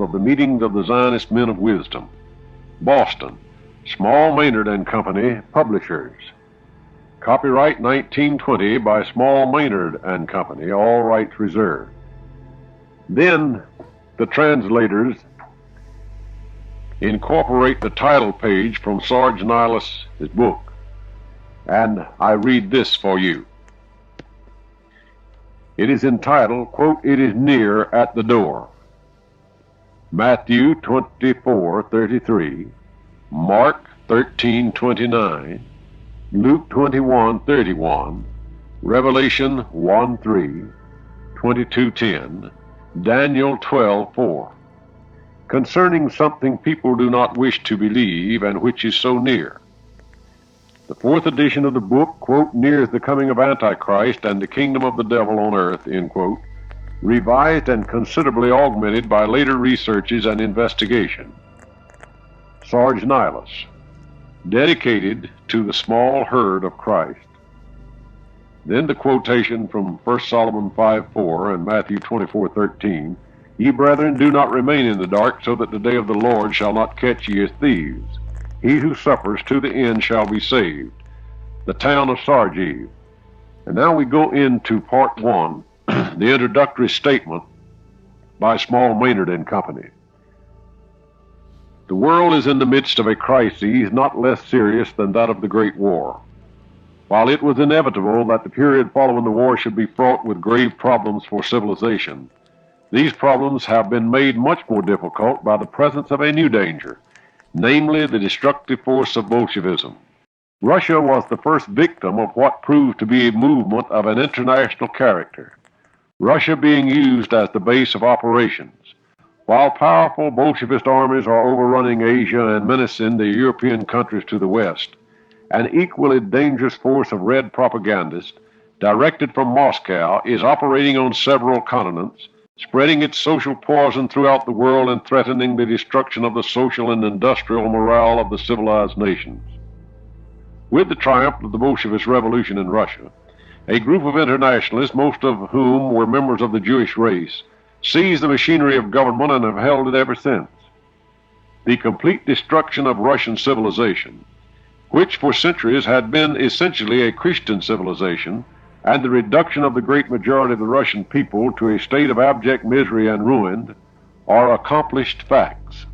of the Meetings of the Zionist Men of Wisdom, Boston, Small Maynard and Company, Publishers. Copyright 1920 by Small Maynard and Company, all rights reserved. Then the translators incorporate the title page from Sarge Nihilus' book, and I read this for you. It is entitled, quote, "It is near at the door." Matthew 24:33, Mark 13:29, Luke 21:31, Revelation 1:3, 22:10, Daniel 12:4. Concerning something people do not wish to believe and which is so near. The fourth edition of the book, quote, "nears the coming of Antichrist and the kingdom of the devil on earth," end quote, revised and considerably augmented by later researches and investigation. Sarge Nihilus, dedicated to the small herd of Christ. Then the quotation from 1 Solomon 5:4 and Matthew 24:13, "Ye brethren, do not remain in the dark, so that the day of the Lord shall not catch ye as thieves. He who suffers to the end shall be saved." The town of Sarjiv. And now we go into part one, the introductory statement by Small Maynard and Company. The world is in the midst of a crisis not less serious than that of the Great War. While it was inevitable that the period following the war should be fraught with grave problems for civilization, these problems have been made much more difficult by the presence of a new danger, namely the destructive force of Bolshevism. Russia was the first victim of what proved to be a movement of an international character, Russia being used as the base of operations. While powerful Bolshevist armies are overrunning Asia and menacing the European countries to the west, an equally dangerous force of red propagandists, directed from Moscow, is operating on several continents, spreading its social poison throughout the world and threatening the destruction of the social and industrial morale of the civilized nations. With the triumph of the Bolshevist Revolution in Russia, a group of internationalists, most of whom were members of the Jewish race, seized the machinery of government and have held it ever since. The complete destruction of Russian civilization, which for centuries had been essentially a Christian civilization, and the reduction of the great majority of the Russian people to a state of abject misery and ruin, are accomplished facts.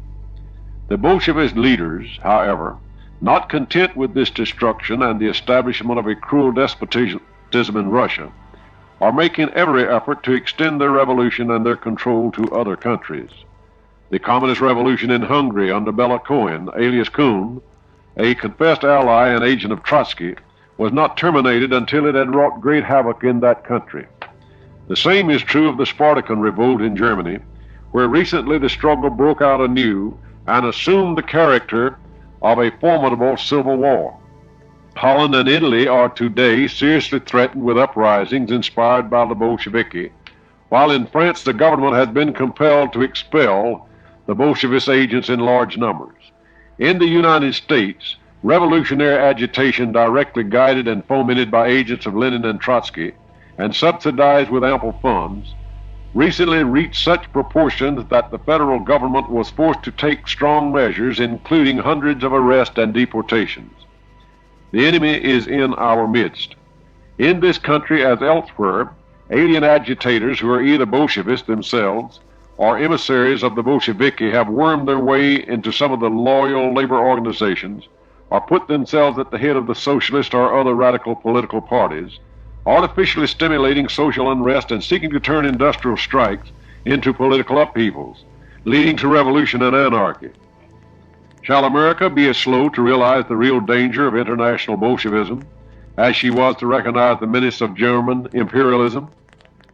The Bolshevist leaders, however, not content with this destruction and the establishment of a cruel despotism in Russia, are making every effort to extend their revolution and their control to other countries. The communist revolution in Hungary under Bela Kun, alias Kuhn, a confessed ally and agent of Trotsky, was not terminated until it had wrought great havoc in that country. The same is true of the Spartakan revolt in Germany, where recently the struggle broke out anew and assumed the character of a formidable civil war. Holland and Italy are today seriously threatened with uprisings inspired by the Bolsheviki, while in France the government has been compelled to expel the Bolshevist agents in large numbers. In the United States, revolutionary agitation directly guided and fomented by agents of Lenin and Trotsky and subsidized with ample funds recently reached such proportions that the federal government was forced to take strong measures, including hundreds of arrests and deportations. The enemy is in our midst. In this country, as elsewhere, alien agitators who are either Bolshevists themselves or emissaries of the Bolsheviki have wormed their way into some of the loyal labor organizations or put themselves at the head of the socialist or other radical political parties, artificially stimulating social unrest and seeking to turn industrial strikes into political upheavals, leading to revolution and anarchy. Shall America be as slow to realize the real danger of international Bolshevism as she was to recognize the menace of German imperialism?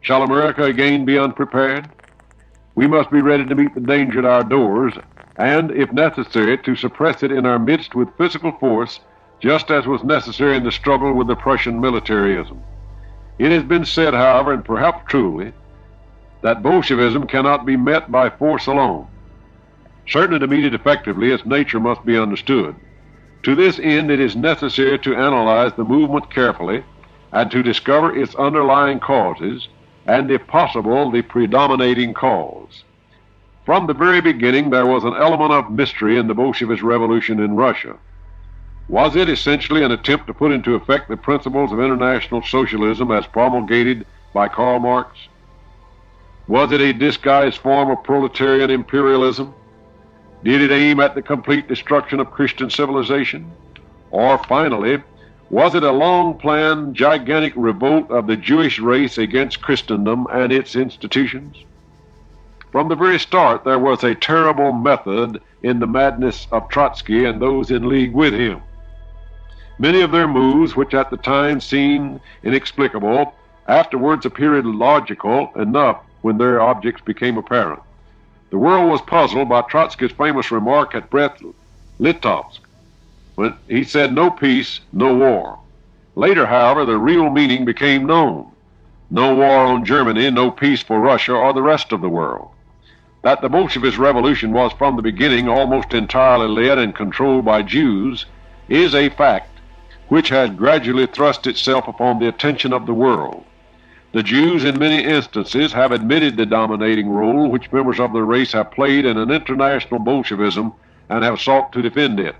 Shall America again be unprepared? We must be ready to meet the danger at our doors and, if necessary, to suppress it in our midst with physical force, just as was necessary in the struggle with the Prussian militarism. It has been said, however, and perhaps truly, that Bolshevism cannot be met by force alone. Certainly to meet it effectively, its nature must be understood. To this end, it is necessary to analyze the movement carefully and to discover its underlying causes, and if possible, the predominating cause. From the very beginning, there was an element of mystery in the Bolshevist revolution in Russia. Was it essentially an attempt to put into effect the principles of international socialism as promulgated by Karl Marx? Was it a disguised form of proletarian imperialism? Did it aim at the complete destruction of Christian civilization? Or finally, was it a long-planned, gigantic revolt of the Jewish race against Christendom and its institutions? From the very start, there was a terrible method in the madness of Trotsky and those in league with him. Many of their moves, which at the time seemed inexplicable, afterwards appeared logical enough when their objects became apparent. The world was puzzled by Trotsky's famous remark at Brest-Litovsk, when he said, "No peace, no war." Later, however, the real meaning became known. No war on Germany, no peace for Russia or the rest of the world. That the Bolshevist revolution was from the beginning almost entirely led and controlled by Jews is a fact which has gradually thrust itself upon the attention of the world. The Jews in many instances have admitted the dominating role which members of their race have played in an international Bolshevism and have sought to defend it.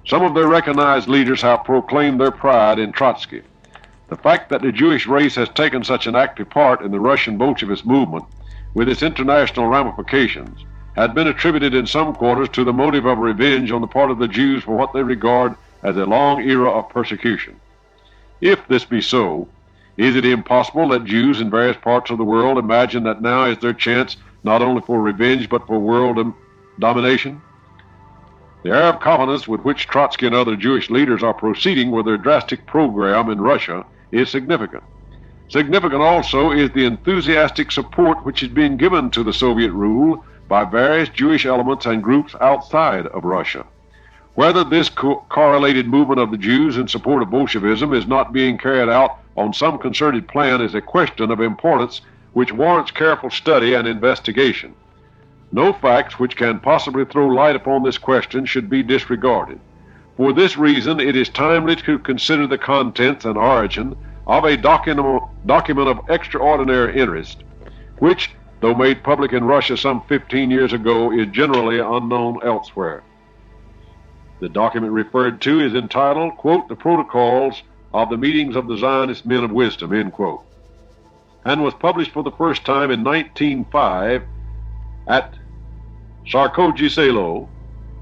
Some of their recognized leaders have proclaimed their pride in Trotsky. The fact that the Jewish race has taken such an active part in the Russian Bolshevist movement, with its international ramifications, had been attributed in some quarters to the motive of revenge on the part of the Jews for what they regard as a long era of persecution. If this be so, is it impossible that Jews in various parts of the world imagine that now is their chance not only for revenge but for world domination? The Arab confidence with which Trotsky and other Jewish leaders are proceeding with their drastic program in Russia is significant. Significant also is the enthusiastic support which is being given to the Soviet rule by various Jewish elements and groups outside of Russia. Whether this correlated movement of the Jews in support of Bolshevism is not being carried out on some concerted plan is a question of importance which warrants careful study and investigation. No facts which can possibly throw light upon this question should be disregarded. For this reason, it is timely to consider the contents and origin of a document of extraordinary interest, which, though made public in Russia some 15 years ago, is generally unknown elsewhere. The document referred to is entitled, quote, "The Protocols of the Meetings of the Zionist Men of Wisdom," end quote, and was published for the first time in 1905 at Sarkozy Selo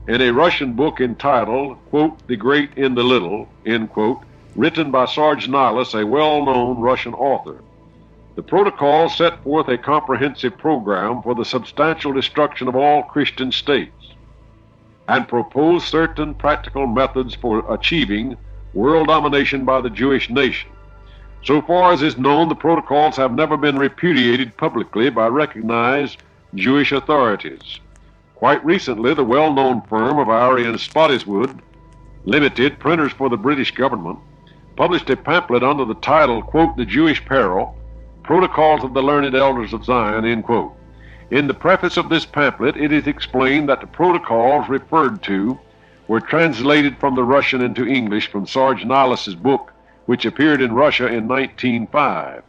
in a Russian book entitled, quote, "The Great in the Little," end quote, written by Sarge Nilus, a well-known Russian author. The protocol set forth a comprehensive program for the substantial destruction of all Christian states and proposed certain practical methods for achieving world domination by the Jewish nation. So far as is known, the protocols have never been repudiated publicly by recognized Jewish authorities. Quite recently, the well-known firm of Ari and Spottiswoode Limited, printers for the British government, published a pamphlet under the title, quote, "The Jewish Peril, Protocols of the Learned Elders of Zion," end quote. In the preface of this pamphlet, it is explained that the protocols referred to were translated from the Russian into English from Sarge Nilus's book, which appeared in Russia in 1905.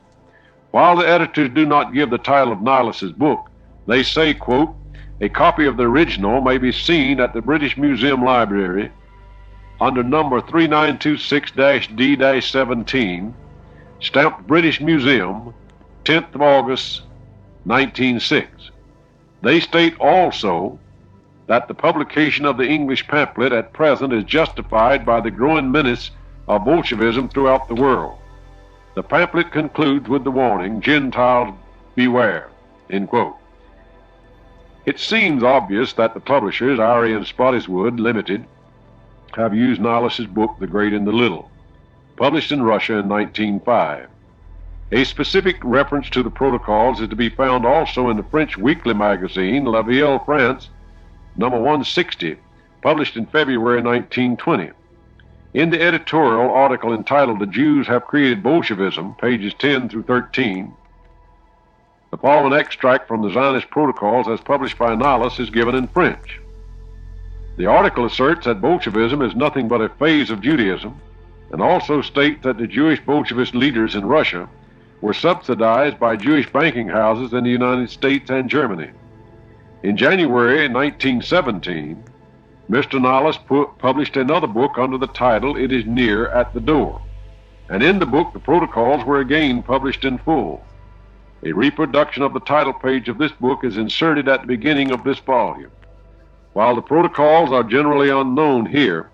While the editors do not give the title of Nilus's book, they say, quote, "A copy of the original may be seen at the British Museum Library under number 3926-D-17, stamped British Museum, 10th of August, 1906. They state also that the publication of the English pamphlet at present is justified by the growing menace of Bolshevism throughout the world. The pamphlet concludes with the warning, 'Gentiles beware,' end quote." It seems obvious that the publishers, Ari and Spottiswoode Limited, have used Nilus's book, The Great and the Little, published in Russia in 1905. A specific reference to the protocols is to be found also in the French weekly magazine La Ville France, number 160, published in February 1920. In the editorial article entitled "The Jews Have Created Bolshevism," pages 10 through 13, the following extract from the Zionist protocols as published by Nilus is given in French. The article asserts that Bolshevism is nothing but a phase of Judaism, and also states that the Jewish Bolshevist leaders in Russia were subsidized by Jewish banking houses in the United States and Germany. In January 1917, Mr. Nihilus published another book under the title It Is Near at the Door, and in the book the protocols were again published in full. A reproduction of the title page of this book is inserted at the beginning of this volume. While the protocols are generally unknown here,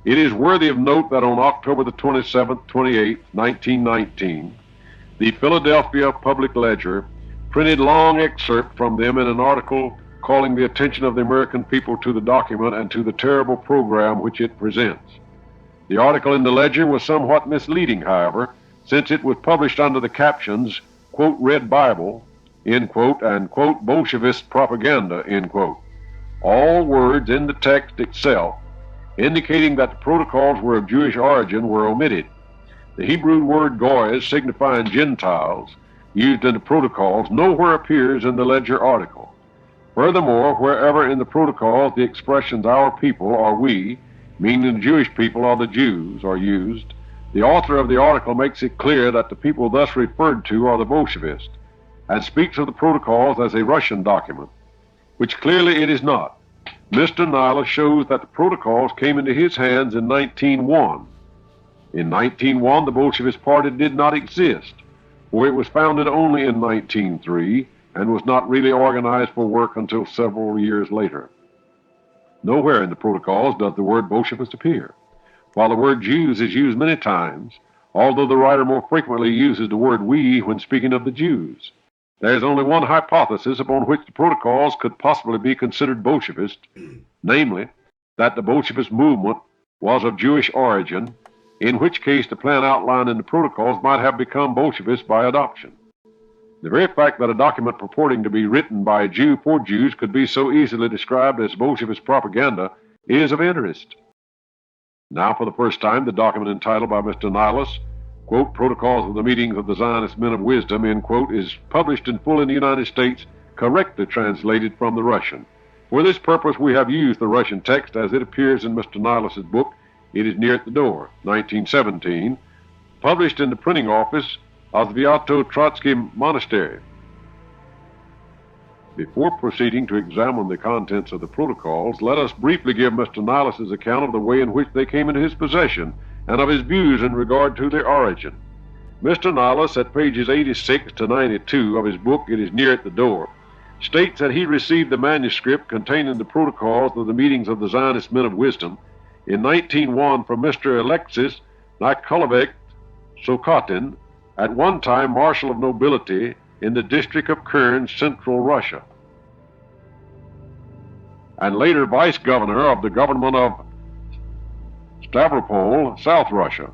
it is worthy of note that on October the 27th, 28th, 1919, the Philadelphia Public Ledger printed long excerpt from them in an article calling the attention of the American people to the document and to the terrible program which it presents. The article in the Ledger was somewhat misleading, however, since it was published under the captions, quote, Red Bible, end quote, and quote, Bolshevist propaganda, end quote. All words in the text itself indicating that the protocols were of Jewish origin were omitted. The Hebrew word goyes, signifying Gentiles, used in the protocols, nowhere appears in the Ledger article. Furthermore, wherever in the protocols the expressions our people or we, meaning the Jewish people or the Jews, are used, the author of the article makes it clear that the people thus referred to are the Bolshevists, and speaks of the protocols as a Russian document, which clearly it is not. Mr. Nihilus shows that the protocols came into his hands in 1901. In 1901, the Bolshevist Party did not exist, for it was founded only in 1903 and was not really organized for work until several years later. Nowhere in the protocols does the word Bolshevist appear, while the word Jews is used many times, although the writer more frequently uses the word we when speaking of the Jews. There is only one hypothesis upon which the protocols could possibly be considered Bolshevist, namely, that the Bolshevist movement was of Jewish origin, in which case the plan outlined in the protocols might have become Bolshevist by adoption. The very fact that a document purporting to be written by a Jew for Jews could be so easily described as Bolshevist propaganda is of interest. Now, for the first time, the document entitled by Mr. Nihilus, quote, Protocols of the Meetings of the Zionist Men of Wisdom, end quote, is published in full in the United States, correctly translated from the Russian. For this purpose, we have used the Russian text as it appears in Mr. Nihilus's book, It Is Near at the Door, 1917, published in the printing office of the Sviato-Trotsky Monastery. Before proceeding to examine the contents of the protocols, let us briefly give Mr. Nihilus's account of the way in which they came into his possession and of his views in regard to their origin. Mr. Nihilus, at pages 86 to 92 of his book, It Is Near at the Door, states that he received the manuscript containing the protocols of the meetings of the Zionist Men of Wisdom in 1901 from Mr. Alexis Nikolaevich Sokhatin, at one time Marshal of Nobility in the district of Kern, Central Russia, and later Vice Governor of the government of Stavropol, South Russia,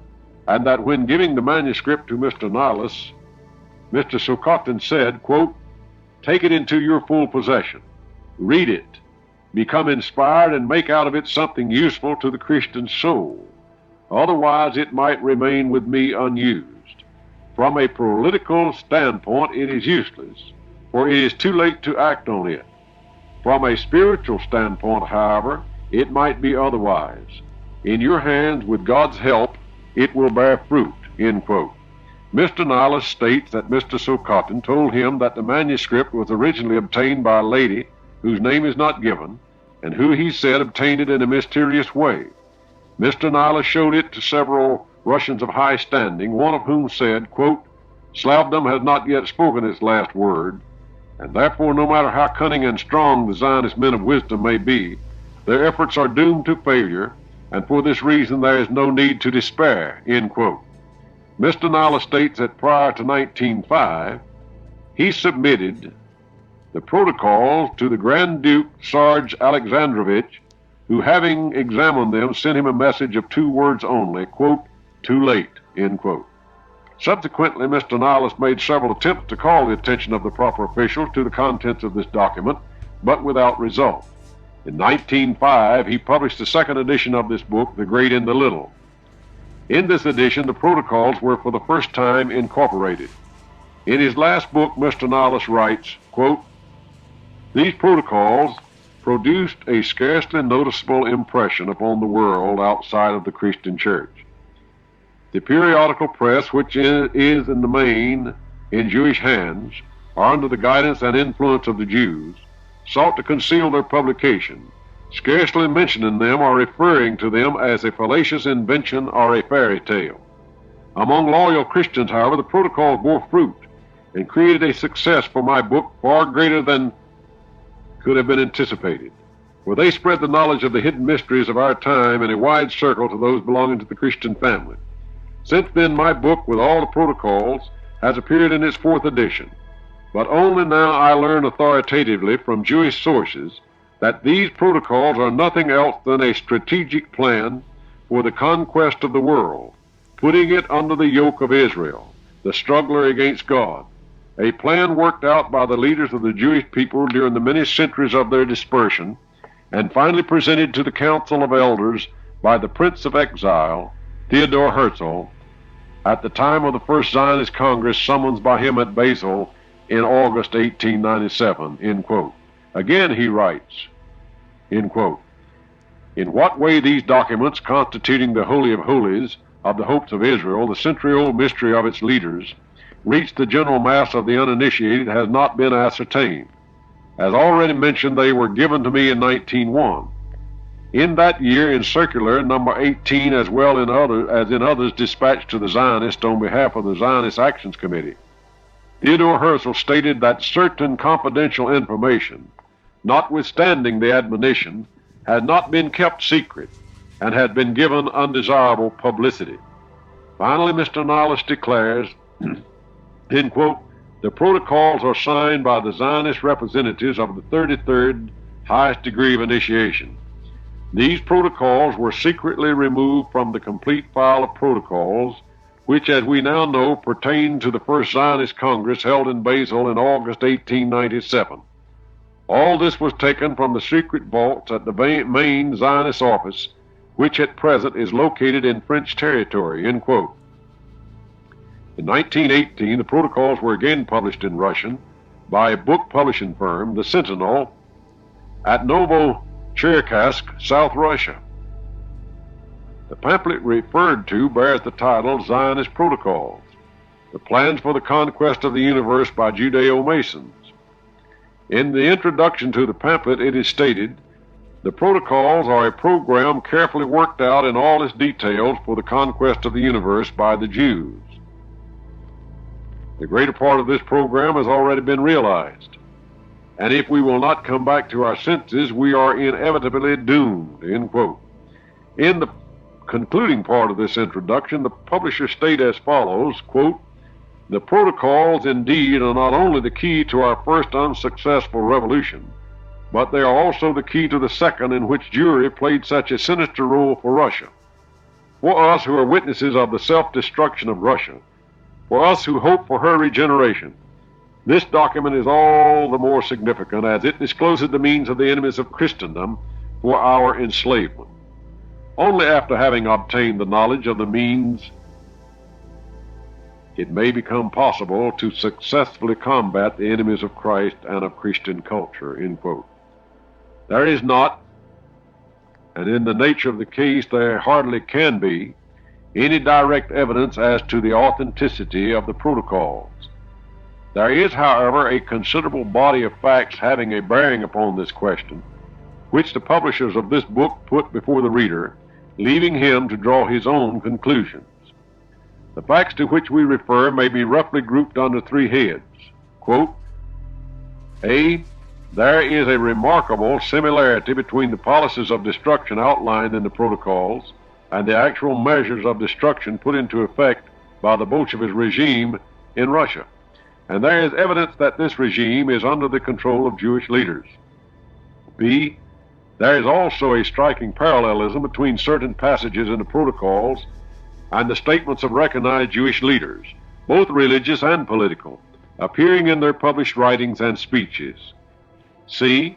and that when giving the manuscript to Mr. Nihilus, Mr. Sokhatin said, quote, Take it into your full possession, read it, become inspired, and make out of it something useful to the Christian soul. Otherwise it might remain with me unused. From a political standpoint, it is useless, for it is too late to act on it. From a spiritual standpoint, however, it might be otherwise. In your hands, with God's help, it will bear fruit, end quote. Mr. Nihilus states that Mr. Sokhatin told him that the manuscript was originally obtained by a lady whose name is not given, and who, he said, obtained it in a mysterious way. Mr. Nihilus showed it to several Russians of high standing, one of whom said, quote, Slavdom has not yet spoken its last word, and therefore no matter how cunning and strong the Zionist men of wisdom may be, their efforts are doomed to failure, and for this reason there is no need to despair, end quote. Mr. Nihilus states that prior to 1905, he submitted the protocols to the Grand Duke Sarge Alexandrovich, who, having examined them, sent him a message of 2 words only, quote, too late, end quote. Subsequently, Mr. Nihilus made several attempts to call the attention of the proper officials to the contents of this document, but without result. In 1905, he published the second edition of this book, The Great and the Little. In this edition, the protocols were for the first time incorporated. In his last book, Mr. Nihilus writes, quote, These protocols produced a scarcely noticeable impression upon the world outside of the Christian church. The periodical press, which is in the main in Jewish hands, are under the guidance and influence of the Jews, sought to conceal their publication, scarcely mentioning them or referring to them as a fallacious invention or a fairy tale. Among loyal Christians, however, the protocols bore fruit and created a success for my book far greater than could have been anticipated, for they spread the knowledge of the hidden mysteries of our time in a wide circle to those belonging to the Christian family. Since then, my book, with all the protocols, has appeared in its 4th edition, but only now I learn authoritatively from Jewish sources that these protocols are nothing else than a strategic plan for the conquest of the world, putting it under the yoke of Israel, the struggler against God, a plan worked out by the leaders of the Jewish people during the many centuries of their dispersion, and finally presented to the Council of Elders by the Prince of Exile, Theodor Herzl, at the time of the First Zionist Congress summoned by him at Basel in August 1897, end quote. Again he writes, end quote, in what way these documents, constituting the Holy of Holies of the hopes of Israel, the century-old mystery of its leaders, reached the general mass of the uninitiated has not been ascertained. As already mentioned, they were given to me in 1901. In that year, in circular number 18, as well as in others dispatched to the Zionists on behalf of the Zionist Actions Committee, Theodor Herzl stated that certain confidential information, notwithstanding the admonition, had not been kept secret and had been given undesirable publicity. Finally, Mr. Nihilus declares, end quote, the protocols are signed by the Zionist representatives of the 33rd highest degree of initiation. These protocols were secretly removed from the complete file of protocols, which, as we now know, pertain to the First Zionist Congress held in Basel in August 1897. All this was taken from the secret vaults at the main Zionist office, which at present is located in French territory, end quote. In 1918, the protocols were again published in Russian by a book publishing firm, the Sentinel, at Novocherkassk, South Russia. The pamphlet referred to bears the title Zionist Protocols, the plans for the conquest of the universe by Judeo-Masons. In the introduction to the pamphlet, it is stated, the protocols are a program carefully worked out in all its details for the conquest of the universe by the Jews. The greater part of this program has already been realized, and if we will not come back to our senses, we are inevitably doomed, end quote. In the concluding part of this introduction, the publisher states as follows, quote, the protocols indeed are not only the key to our first unsuccessful revolution, but they are also the key to the second, in which Jewry played such a sinister role for Russia. For us who are witnesses of the self-destruction of Russia, for us who hope for her regeneration, this document is all the more significant as it discloses the means of the enemies of Christendom for our enslavement. Only after having obtained the knowledge of the means, it may become possible to successfully combat the enemies of Christ and of Christian culture, end quote. There is not, and in the nature of the case there hardly can be, any direct evidence as to the authenticity of the protocols. There is, however, a considerable body of facts having a bearing upon this question, which the publishers of this book put before the reader, leaving him to draw his own conclusions. The facts to which we refer may be roughly grouped under 3 heads. Quote, A. There is a remarkable similarity between the policies of destruction outlined in the protocols and the actual measures of destruction put into effect by the Bolshevik regime in Russia, and there is evidence that this regime is under the control of Jewish leaders. B. There is also a striking parallelism between certain passages in the protocols and the statements of recognized Jewish leaders, both religious and political, appearing in their published writings and speeches. C.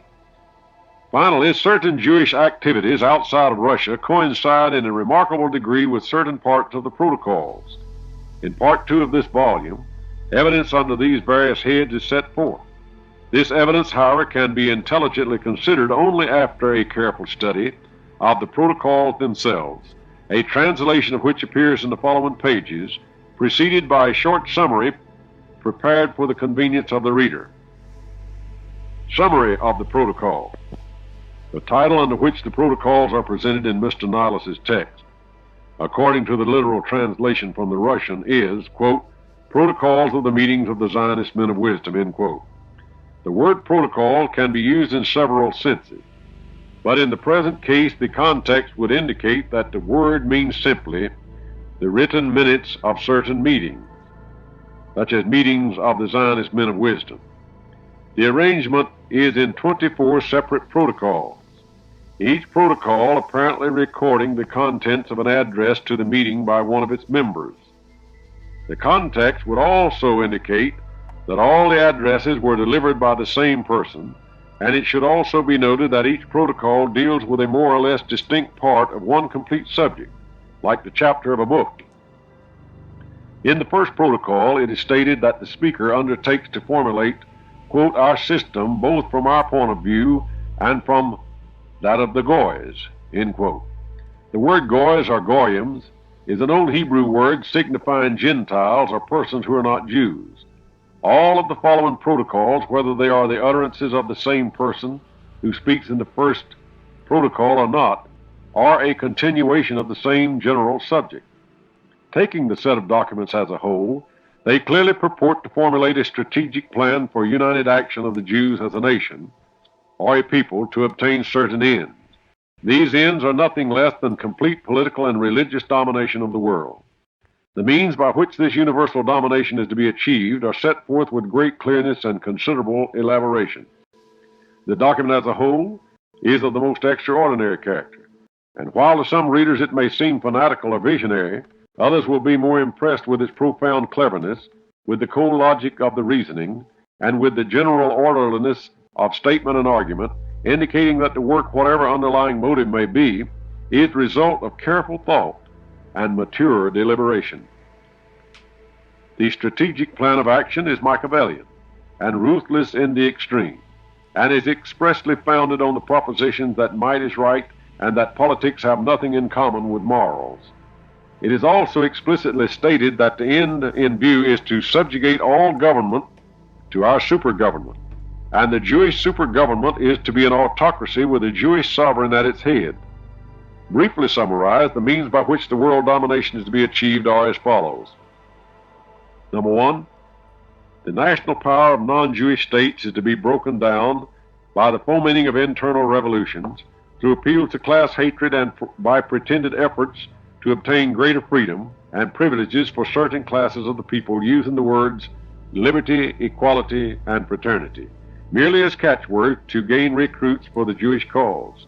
Finally, certain Jewish activities outside of Russia coincide in a remarkable degree with certain parts of the protocols. In Part 2 of this volume, evidence under these various heads is set forth. This evidence, however, can be intelligently considered only after a careful study of the protocols themselves, a translation of which appears in the following pages, preceded by a short summary prepared for the convenience of the reader. Summary of the Protocol. The title under which the protocols are presented in Mr. Niles' text, according to the literal translation from the Russian, is, quote, Protocols of the Meetings of the Zionist Men of Wisdom, end quote. The word protocol can be used in several senses, but in the present case the context would indicate that the word means simply the written minutes of certain meetings, such as meetings of the Zionist Men of Wisdom. The arrangement is in 24 separate protocols, each protocol apparently recording the contents of an address to the meeting by one of its members. The context would also indicate that all the addresses were delivered by the same person, and it should also be noted that each protocol deals with a more or less distinct part of one complete subject, like the chapter of a book. In the first protocol, it is stated that the speaker undertakes to formulate, quote, our system both from our point of view and from that of the Goys, end quote. The word Goys or Goyim is an old Hebrew word signifying Gentiles or persons who are not Jews. All of the following protocols, whether they are the utterances of the same person who speaks in the first protocol or not, are a continuation of the same general subject. Taking the set of documents as a whole, they clearly purport to formulate a strategic plan for united action of the Jews as a nation or a people to obtain certain ends. These ends are nothing less than complete political and religious domination of the world. The means by which this universal domination is to be achieved are set forth with great clearness and considerable elaboration. The document as a whole is of the most extraordinary character, and while to some readers it may seem fanatical or visionary, others will be more impressed with its profound cleverness, with the cold logic of the reasoning, and with the general orderliness of statement and argument, indicating that the work, whatever underlying motive may be, is the result of careful thought and mature deliberation. The strategic plan of action is Machiavellian and ruthless in the extreme, and is expressly founded on the proposition that might is right and that politics have nothing in common with morals. It is also explicitly stated that the end in view is to subjugate all government to our super-government, and the Jewish super-government is to be an autocracy with a Jewish sovereign at its head. Briefly summarized, the means by which the world domination is to be achieved are as follows. Number one, the national power of non-Jewish states is to be broken down by the fomenting of internal revolutions, through appeals to class hatred and by pretended efforts to obtain greater freedom and privileges for certain classes of the people, using the words liberty, equality, and fraternity merely as catchwords to gain recruits for the Jewish cause.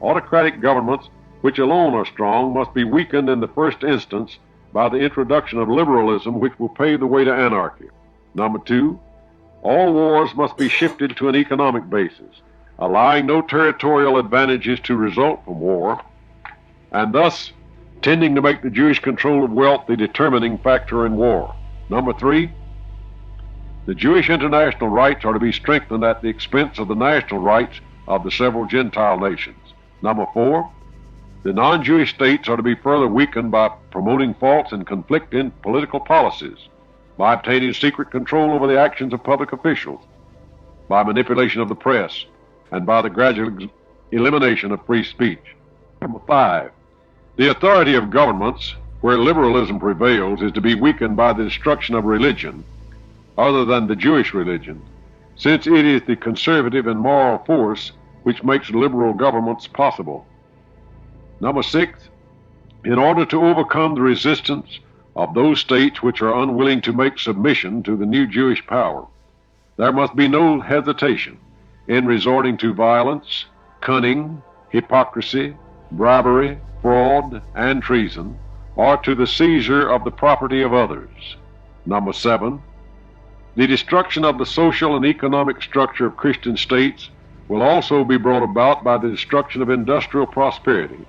Autocratic governments, which alone are strong, must be weakened in the first instance by the introduction of liberalism, which will pave the way to anarchy. Number two, all wars must be shifted to an economic basis, allowing no territorial advantages to result from war, and thus tending to make the Jewish control of wealth the determining factor in war. Number three, the Jewish international rights are to be strengthened at the expense of the national rights of the several Gentile nations. Number four, the non-Jewish states are to be further weakened by promoting false and conflicting political policies, by obtaining secret control over the actions of public officials, by manipulation of the press, and by the gradual elimination of free speech. Number five, the authority of governments, where liberalism prevails, is to be weakened by the destruction of religion, other than the Jewish religion, since it is the conservative and moral force which makes liberal governments possible. Number six, in order to overcome the resistance of those states which are unwilling to make submission to the new Jewish power, there must be no hesitation in resorting to violence, cunning, hypocrisy, bribery, fraud, and treason, or to the seizure of the property of others. Number seven, the destruction of the social and economic structure of Christian states will also be brought about by the destruction of industrial prosperity,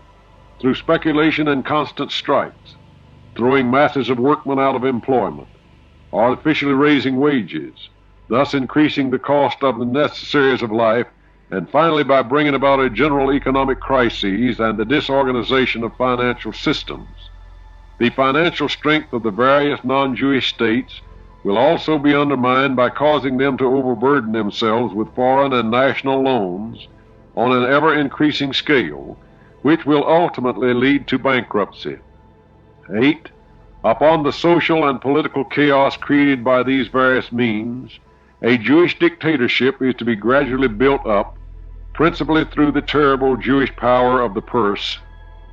through speculation and constant strikes, throwing masses of workmen out of employment, artificially raising wages, thus increasing the cost of the necessaries of life, and finally by bringing about a general economic crisis and the disorganization of financial systems. The financial strength of the various non-Jewish states will also be undermined by causing them to overburden themselves with foreign and national loans on an ever-increasing scale, which will ultimately lead to bankruptcy. 8. Upon the social and political chaos created by these various means, a Jewish dictatorship is to be gradually built up, principally through the terrible Jewish power of the purse,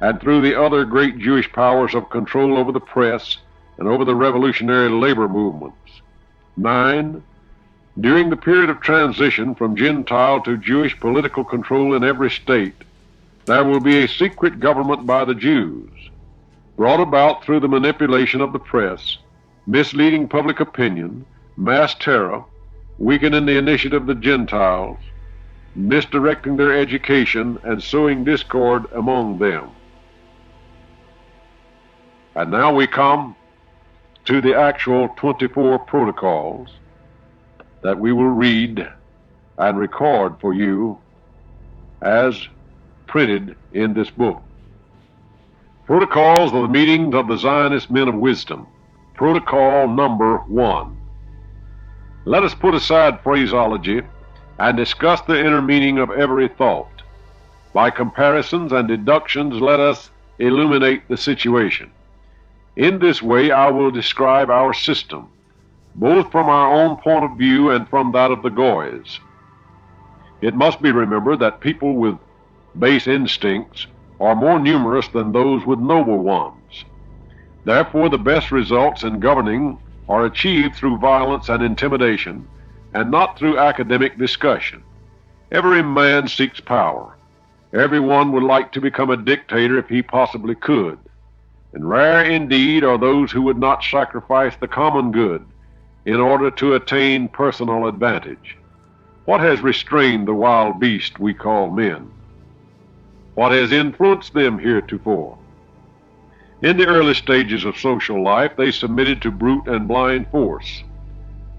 and through the other great Jewish powers of control over the press and over the revolutionary labor movements. 9. During the period of transition from Gentile to Jewish political control in every state, there will be a secret government by the Jews, brought about through the manipulation of the press, misleading public opinion, mass terror, weakening the initiative of the Gentiles, misdirecting their education, and sowing discord among them. And now we come to the actual 24 protocols that we will read and record for you as printed in this book. Protocols of the Meetings of the Zionist Men of Wisdom. Protocol number 1. Let us put aside phraseology and discuss the inner meaning of every thought. By comparisons and deductions, let us illuminate the situation. In this way, I will describe our system, both from our own point of view and from that of the Goys. It must be remembered that people with base instincts are more numerous than those with noble ones. Therefore, the best results in governing are achieved through violence and intimidation, and not through academic discussion. Every man seeks power. Everyone would like to become a dictator if he possibly could. And rare indeed are those who would not sacrifice the common good in order to attain personal advantage. What has restrained the wild beast we call men? What has influenced them heretofore? In the early stages of social life, they submitted to brute and blind force.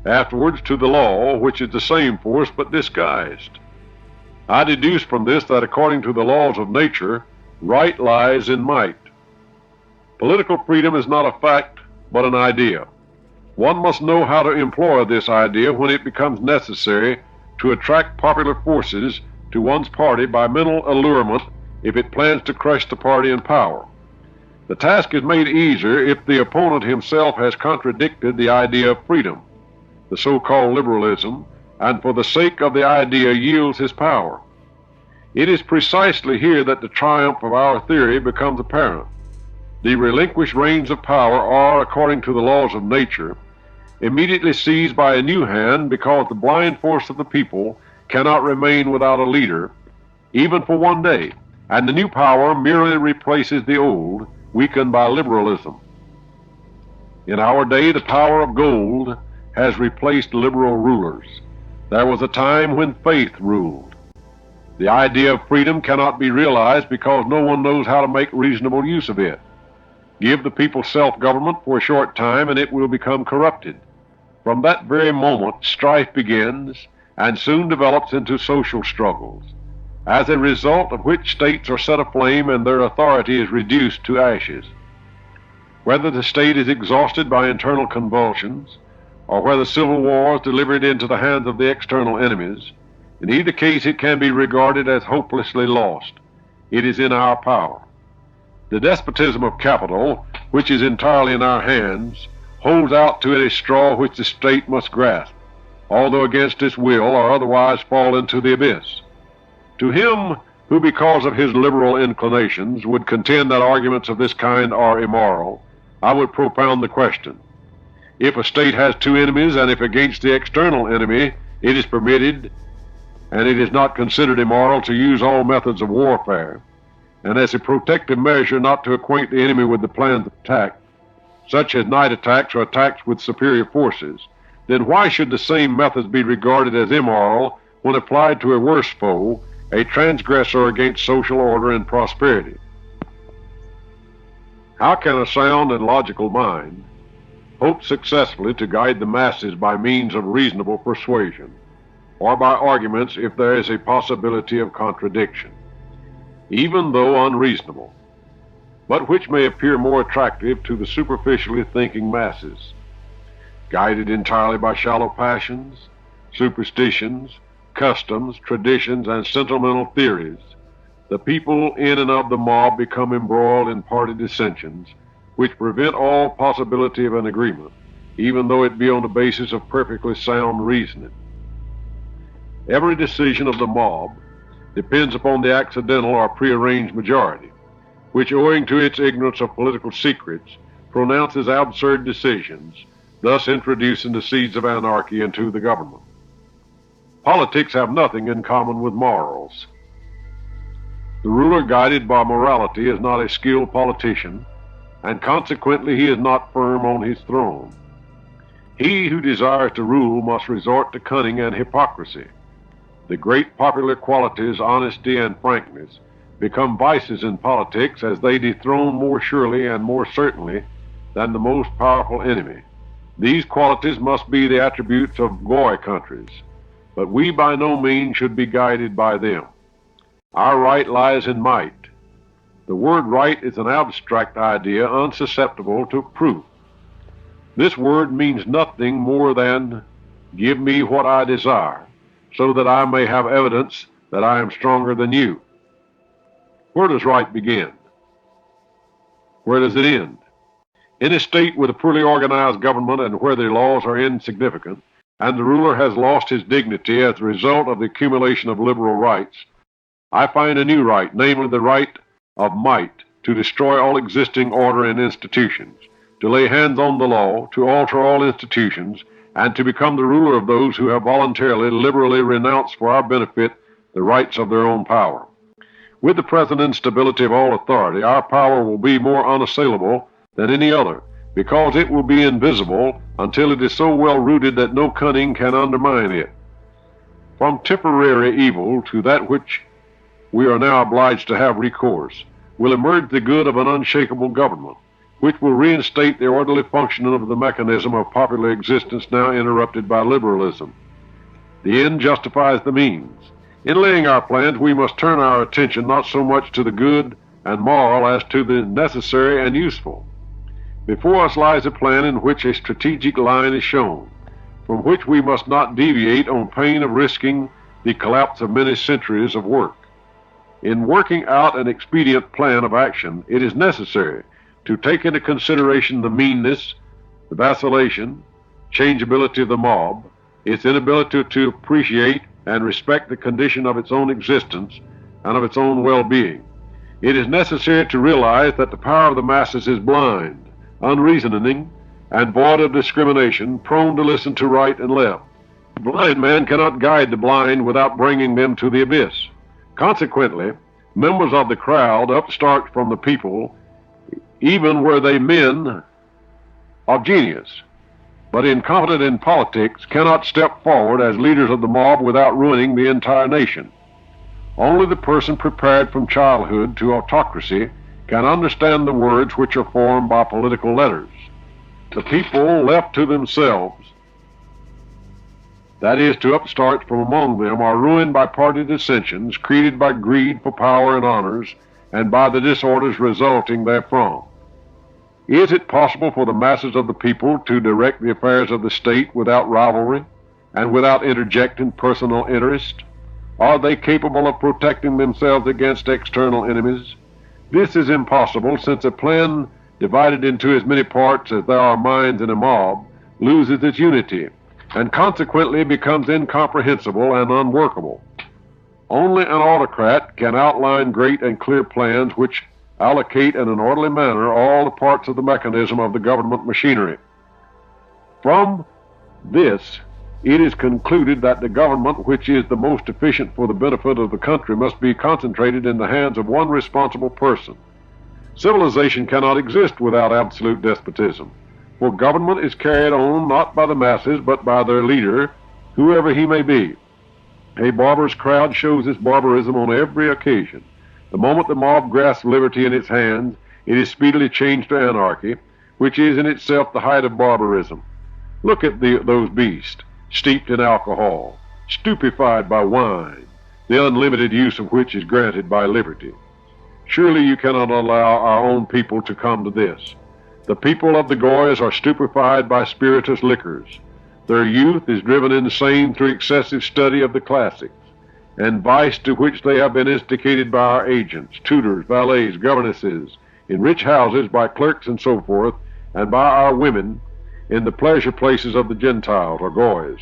Afterwards to the law, which is the same force but disguised. I deduce from this that according to the laws of nature, right lies in might. Political freedom is not a fact, but an idea. One must know how to employ this idea when it becomes necessary to attract popular forces to one's party by mental allurement if it plans to crush the party in power. The task is made easier if the opponent himself has contradicted the idea of freedom, the so-called liberalism, and for the sake of the idea yields his power. It is precisely here that the triumph of our theory becomes apparent. The relinquished reins of power are, according to the laws of nature, immediately seized by a new hand because the blind force of the people cannot remain without a leader, even for one day, and the new power merely replaces the old, weakened by liberalism. In our day, the power of gold has replaced liberal rulers. There was a time when faith ruled. The idea of freedom cannot be realized because no one knows how to make reasonable use of it. Give the people self-government for a short time and it will become corrupted. From that very moment, strife begins and soon develops into social struggles, as a result of which states are set aflame and their authority is reduced to ashes. Whether the state is exhausted by internal convulsions, or whether civil war is delivered into the hands of the external enemies, in either case it can be regarded as hopelessly lost. It is in our power. The despotism of capital, which is entirely in our hands, holds out to it a straw which the state must grasp, although against its will or otherwise fall into the abyss. To him who, because of his liberal inclinations, would contend that arguments of this kind are immoral, I would propound the question: if a state has two enemies, and if against the external enemy it is permitted, and it is not considered immoral to use all methods of warfare, and as a protective measure not to acquaint the enemy with the plans of attack, such as night attacks or attacks with superior forces, then why should the same methods be regarded as immoral when applied to a worse foe, a transgressor against social order and prosperity? How can a sound and logical mind hope successfully to guide the masses by means of reasonable persuasion, or by arguments if there is a possibility of contradiction, even though unreasonable, but which may appear more attractive to the superficially thinking masses? guided entirely by shallow passions, superstitions, customs, traditions, and sentimental theories. The people in and of the mob become embroiled in party dissensions, which prevent all possibility of an agreement, even though it be on the basis of perfectly sound reasoning. Every decision of the mob depends upon the accidental or prearranged majority, which, owing to its ignorance of political secrets, pronounces absurd decisions, thus introducing the seeds of anarchy into the government. Politics have nothing in common with morals. The ruler guided by morality is not a skilled politician, and consequently he is not firm on his throne. He who desires to rule must resort to cunning and hypocrisy. The great popular qualities, honesty and frankness, become vices in politics as they dethrone more surely and more certainly than the most powerful enemy. These qualities must be the attributes of Goy countries, but we by no means should be guided by them. Our right lies in might. The word right is an abstract idea unsusceptible to proof. This word means nothing more than, give me what I desire, so that I may have evidence that I am stronger than you. Where does right begin? Where does it end? In a state with a poorly organized government and where the laws are insignificant, and the ruler has lost his dignity as a result of the accumulation of liberal rights, I find a new right, namely the right of might, to destroy all existing order and institutions, to lay hands on the law, to alter all institutions, and to become the ruler of those who have voluntarily, liberally renounced for our benefit the rights of their own power. With the present instability of all authority, our power will be more unassailable than any other, because it will be invisible until it is so well rooted that no cunning can undermine it. From temporary evil to that which we are now obliged to have recourse will emerge the good of an unshakable government, which will reinstate the orderly functioning of the mechanism of popular existence now interrupted by liberalism. The end justifies the means. In laying our plans, we must turn our attention not so much to the good and moral as to the necessary and useful. Before us lies a plan in which a strategic line is shown, from which we must not deviate on pain of risking the collapse of many centuries of work. In working out an expedient plan of action, it is necessary to take into consideration the meanness, the vacillation, changeability of the mob, its inability to appreciate and respect the condition of its own existence and of its own well-being. It is necessary to realize that the power of the masses is blind, unreasoning, and void of discrimination, prone to listen to right and left. The blind man cannot guide the blind without bringing them to the abyss. Consequently, members of the crowd, upstarts from the people, even were they men of genius, but incompetent in politics, cannot step forward as leaders of the mob without ruining the entire nation. Only the person prepared from childhood to autocracy can understand the words which are formed by political letters. The people left to themselves, that is, to upstarts from among them, are ruined by party dissensions created by greed for power and honors, and by the disorders resulting therefrom. Is it possible for the masses of the people to direct the affairs of the state without rivalry and without interjecting personal interest? Are they capable of protecting themselves against external enemies? This is impossible, since a plan divided into as many parts as there are minds in a mob loses its unity, and consequently becomes incomprehensible and unworkable. Only an autocrat can outline great and clear plans which allocate in an orderly manner all the parts of the mechanism of the government machinery. From this, it is concluded that the government which is the most efficient for the benefit of the country must be concentrated in the hands of one responsible person. Civilization cannot exist without absolute despotism, for government is carried on not by the masses but by their leader, whoever he may be. A barbarous crowd shows its barbarism on every occasion. The moment the mob grasps liberty in its hands, it is speedily changed to anarchy, which is in itself the height of barbarism. Look at those beasts, steeped in alcohol, stupefied by wine, the unlimited use of which is granted by liberty. Surely you cannot allow our own people to come to this. The people of the Goyas are stupefied by spirituous liquors. Their youth is driven insane through excessive study of the classics, and vice to which they have been instigated by our agents, tutors, valets, governesses, in rich houses by clerks and so forth, and by our women in the pleasure places of the Gentiles, or Goys.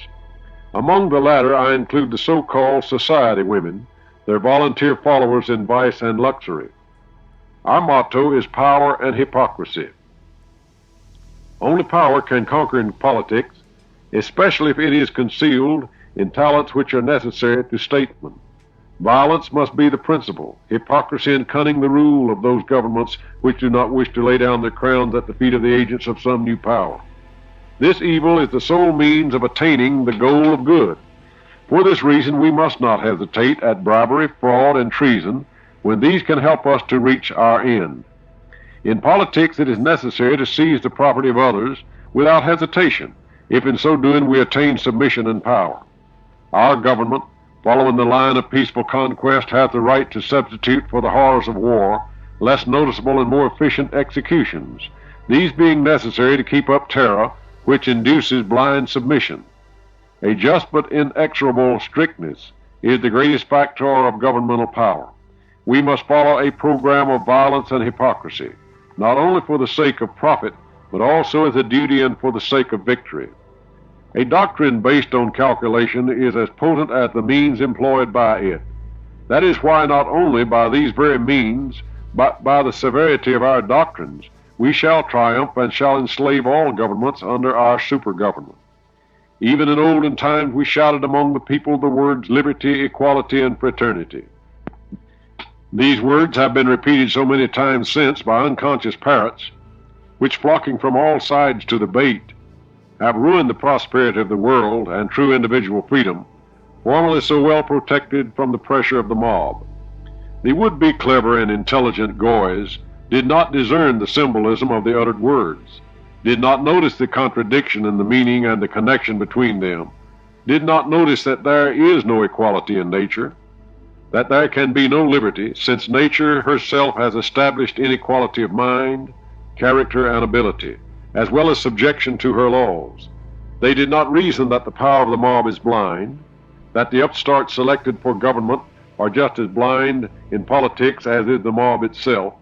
Among the latter I include the so-called society women, their volunteer followers in vice and luxury. Our motto is power and hypocrisy. Only power can conquer in politics, especially if it is concealed in talents which are necessary to statesmen. Violence must be the principle, hypocrisy and cunning the rule of those governments which do not wish to lay down their crowns at the feet of the agents of some new power. This evil is the sole means of attaining the goal of good. For this reason we must not hesitate at bribery, fraud, and treason when these can help us to reach our end. In politics it is necessary to seize the property of others without hesitation, if in so doing we attain submission and power. Our government, following the line of peaceful conquest, has the right to substitute for the horrors of war less noticeable and more efficient executions, these being necessary to keep up terror, which induces blind submission. A just but inexorable strictness is the greatest factor of governmental power. We must follow a program of violence and hypocrisy, not only for the sake of profit, but also as a duty and for the sake of victory. A doctrine based on calculation is as potent as the means employed by it. That is why not only by these very means, but by the severity of our doctrines, we shall triumph and shall enslave all governments under our super-government. Even in olden times we shouted among the people the words liberty, equality, and fraternity. These words have been repeated so many times since by unconscious parrots, which flocking from all sides to the bait, have ruined the prosperity of the world and true individual freedom, formerly so well protected from the pressure of the mob. The would-be clever and intelligent Goys did not discern the symbolism of the uttered words, did not notice the contradiction in the meaning and the connection between them, did not notice that there is no equality in nature, that there can be no liberty, since nature herself has established inequality of mind, character, and ability, as well as subjection to her laws. They did not reason that the power of the mob is blind, that the upstarts selected for government are just as blind in politics as is the mob itself,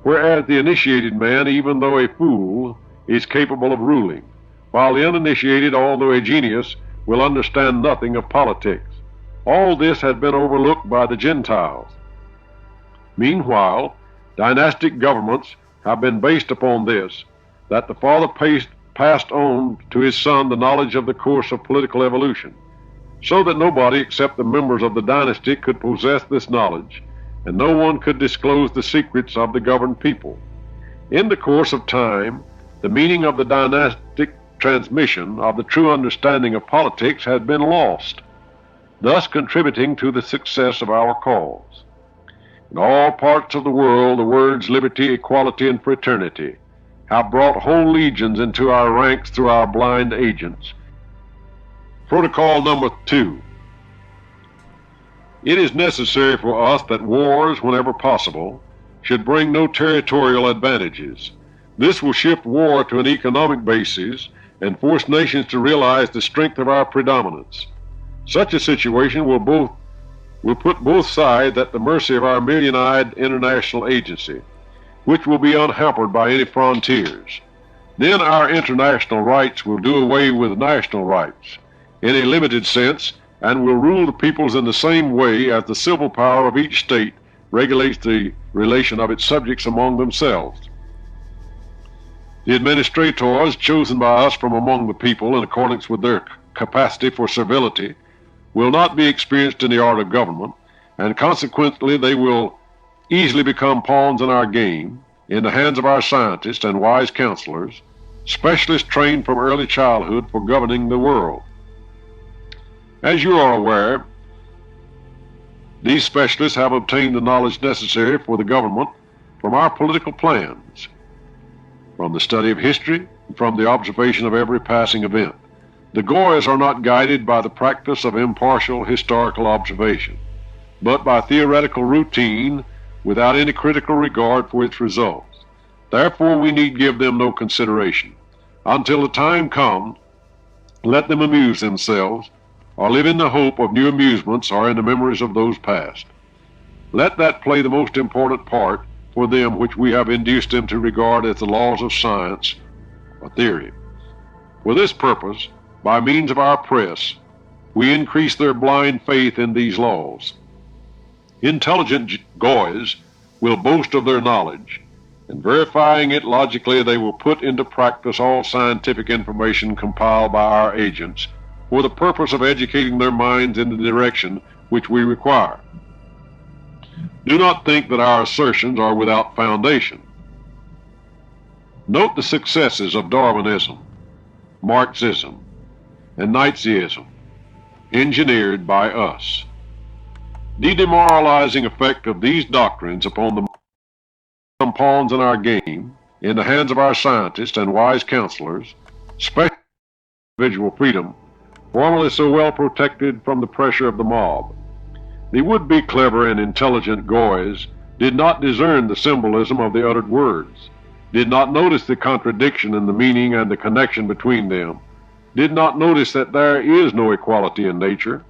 whereas the initiated man, even though a fool, is capable of ruling, while the uninitiated, although a genius, will understand nothing of politics. All this has been overlooked by the Gentiles. Meanwhile, dynastic governments have been based upon this, that the father passed on to his son the knowledge of the course of political evolution, so that nobody except the members of the dynasty could possess this knowledge, and no one could disclose the secrets of the governed people. In the course of time, the meaning of the dynastic transmission of the true understanding of politics has been lost, thus contributing to the success of our cause. In all parts of the world, the words liberty, equality, and fraternity have brought whole legions into our ranks through our blind agents. Protocol number 2. It is necessary for us that wars, whenever possible, should bring no territorial advantages. This will shift war to an economic basis and force nations to realize the strength of our predominance. Such a situation will put both sides at the mercy of our million-eyed international agency, which will be unhampered by any frontiers. Then our international rights will do away with national rights in a limited sense, and will rule the peoples in the same way as the civil power of each state regulates the relation of its subjects among themselves. The administrators chosen by us from among the people in accordance with their capacity for servility will not be experienced in the art of government, and consequently they will easily become pawns in our game, in the hands of our scientists and wise counselors, specialists trained from early childhood for governing the world. As you are aware, these specialists have obtained the knowledge necessary for the government from our political plans, from the study of history, and from the observation of every passing event. The Goyas are not guided by the practice of impartial historical observation, but by theoretical routine without any critical regard for its results. Therefore we need give them no consideration. Until the time comes, let them amuse themselves, or live in the hope of new amusements or in the memories of those past. Let that play the most important part for them which we have induced them to regard as the laws of science or theory. For this purpose, by means of our press, we increase their blind faith in these laws. Intelligent goys will boast of their knowledge, and verifying it logically, they will put into practice all scientific information compiled by our agents for the purpose of educating their minds in the direction which we require. Do not think that our assertions are without foundation. Note the successes of Darwinism, Marxism, and Nazism, engineered by us. The demoralizing effect of these doctrines upon the pawns in our game, in the hands of our scientists and wise counselors, especially individual freedom, formerly so well protected from the pressure of the mob. The would-be clever and intelligent goys did not discern the symbolism of the uttered words, did not notice the contradiction in the meaning and the connection between them, did not notice that there is no equality in nature,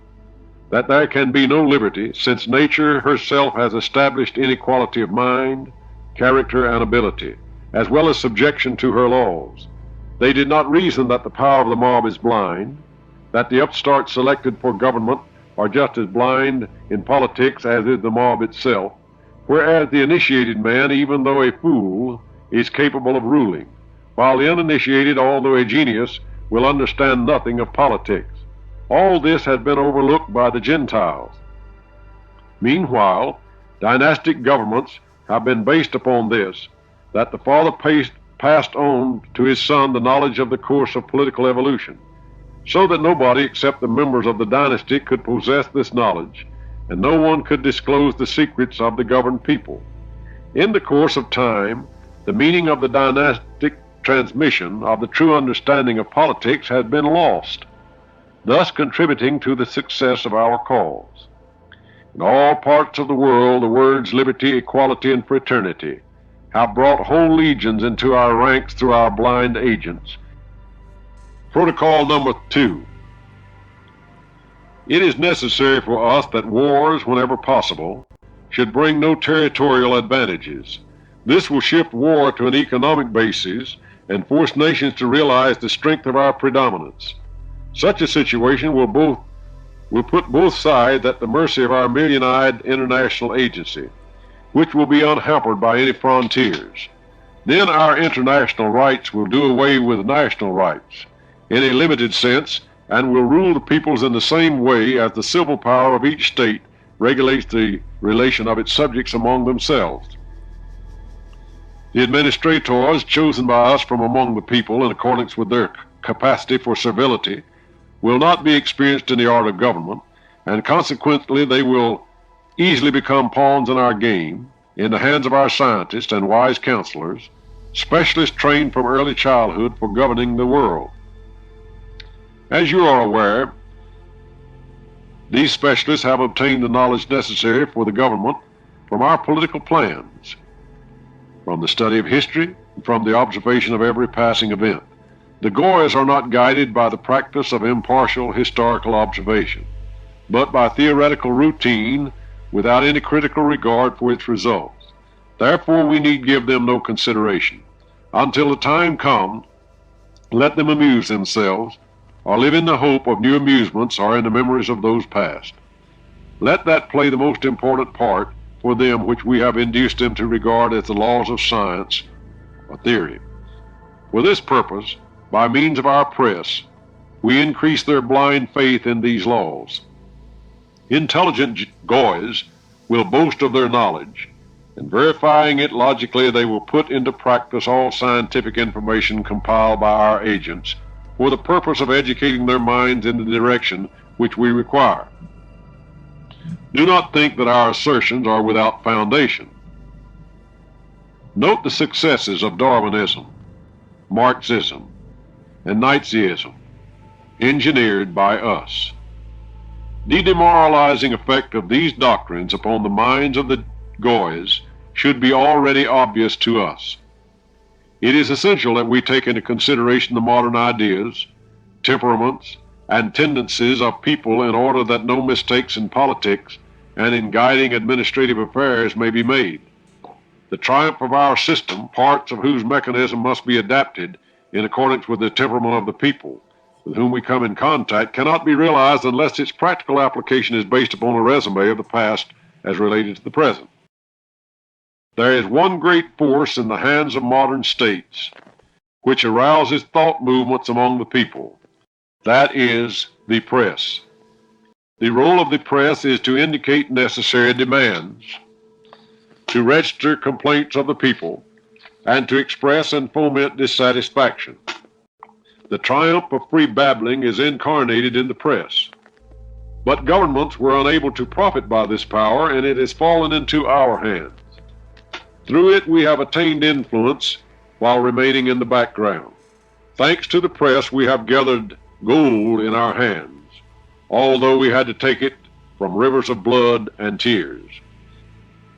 that there can be no liberty, since nature herself has established inequality of mind, character, and ability, as well as subjection to her laws. They did not reason that the power of the mob is blind, that the upstarts selected for government are just as blind in politics as is the mob itself, whereas the initiated man, even though a fool, is capable of ruling, while the uninitiated, although a genius, will understand nothing of politics. All this has been overlooked by the Gentiles. Meanwhile, dynastic governments have been based upon this, that the father passed on to his son the knowledge of the course of political evolution, so that nobody except the members of the dynasty could possess this knowledge, and no one could disclose the secrets of the governed people. In the course of time, the meaning of the dynastic transmission of the true understanding of politics has been lost, thus contributing to the success of our cause. In all parts of the world, the words liberty, equality, and fraternity have brought whole legions into our ranks through our blind agents. Protocol number 2. It is necessary for us that wars, whenever possible, should bring no territorial advantages. This will shift war to an economic basis and force nations to realize the strength of our predominance. Such a situation will put both sides at the mercy of our million-eyed international agency, which will be unhampered by any frontiers. Then our international rights will do away with national rights in a limited sense, and will rule the peoples in the same way as the civil power of each state regulates the relation of its subjects among themselves. The administrators chosen by us from among the people in accordance with their capacity for servility will not be experienced in the art of government, and consequently they will easily become pawns in our game, in the hands of our scientists and wise counselors, specialists trained from early childhood for governing the world. As you are aware, these specialists have obtained the knowledge necessary for the government from our political plans, from the study of history, and from the observation of every passing event. The goys are not guided by the practice of impartial historical observation, but by theoretical routine without any critical regard for its results. Therefore we need give them no consideration. Until the time comes, let them amuse themselves, or live in the hope of new amusements or in the memories of those past. Let that play the most important part for them which we have induced them to regard as the laws of science or theory. For this purpose, by means of our press, we increase their blind faith in these laws. Intelligent goys will boast of their knowledge, and verifying it logically, they will put into practice all scientific information compiled by our agents for the purpose of educating their minds in the direction which we require. Do not think that our assertions are without foundation. Note the successes of Darwinism, Marxism, and Nazism, engineered by us. The demoralizing effect of these doctrines upon the minds of the goys should be already obvious to us. It is essential that we take into consideration the modern ideas, temperaments, and tendencies of people in order that no mistakes in politics and in guiding administrative affairs may be made. The triumph of our system, parts of whose mechanism must be adapted in accordance with the temperament of the people with whom we come in contact, cannot be realized unless its practical application is based upon a resume of the past as related to the present. There is one great force in the hands of modern states which arouses thought movements among the people. That is the press. The role of the press is to indicate necessary demands, to register complaints of the people, and to express and foment dissatisfaction. The triumph of free babbling is incarnated in the press. But governments were unable to profit by this power, and it has fallen into our hands. Through it we have attained influence while remaining in the background. Thanks to the press, we have gathered gold in our hands, although we had to take it from rivers of blood and tears.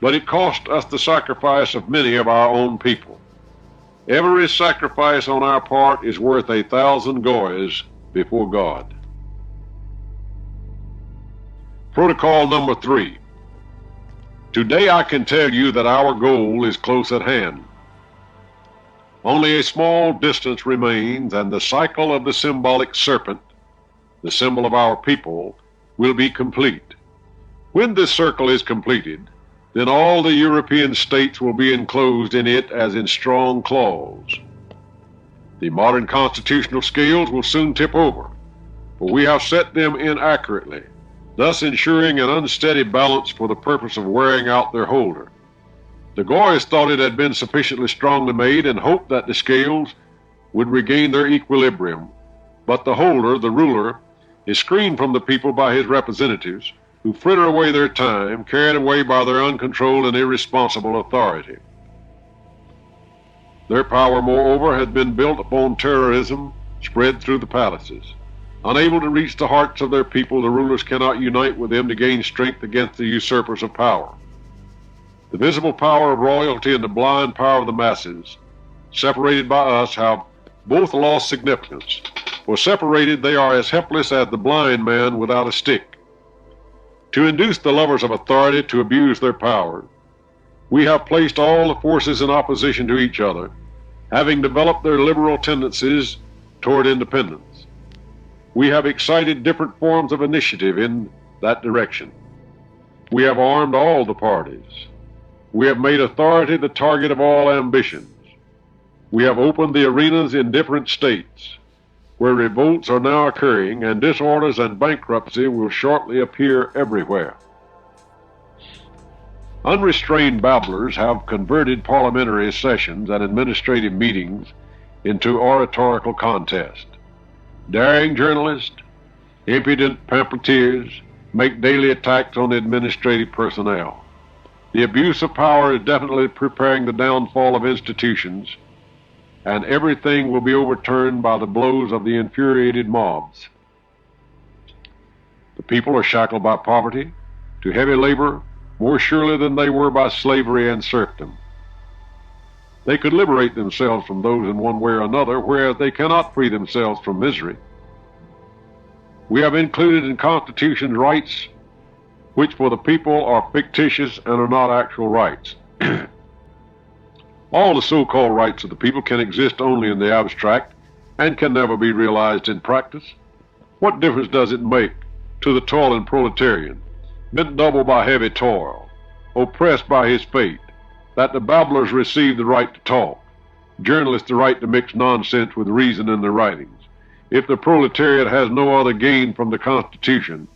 But it cost us the sacrifice of many of our own people. Every sacrifice on our part is worth 1,000 goys before God. Protocol number 3. Today I can tell you that our goal is close at hand. Only a small distance remains, and the cycle of the symbolic serpent, the symbol of our people, will be complete. When this circle is completed, then all the European states will be enclosed in it as in strong claws. The modern constitutional scales will soon tip over, for we have set them inaccurately, thus ensuring an unsteady balance for the purpose of wearing out their holder. The Goys thought it had been sufficiently strongly made and hoped that the scales would regain their equilibrium, but the holder, the ruler, is screened from the people by his representatives, who fritter away their time, carried away by their uncontrolled and irresponsible authority. Their power, moreover, has been built upon terrorism spread through the palaces. Unable to reach the hearts of their people, the rulers cannot unite with them to gain strength against the usurpers of power. The visible power of royalty and the blind power of the masses, separated by us, have both lost significance. For separated, they are as helpless as the blind man without a stick. To induce the lovers of authority to abuse their power, we have placed all the forces in opposition to each other, having developed their liberal tendencies toward independence. We have excited different forms of initiative in that direction. We have armed all the parties. We have made authority the target of all ambitions. We have opened the arenas in different states, where revolts are now occurring, and disorders and bankruptcy will shortly appear everywhere. Unrestrained babblers have converted parliamentary sessions and administrative meetings into oratorical contest. Daring journalists, impudent pamphleteers make daily attacks on the administrative personnel. The abuse of power is definitely preparing the downfall of institutions, and everything will be overturned by the blows of the infuriated mobs. The people are shackled by poverty to heavy labor more surely than they were by slavery and serfdom. They could liberate themselves from those in one way or another, whereas they cannot free themselves from misery. We have included in Constitution rights which for the people are fictitious and are not actual rights. All the so-called rights of the people can exist only in the abstract and can never be realized in practice. What difference does it make to the toiling proletarian, bent double by heavy toil, oppressed by his fate, that the babblers receive the right to talk, journalists the right to mix nonsense with reason in their writings, if the proletariat has no other gain from the Constitution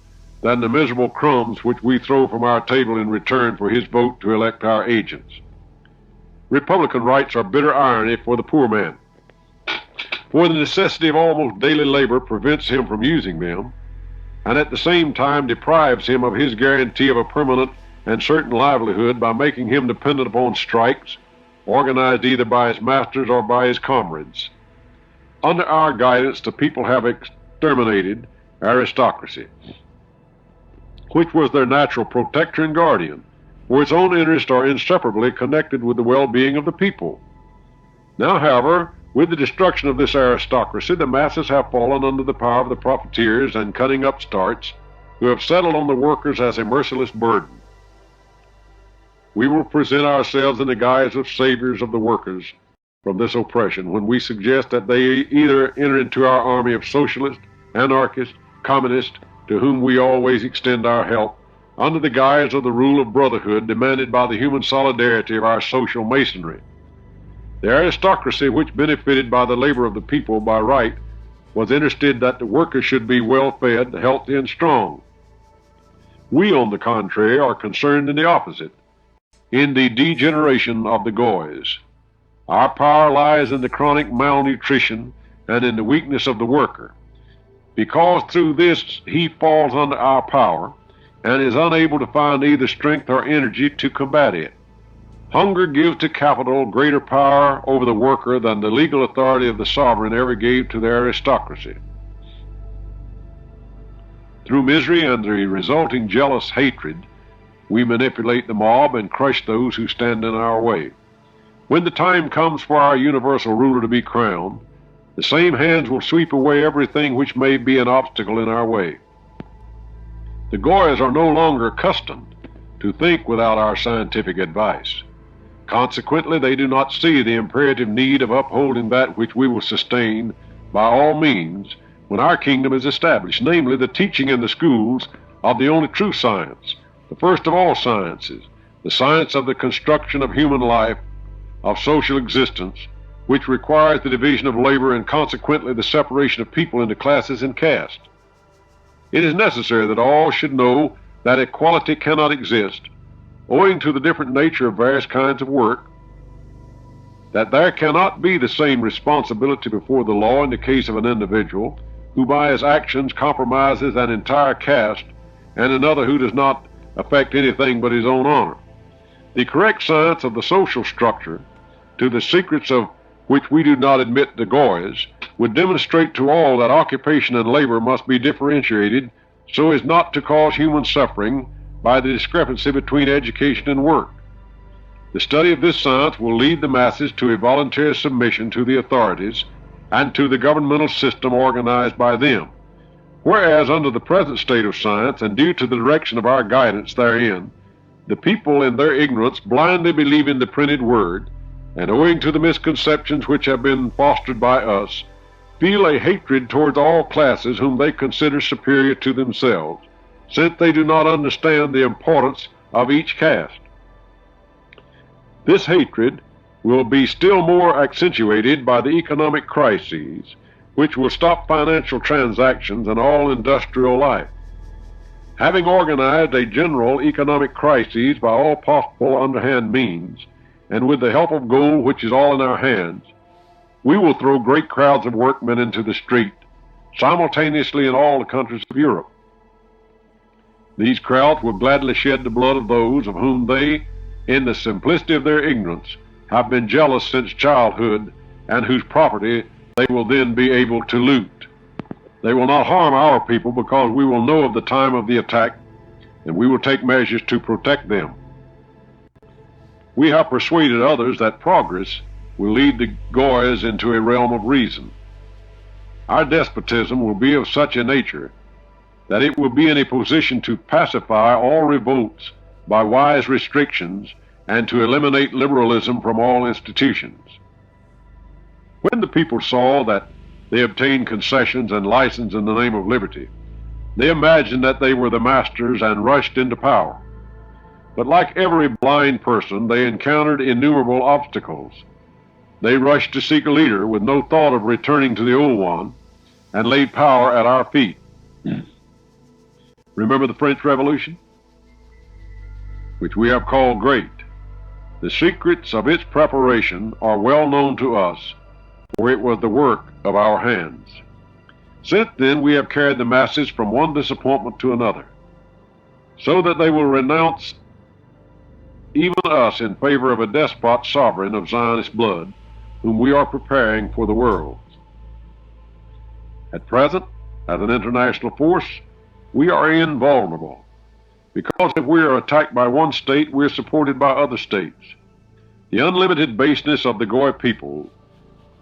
than the miserable crumbs which we throw from our table in return for his vote to elect our agents? Republican rights are bitter irony for the poor man, for the necessity of almost daily labor prevents him from using them, and at the same time deprives him of his guarantee of a permanent and certain livelihood by making him dependent upon strikes, organized either by his masters or by his comrades. Under our guidance, the people have exterminated aristocracy, which was their natural protector and guardian, for its own interests are inseparably connected with the well-being of the people. Now, however, with the destruction of this aristocracy, the masses have fallen under the power of the profiteers and cunning upstarts who have settled on the workers as a merciless burden. We will present ourselves in the guise of saviors of the workers from this oppression when we suggest that they either enter into our army of socialists, anarchists, communists, to whom we always extend our help, under the guise of the rule of brotherhood demanded by the human solidarity of our social masonry. The aristocracy, which benefited by the labor of the people by right, was interested that the workers should be well fed, healthy, and strong. We, on the contrary, are concerned in the opposite, in the degeneration of the goys. Our power lies in the chronic malnutrition and in the weakness of the worker, because through this he falls under our power and is unable to find either strength or energy to combat it. Hunger gives to capital greater power over the worker than the legal authority of the sovereign ever gave to the aristocracy. Through misery and the resulting jealous hatred, we manipulate the mob and crush those who stand in our way. When the time comes for our universal ruler to be crowned, the same hands will sweep away everything which may be an obstacle in our way. The goys are no longer accustomed to think without our scientific advice. Consequently, they do not see the imperative need of upholding that which we will sustain by all means when our kingdom is established, namely the teaching in the schools of the only true science, the first of all sciences, the science of the construction of human life, of social existence, which requires the division of labor and consequently the separation of people into classes and castes. It is necessary that all should know that equality cannot exist, owing to the different nature of various kinds of work, that there cannot be the same responsibility before the law in the case of an individual who by his actions compromises an entire caste and another who does not affect anything but his own honor. The correct science of the social structure, to the secrets of which we do not admit the goys, would demonstrate to all that occupation and labor must be differentiated so as not to cause human suffering by the discrepancy between education and work. The study of this science will lead the masses to a voluntary submission to the authorities and to the governmental system organized by them. Whereas under the present state of science and due to the direction of our guidance therein, the people in their ignorance blindly believe in the printed word, and owing to the misconceptions which have been fostered by us, feel a hatred towards all classes whom they consider superior to themselves, since they do not understand the importance of each caste. This hatred will be still more accentuated by the economic crises, which will stop financial transactions and all industrial life. Having organized a general economic crisis by all possible underhand means, and with the help of gold which is all in our hands, we will throw great crowds of workmen into the street, simultaneously in all the countries of Europe. These crowds will gladly shed the blood of those of whom they, in the simplicity of their ignorance, have been jealous since childhood, and whose property they will then be able to loot. They will not harm our people because we will know of the time of the attack, and we will take measures to protect them. We have persuaded others that progress will lead the goys into a realm of reason. Our despotism will be of such a nature that it will be in a position to pacify all revolts by wise restrictions and to eliminate liberalism from all institutions. When the people saw that they obtained concessions and license in the name of liberty, they imagined that they were the masters and rushed into power. But like every blind person, they encountered innumerable obstacles. They rushed to seek a leader with no thought of returning to the old one and laid power at our feet. Remember the French Revolution, which we have called great. The secrets of its preparation are well known to us, for it was the work of our hands. Since then we have carried the masses from one disappointment to another, so that they will renounce even us in favor of a despot sovereign of Zionist blood, whom we are preparing for the world. At present, as an international force, we are invulnerable, because if we are attacked by one state, we are supported by other states. The unlimited baseness of the Goy people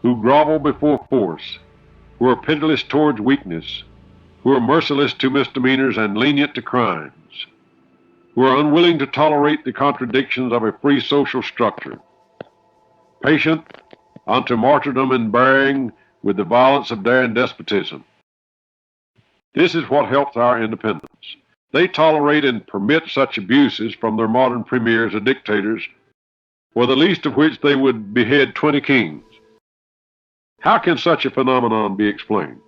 who grovel before force, who are pitiless towards weakness, who are merciless to misdemeanors and lenient to crimes, who are unwilling to tolerate the contradictions of a free social structure, patient unto martyrdom and bearing with the violence of daring despotism. This is what helps our independence. They tolerate and permit such abuses from their modern premiers and dictators, for the least of which they would behead 20 kings. How can such a phenomenon be explained?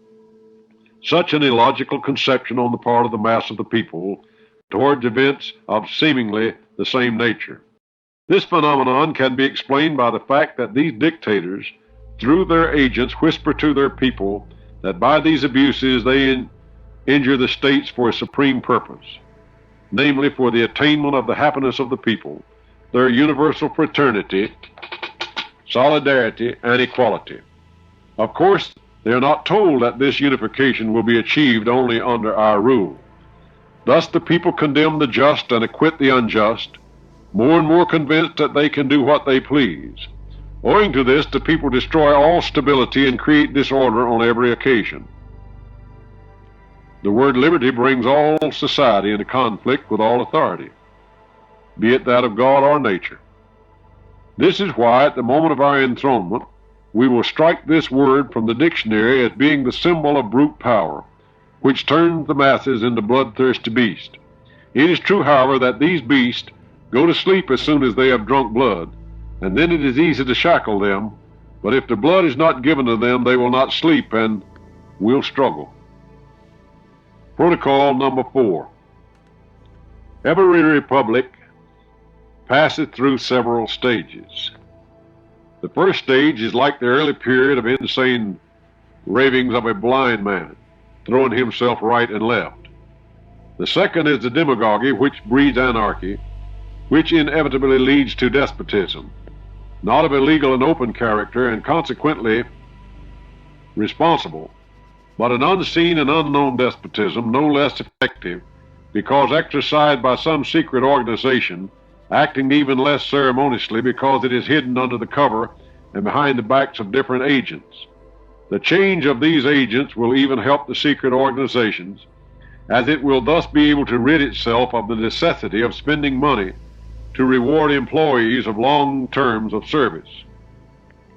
Such an illogical conception on the part of the mass of the people towards events of seemingly the same nature. This phenomenon can be explained by the fact that these dictators, through their agents, whisper to their people that by these abuses they injure the states for a supreme purpose, namely for the attainment of the happiness of the people, their universal fraternity, solidarity, and equality. Of course, they are not told that this unification will be achieved only under our rule. Thus the people condemn the just and acquit the unjust, more and more convinced that they can do what they please. Owing to this, the people destroy all stability and create disorder on every occasion. The word liberty brings all society into conflict with all authority, be it that of God or nature. This is why, at the moment of our enthronement, we will strike this word from the dictionary as being the symbol of brute power, which turns the masses into bloodthirsty beasts. It is true, however, that these beasts go to sleep as soon as they have drunk blood, and then it is easy to shackle them, but if the blood is not given to them, they will not sleep and will struggle. Protocol number 4. Every republic passeth through several stages. The first stage is like the early period of insane ravings of a blind man, throwing himself right and left. The second is the demagogy, which breeds anarchy, which inevitably leads to despotism, not of a legal and open character and consequently responsible, but an unseen and unknown despotism, no less effective, because exercised by some secret organization, acting even less ceremoniously because it is hidden under the cover and behind the backs of different agents. The change of these agents will even help the secret organizations, as it will thus be able to rid itself of the necessity of spending money to reward employees of long terms of service.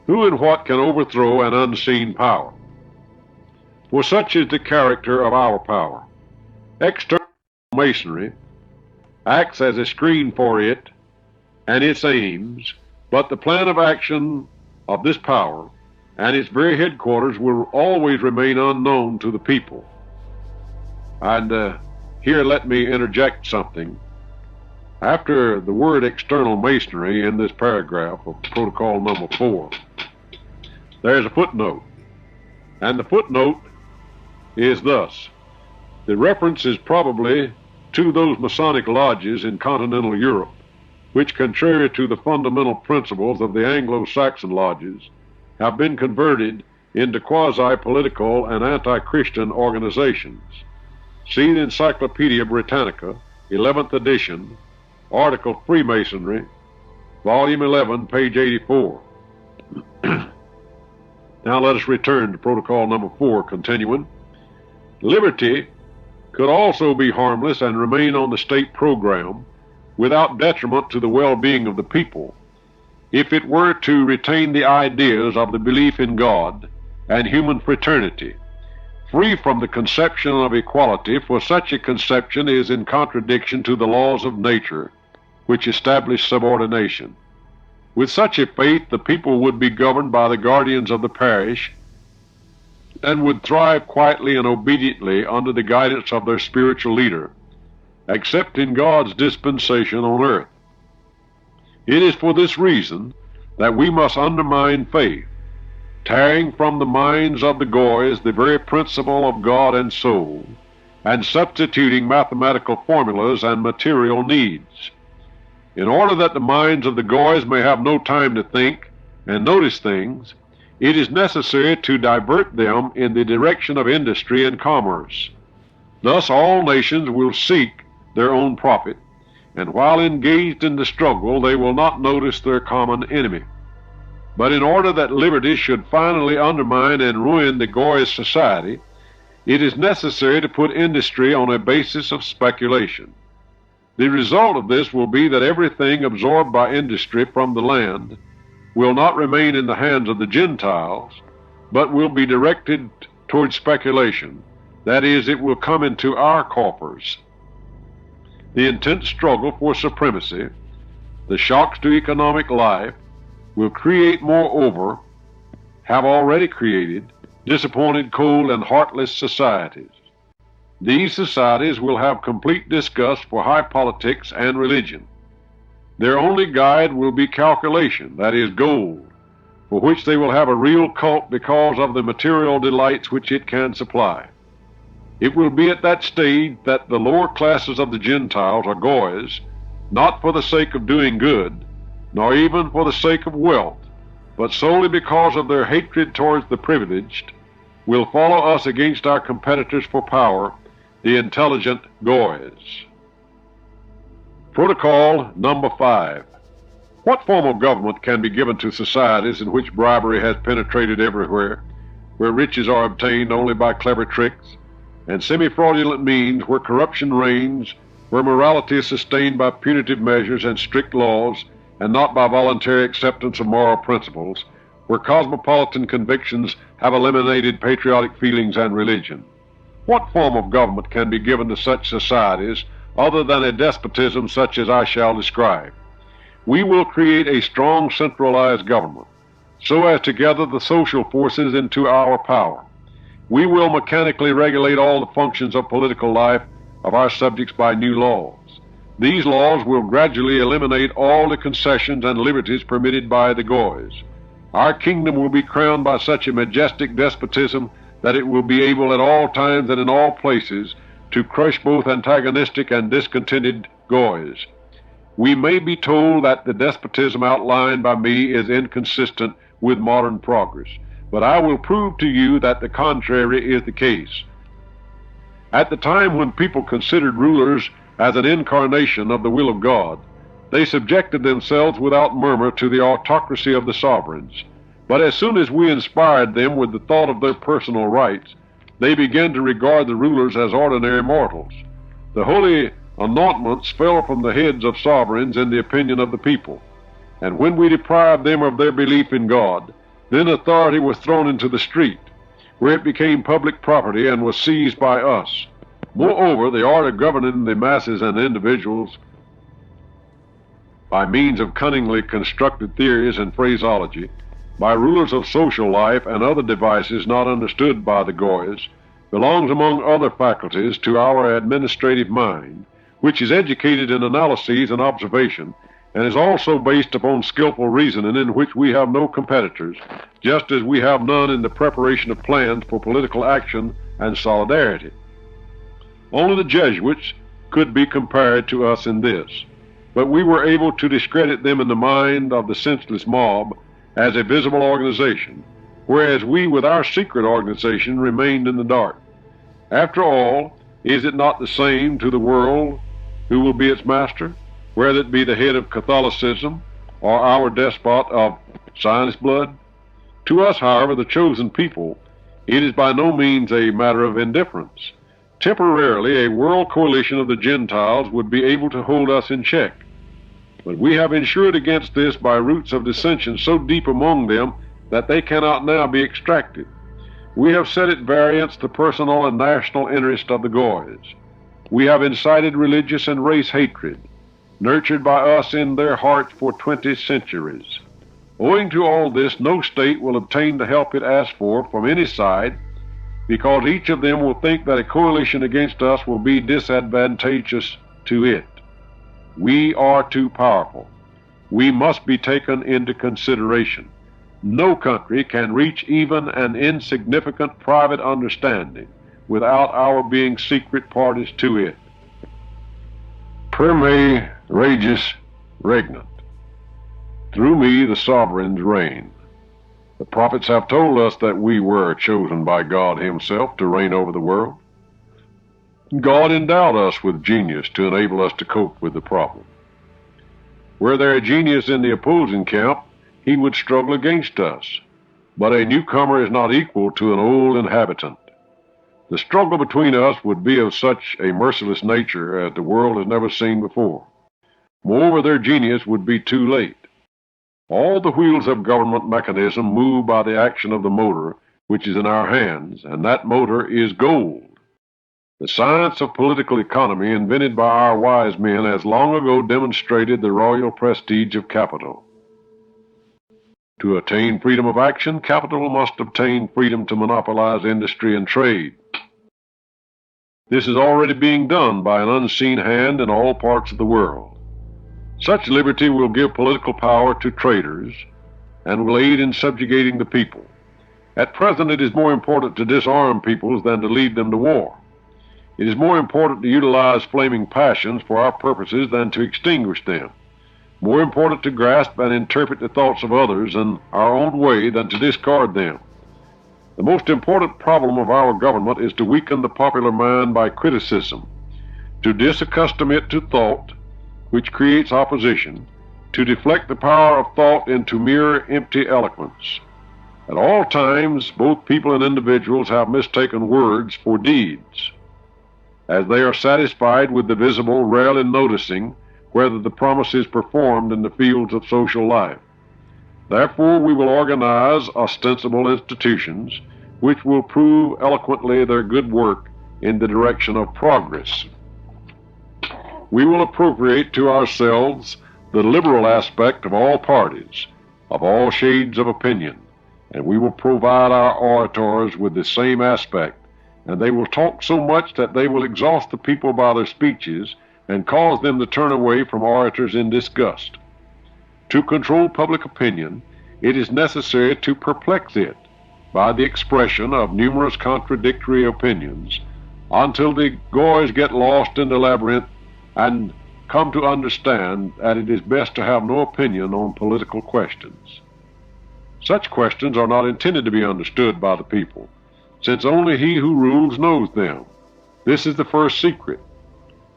Who and what can overthrow an unseen power? For such is the character of our power. External masonry acts as a screen for it and its aims, but the plan of action of this power and its very headquarters will always remain unknown to the people. And here let me interject something. After the word external masonry in this paragraph of protocol number 4, there's a footnote. And the footnote is thus: the reference is probably to those Masonic lodges in continental Europe, which, contrary to the fundamental principles of the Anglo-Saxon lodges, have been converted into quasi-political and anti-Christian organizations. See the Encyclopedia Britannica, 11th edition, article Freemasonry, volume 11, page 84. Now let us return to protocol number 4, continuing. Liberty could also be harmless and remain on the state program without detriment to the well-being of the people, if it were to retain the ideas of the belief in God and human fraternity, free from the conception of equality, for such a conception is in contradiction to the laws of nature, which establish subordination. With such a faith, the people would be governed by the guardians of the parish and would thrive quietly and obediently under the guidance of their spiritual leader, accepting God's dispensation on earth. It is for this reason that we must undermine faith, tearing from the minds of the Goys the very principle of God and soul, and substituting mathematical formulas and material needs. In order that the minds of the Goys may have no time to think and notice things, it is necessary to divert them in the direction of industry and commerce. Thus all nations will seek their own profit, and while engaged in the struggle, they will not notice their common enemy. But in order that liberty should finally undermine and ruin the Goyist society, it is necessary to put industry on a basis of speculation. The result of this will be that everything absorbed by industry from the land will not remain in the hands of the Gentiles, but will be directed toward speculation. That is, it will come into our coffers. The intense struggle for supremacy, the shocks to economic life, will create, moreover, have already created, disappointed, cold, and heartless societies. These societies will have complete disgust for high politics and religion. Their only guide will be calculation, that is, gold, for which they will have a real cult because of the material delights which it can supply. It will be at that stage that the lower classes of the Gentiles, or Goys, not for the sake of doing good, nor even for the sake of wealth, but solely because of their hatred towards the privileged, will follow us against our competitors for power, the intelligent Goys. Protocol number 5. What form of government can be given to societies in which bribery has penetrated everywhere, where riches are obtained only by clever tricks, and semi-fraudulent means, where corruption reigns, where morality is sustained by punitive measures and strict laws, and not by voluntary acceptance of moral principles, where cosmopolitan convictions have eliminated patriotic feelings and religion? What form of government can be given to such societies other than a despotism such as I shall describe? We will create a strong centralized government, so as to gather the social forces into our power. We will mechanically regulate all the functions of political life of our subjects by new laws. These laws will gradually eliminate all the concessions and liberties permitted by the Goys. Our kingdom will be crowned by such a majestic despotism that it will be able at all times and in all places to crush both antagonistic and discontented Goys. We may be told that the despotism outlined by me is inconsistent with modern progress, but I will prove to you that the contrary is the case. At the time when people considered rulers as an incarnation of the will of God, they subjected themselves without murmur to the autocracy of the sovereigns. But as soon as we inspired them with the thought of their personal rights, they began to regard the rulers as ordinary mortals. The holy anointments fell from the heads of sovereigns in the opinion of the people, and when we deprived them of their belief in God, then authority was thrown into the street, where it became public property and was seized by us. Moreover, the art of governing the masses and individuals by means of cunningly constructed theories and phraseology, by rulers of social life and other devices not understood by the Goys, belongs among other faculties to our administrative mind, which is educated in analyses and observation, and is also based upon skillful reasoning, in which we have no competitors, just as we have none in the preparation of plans for political action and solidarity. Only the Jesuits could be compared to us in this, but we were able to discredit them in the mind of the senseless mob as a visible organization, whereas we with our secret organization remained in the dark. After all, is it not the same to the world who will be its master, whether it be the head of Catholicism or our despot of Zionist blood? To us, however, the chosen people, it is by no means a matter of indifference. Temporarily, a world coalition of the Gentiles would be able to hold us in check, but we have insured against this by roots of dissension so deep among them that they cannot now be extracted. We have set at variance the personal and national interest of the Goys. We have incited religious and race hatred, nurtured by us in their hearts for 20 centuries. Owing to all this, no state will obtain the help it asks for from any side, because each of them will think that a coalition against us will be disadvantageous to it. We are too powerful. We must be taken into consideration. No country can reach even an insignificant private understanding without our being secret parties to it. Per me regis regnant. Through me the sovereigns reign. The prophets have told us that we were chosen by God himself to reign over the world. God endowed us with genius to enable us to cope with the problem. Were there a genius in the opposing camp, he would struggle against us. But a newcomer is not equal to an old inhabitant. The struggle between us would be of such a merciless nature as the world has never seen before. Moreover, their genius would be too late. All the wheels of government mechanism move by the action of the motor which is in our hands, and that motor is gold. The science of political economy invented by our wise men has long ago demonstrated the royal prestige of capital. To attain freedom of action, capital must obtain freedom to monopolize industry and trade. This is already being done by an unseen hand in all parts of the world. Such liberty will give political power to traders and will aid in subjugating the people. At present, it is more important to disarm peoples than to lead them to war. It is more important to utilize flaming passions for our purposes than to extinguish them. More important to grasp and interpret the thoughts of others in our own way than to discard them. The most important problem of our government is to weaken the popular mind by criticism, to disaccustom it to thought, which creates opposition, to deflect the power of thought into mere empty eloquence. At all times, both people and individuals have mistaken words for deeds. As they are satisfied with the visible, rarely noticing whether the promise is performed in the fields of social life. Therefore, we will organize ostensible institutions which will prove eloquently their good work in the direction of progress. We will appropriate to ourselves the liberal aspect of all parties, of all shades of opinion, and we will provide our orators with the same aspect, and they will talk so much that they will exhaust the people by their speeches and cause them to turn away from orators in disgust. To control public opinion, it is necessary to perplex it by the expression of numerous contradictory opinions until the goys get lost in the labyrinth and come to understand that it is best to have no opinion on political questions. Such questions are not intended to be understood by the people, since only he who rules knows them. This is the first secret.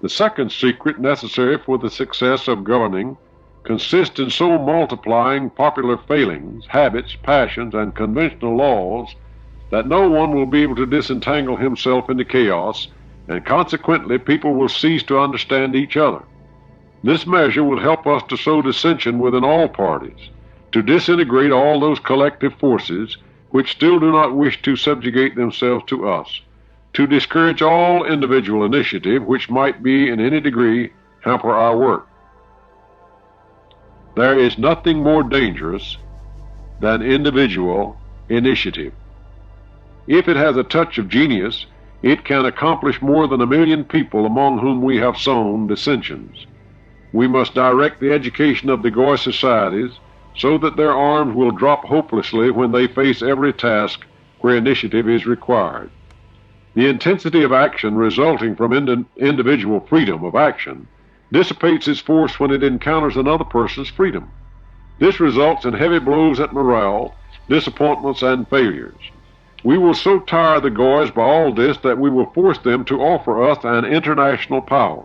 The second secret necessary for the success of governing consists in so multiplying popular failings, habits, passions, and conventional laws that no one will be able to disentangle himself in the chaos, and consequently people will cease to understand each other. This measure will help us to sow dissension within all parties, to disintegrate all those collective forces which still do not wish to subjugate themselves to us, to discourage all individual initiative which might be in any degree hamper our work. There is nothing more dangerous than individual initiative. If it has a touch of genius, it can accomplish more than 1,000,000 people among whom we have sown dissensions. We must direct the education of the Goy societies so that their arms will drop hopelessly when they face every task where initiative is required. The intensity of action resulting from individual freedom of action dissipates its force when it encounters another person's freedom. This results in heavy blows at morale, disappointments, and failures. We will so tire the Goys by all this that we will force them to offer us an international power,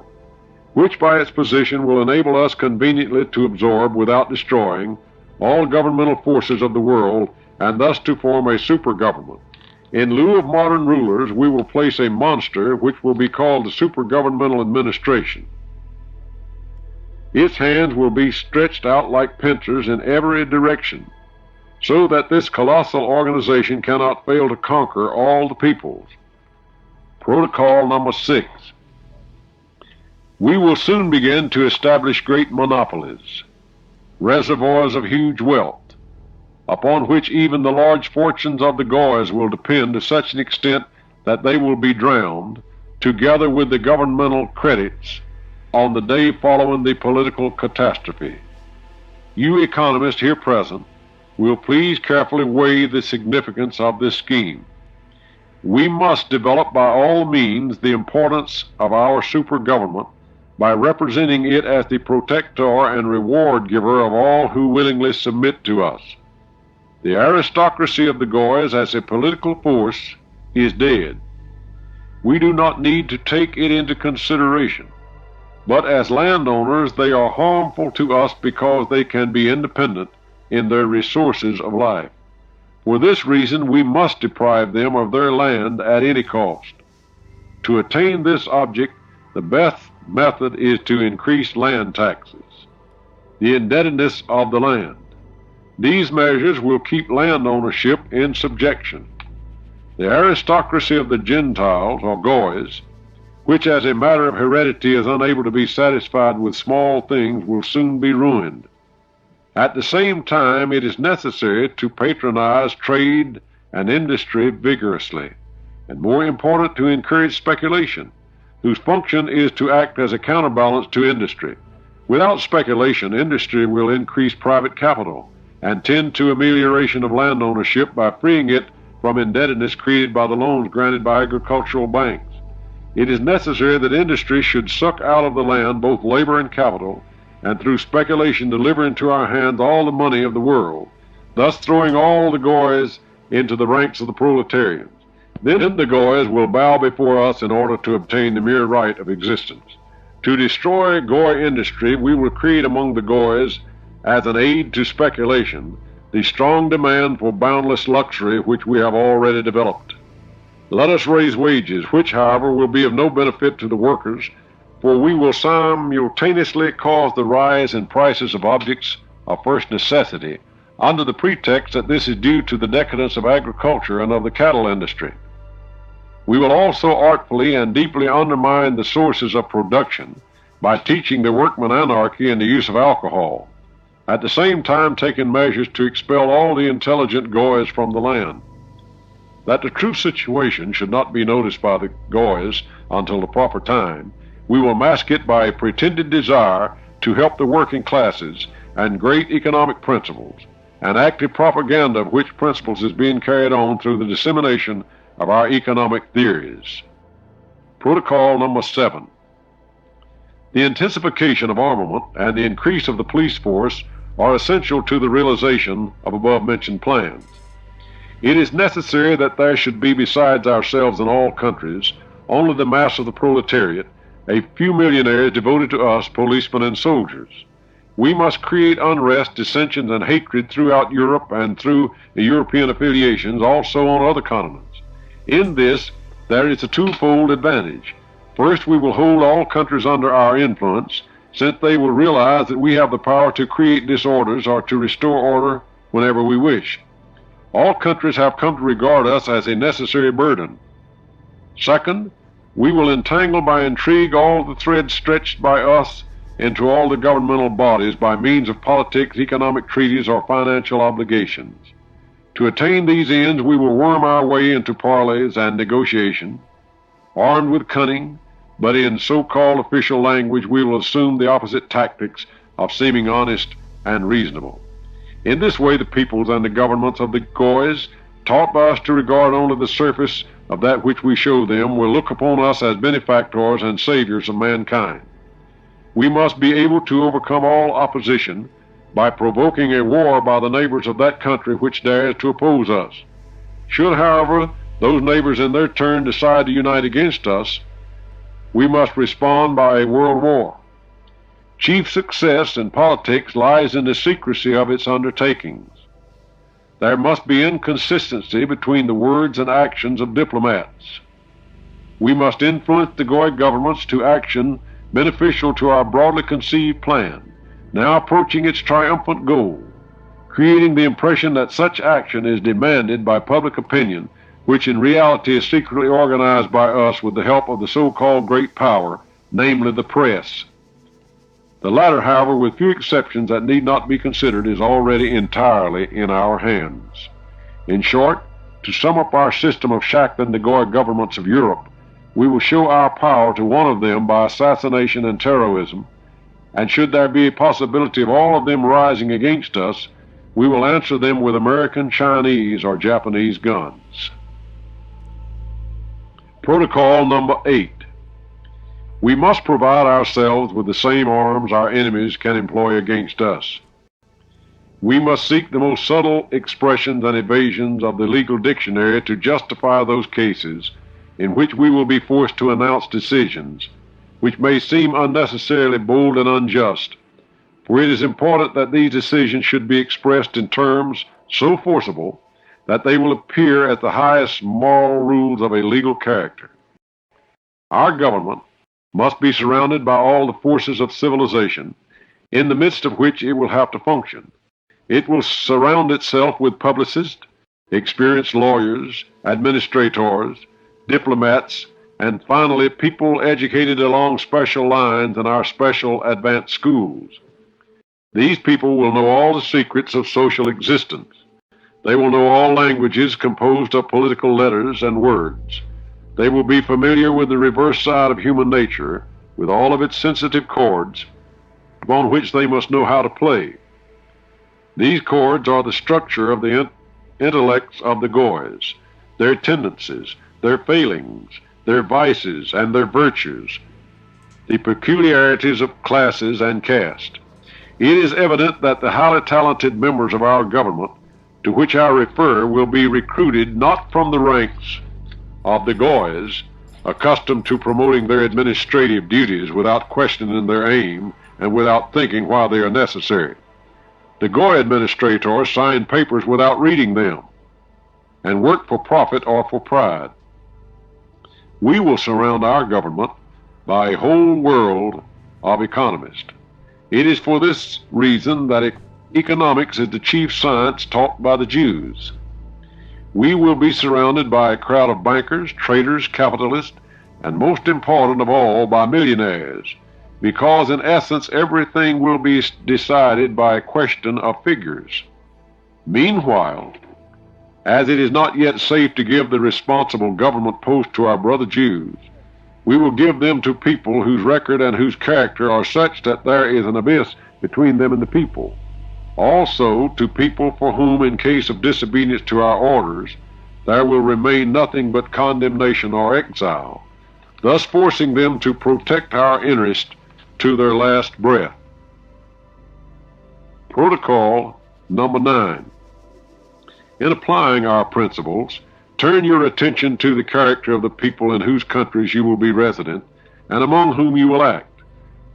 which by its position will enable us conveniently to absorb without destroying all governmental forces of the world, and thus to form a super government. In lieu of modern rulers, we will place a monster which will be called the super-governmental administration. Its hands will be stretched out like pincers in every direction, so that this colossal organization cannot fail to conquer all the peoples. Protocol number 6. We will soon begin to establish great monopolies, reservoirs of huge wealth, upon which even the large fortunes of the Goys will depend to such an extent that they will be drowned, together with the governmental credits, on the day following the political catastrophe. You economists here present will please carefully weigh the significance of this scheme. We must develop by all means the importance of our super government by representing it as the protector and reward giver of all who willingly submit to us. The aristocracy of the Goys as a political force is dead. We do not need to take it into consideration, but as landowners they are harmful to us because they can be independent in their resources of life. For this reason, we must deprive them of their land at any cost. To attain this object, the best method is to increase land taxes, the indebtedness of the land. These measures will keep land ownership in subjection. The aristocracy of the Gentiles, or Goys, which as a matter of heredity is unable to be satisfied with small things, will soon be ruined. At the same time, it is necessary to patronize trade and industry vigorously, and more important, to encourage speculation, whose function is to act as a counterbalance to industry. Without speculation, industry will increase private capital and tend to amelioration of land ownership by freeing it from indebtedness created by the loans granted by agricultural banks. It is necessary that industry should suck out of the land both labor and capital, and through speculation deliver into our hands all the money of the world, thus throwing all the Goys into the ranks of the proletarians. Then the Goys will bow before us in order to obtain the mere right of existence. To destroy Goy industry, we will create among the Goys, as an aid to speculation, the strong demand for boundless luxury which we have already developed. Let us raise wages, which, however, will be of no benefit to the workers, for we will simultaneously cause the rise in prices of objects of first necessity, under the pretext that this is due to the decadence of agriculture and of the cattle industry. We will also artfully and deeply undermine the sources of production by teaching the workmen anarchy and the use of alcohol, at the same time taking measures to expel all the intelligent Goys from the land. That the true situation should not be noticed by the Goys until the proper time, we will mask it by a pretended desire to help the working classes and great economic principles, an active propaganda of which principles is being carried on through the dissemination of our economic theories. Protocol number 7. The intensification of armament and the increase of the police force are essential to the realization of above-mentioned plans. It is necessary that there should be, besides ourselves in all countries, only the mass of the proletariat, a few millionaires devoted to us, policemen and soldiers. We must create unrest, dissensions, and hatred throughout Europe and through the European affiliations, also on other continents. In this, there is a twofold advantage. First, we will hold all countries under our influence, since they will realize that we have the power to create disorders or to restore order whenever we wish. All countries have come to regard us as a necessary burden. Second, we will entangle by intrigue all the threads stretched by us into all the governmental bodies by means of politics, economic treaties, or financial obligations. To attain these ends, we will worm our way into parleys and negotiation. Armed with cunning, but in so-called official language, we will assume the opposite tactics of seeming honest and reasonable. In this way, the peoples and the governments of the Goys, taught by us to regard only the surface of that which we show them, will look upon us as benefactors and saviors of mankind. We must be able to overcome all opposition by provoking a war by the neighbors of that country which dares to oppose us. Should, however, those neighbors in their turn decide to unite against us, we must respond by a world war. Chief success in politics lies in the secrecy of its undertakings. There must be inconsistency between the words and actions of diplomats. We must influence the Goy governments to action beneficial to our broadly conceived plan, now approaching its triumphant goal, creating the impression that such action is demanded by public opinion, which in reality is secretly organized by us with the help of the so-called great power, namely the press. The latter, however, with few exceptions that need not be considered, is already entirely in our hands. In short, to sum up our system of shackling the Goy governments of Europe, we will show our power to one of them by assassination and terrorism, and should there be a possibility of all of them rising against us, we will answer them with American, Chinese, or Japanese guns. Protocol number 8. We must provide ourselves with the same arms our enemies can employ against us. We must seek the most subtle expressions and evasions of the legal dictionary to justify those cases in which we will be forced to announce decisions which may seem unnecessarily bold and unjust, For it is important that these decisions should be expressed in terms so forcible that they will appear as the highest moral rules of a legal character. Our government must be surrounded by all the forces of civilization, in the midst of which it will have to function. It will surround itself with publicists, experienced lawyers, administrators, diplomats, and finally people educated along special lines in our special advanced schools. These people will know all the secrets of social existence. They will know all languages composed of political letters and words. They will be familiar with the reverse side of human nature, with all of its sensitive chords, upon which they must know how to play. These chords are the structure of the intellects of the Goys, their tendencies, their failings, their vices, and their virtues, the peculiarities of classes and caste. It is evident that the highly talented members of our government, to which I refer, will be recruited not from the ranks of the Goys, accustomed to promoting their administrative duties without questioning their aim and without thinking why they are necessary. The Goy administrators sign papers without reading them and work for profit or for pride. We will surround our government by a whole world of economists. It is for this reason that economics is the chief science taught by the Jews. We will be surrounded by a crowd of bankers, traders, capitalists, and most important of all, by millionaires, because in essence everything will be decided by a question of figures. Meanwhile, as it is not yet safe to give the responsible government post to our brother Jews, we will give them to people whose record and whose character are such that there is an abyss between them and the people. Also to people for whom, in case of disobedience to our orders, there will remain nothing but condemnation or exile, thus forcing them to protect our interest to their last breath. Protocol number 9. In applying our principles, turn your attention to the character of the people in whose countries you will be resident and among whom you will act.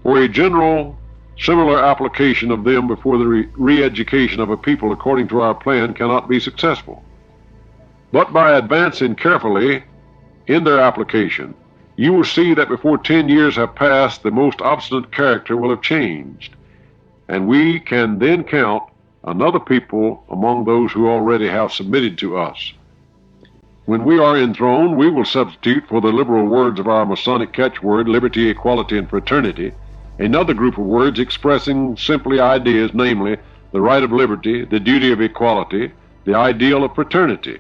For a general similar application of them before the re-education of a people according to our plan cannot be successful. But by advancing carefully in their application, you will see that before 10 years have passed, the most obstinate character will have changed, and we can then count another people among those who already have submitted to us. When we are enthroned, we will substitute for the liberal words of our Masonic catchword, liberty, equality, and fraternity, another group of words expressing simply ideas, namely, the right of liberty, the duty of equality, the ideal of fraternity.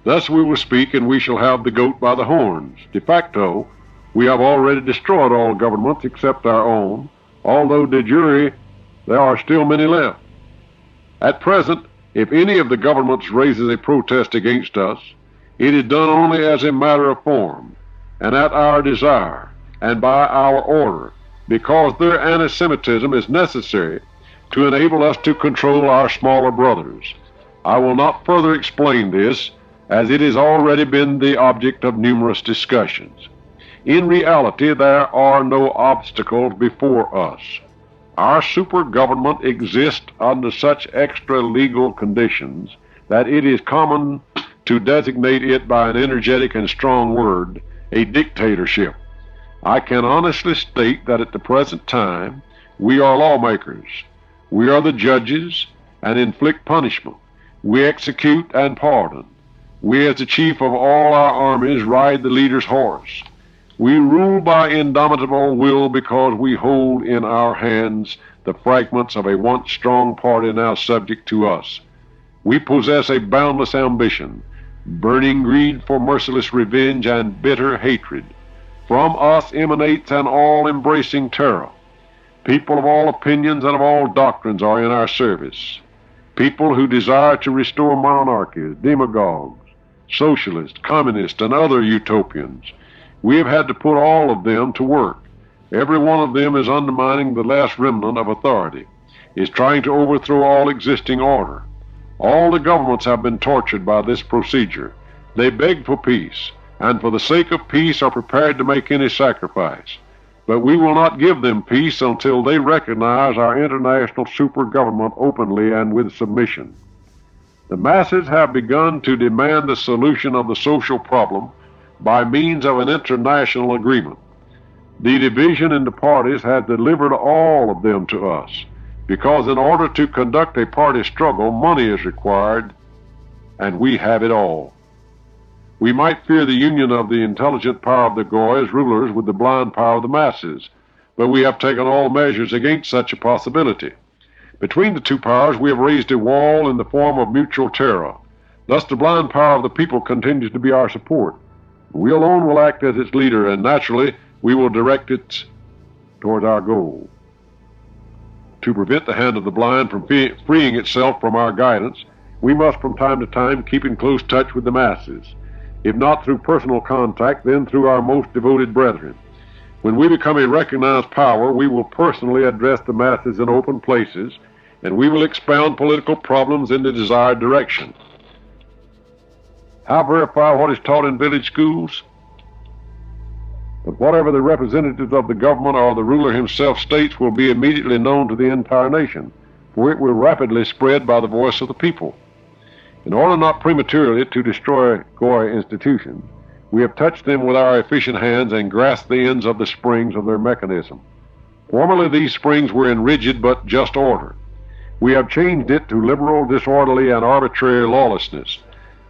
Thus we will speak, and we shall have the goat by the horns. De facto, we have already destroyed all governments except our own, although de jure there are still many left. At present, if any of the governments raises a protest against us, it is done only as a matter of form, and at our desire, and by our order, because their anti-Semitism is necessary to enable us to control our smaller brothers. I will not further explain this, as it has already been the object of numerous discussions. In reality, there are no obstacles before us. Our super government exists under such extra legal conditions that it is common to designate it by an energetic and strong word, a dictatorship. I can honestly state that at the present time, we are lawmakers. We are the judges and inflict punishment. We execute and pardon. We, as the chief of all our armies, ride the leader's horse. We rule by indomitable will because we hold in our hands the fragments of a once strong party now subject to us. We possess a boundless ambition, burning greed for merciless revenge and bitter hatred. From us emanates an all-embracing terror. People of all opinions and of all doctrines are in our service. People who desire to restore monarchies, demagogues, socialists, communists, and other utopians. We have had to put all of them to work. Every one of them is undermining the last remnant of authority, is trying to overthrow all existing order. All the governments have been tortured by this procedure. They beg for peace, and for the sake of peace are prepared to make any sacrifice. But we will not give them peace until they recognize our international supergovernment openly and with submission. The masses have begun to demand the solution of the social problem by means of an international agreement. The division in the parties has delivered all of them to us, because in order to conduct a party struggle, money is required, and we have it all. We might fear the union of the intelligent power of the Goys rulers with the blind power of the masses, but we have taken all measures against such a possibility. Between the two powers we have raised a wall in the form of mutual terror. Thus the blind power of the people continues to be our support. We alone will act as its leader, and naturally we will direct it towards our goal. To prevent the hand of the blind from freeing itself from our guidance, we must from time to time keep in close touch with the masses. If not through personal contact, then through our most devoted brethren. When we become a recognized power, we will personally address the masses in open places, and we will expound political problems in the desired direction. How verify what is taught in village schools? But whatever the representatives of the government or the ruler himself states will be immediately known to the entire nation, for it will rapidly spread by the voice of the people. In order not prematurely to destroy Goy institutions, we have touched them with our efficient hands and grasped the ends of the springs of their mechanism. Formerly these springs were in rigid but just order. We have changed it to liberal, disorderly, and arbitrary lawlessness.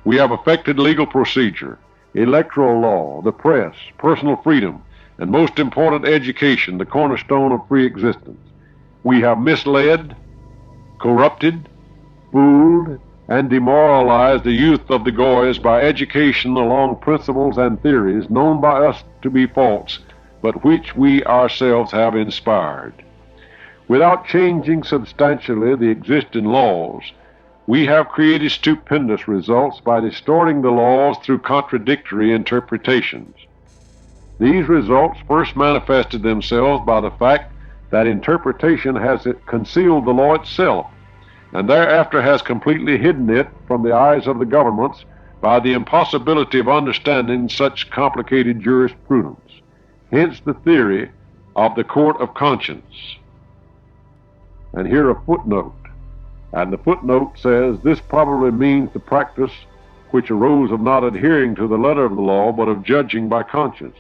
We have affected legal procedure, electoral law, the press, personal freedom, and most important, education, the cornerstone of free existence. We have misled, corrupted, fooled, and demoralized the youth of the Goys by education along principles and theories known by us to be false, but which we ourselves have inspired. Without changing substantially the existing laws, we have created stupendous results by distorting the laws through contradictory interpretations. These results first manifested themselves by the fact that interpretation has concealed the law itself, and thereafter has completely hidden it from the eyes of the governments by the impossibility of understanding such complicated jurisprudence. Hence the theory of the court of conscience. And here a footnote. And the footnote says, this probably means the practice which arose of not adhering to the letter of the law, but of judging by conscience.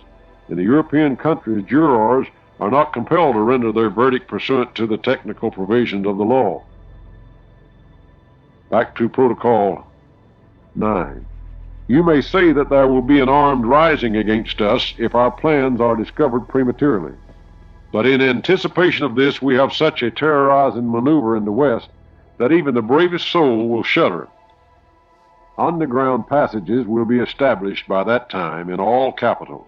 In the European countries, jurors are not compelled to render their verdict pursuant to the technical provisions of the law. Back to Protocol 9. You may say that there will be an armed rising against us if our plans are discovered prematurely. But in anticipation of this, we have such a terrorizing maneuver in the West that even the bravest soul will shudder. Underground passages will be established by that time in all capitals,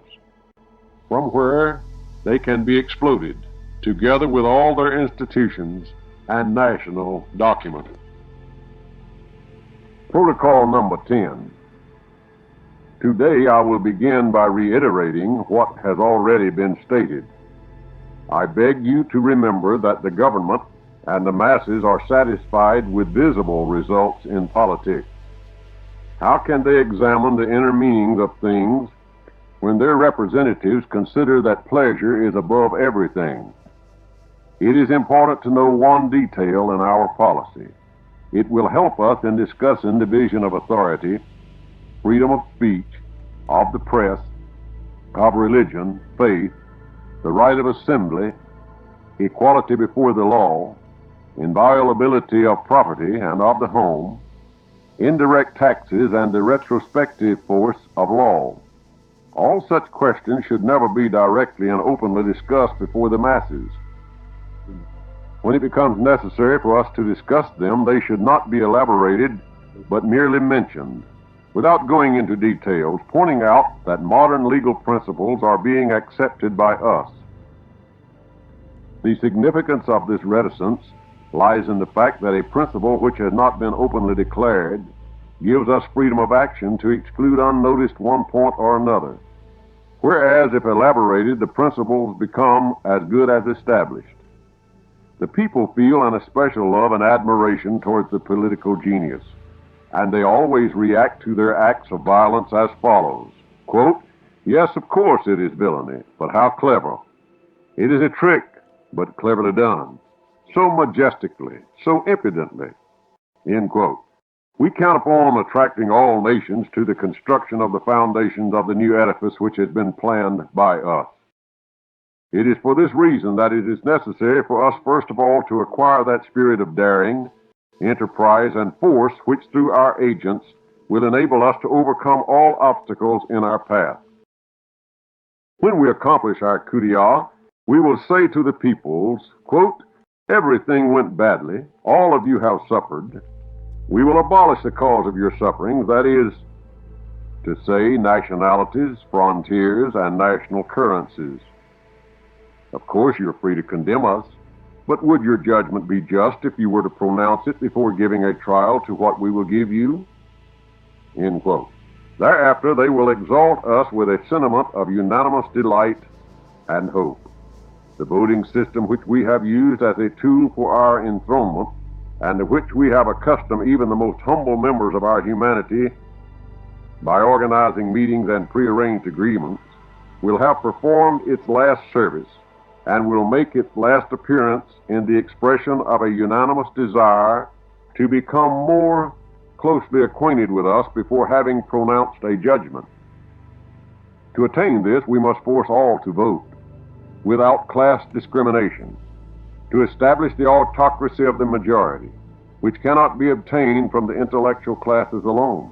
from where they can be exploded, together with all their institutions and national documents. Protocol number 10. Today I will begin by reiterating what has already been stated. I beg you to remember that the government and the masses are satisfied with visible results in politics. How can they examine the inner meanings of things when their representatives consider that pleasure is above everything? It is important to know one detail in our policy. It will help us in discussing division of authority, freedom of speech, of the press, of religion, faith, the right of assembly, equality before the law, inviolability of property and of the home, indirect taxes, and the retrospective force of law. All such questions should never be directly and openly discussed before the masses. When it becomes necessary for us to discuss them, they should not be elaborated, but merely mentioned, without going into details, pointing out that modern legal principles are being accepted by us. The significance of this reticence lies in the fact that a principle which has not been openly declared gives us freedom of action to exclude unnoticed one point or another, whereas if elaborated, the principles become as good as established. The people feel an especial love and admiration towards the political genius, and they always react to their acts of violence as follows. Quote, yes, of course it is villainy, but how clever. It is a trick, but cleverly done, so majestically, so impudently." End quote. We count upon attracting all nations to the construction of the foundations of the new edifice which has been planned by us. It is for this reason that it is necessary for us first of all to acquire that spirit of daring, enterprise, and force which through our agents will enable us to overcome all obstacles in our path. When we accomplish our coup d'etat, we will say to the peoples, quote, "Everything went badly, all of you have suffered. We will abolish the cause of your sufferings, that is to say, nationalities, frontiers, and national currencies. Of course, you're free to condemn us, but would your judgment be just if you were to pronounce it before giving a trial to what we will give you?" End quote. Thereafter, they will exalt us with a sentiment of unanimous delight and hope. The voting system which we have used as a tool for our enthronement, and to which we have accustomed even the most humble members of our humanity by organizing meetings and prearranged agreements, will have performed its last service and will make its last appearance in the expression of a unanimous desire to become more closely acquainted with us before having pronounced a judgment. To attain this, we must force all to vote, without class discrimination, to establish the autocracy of the majority, which cannot be obtained from the intellectual classes alone.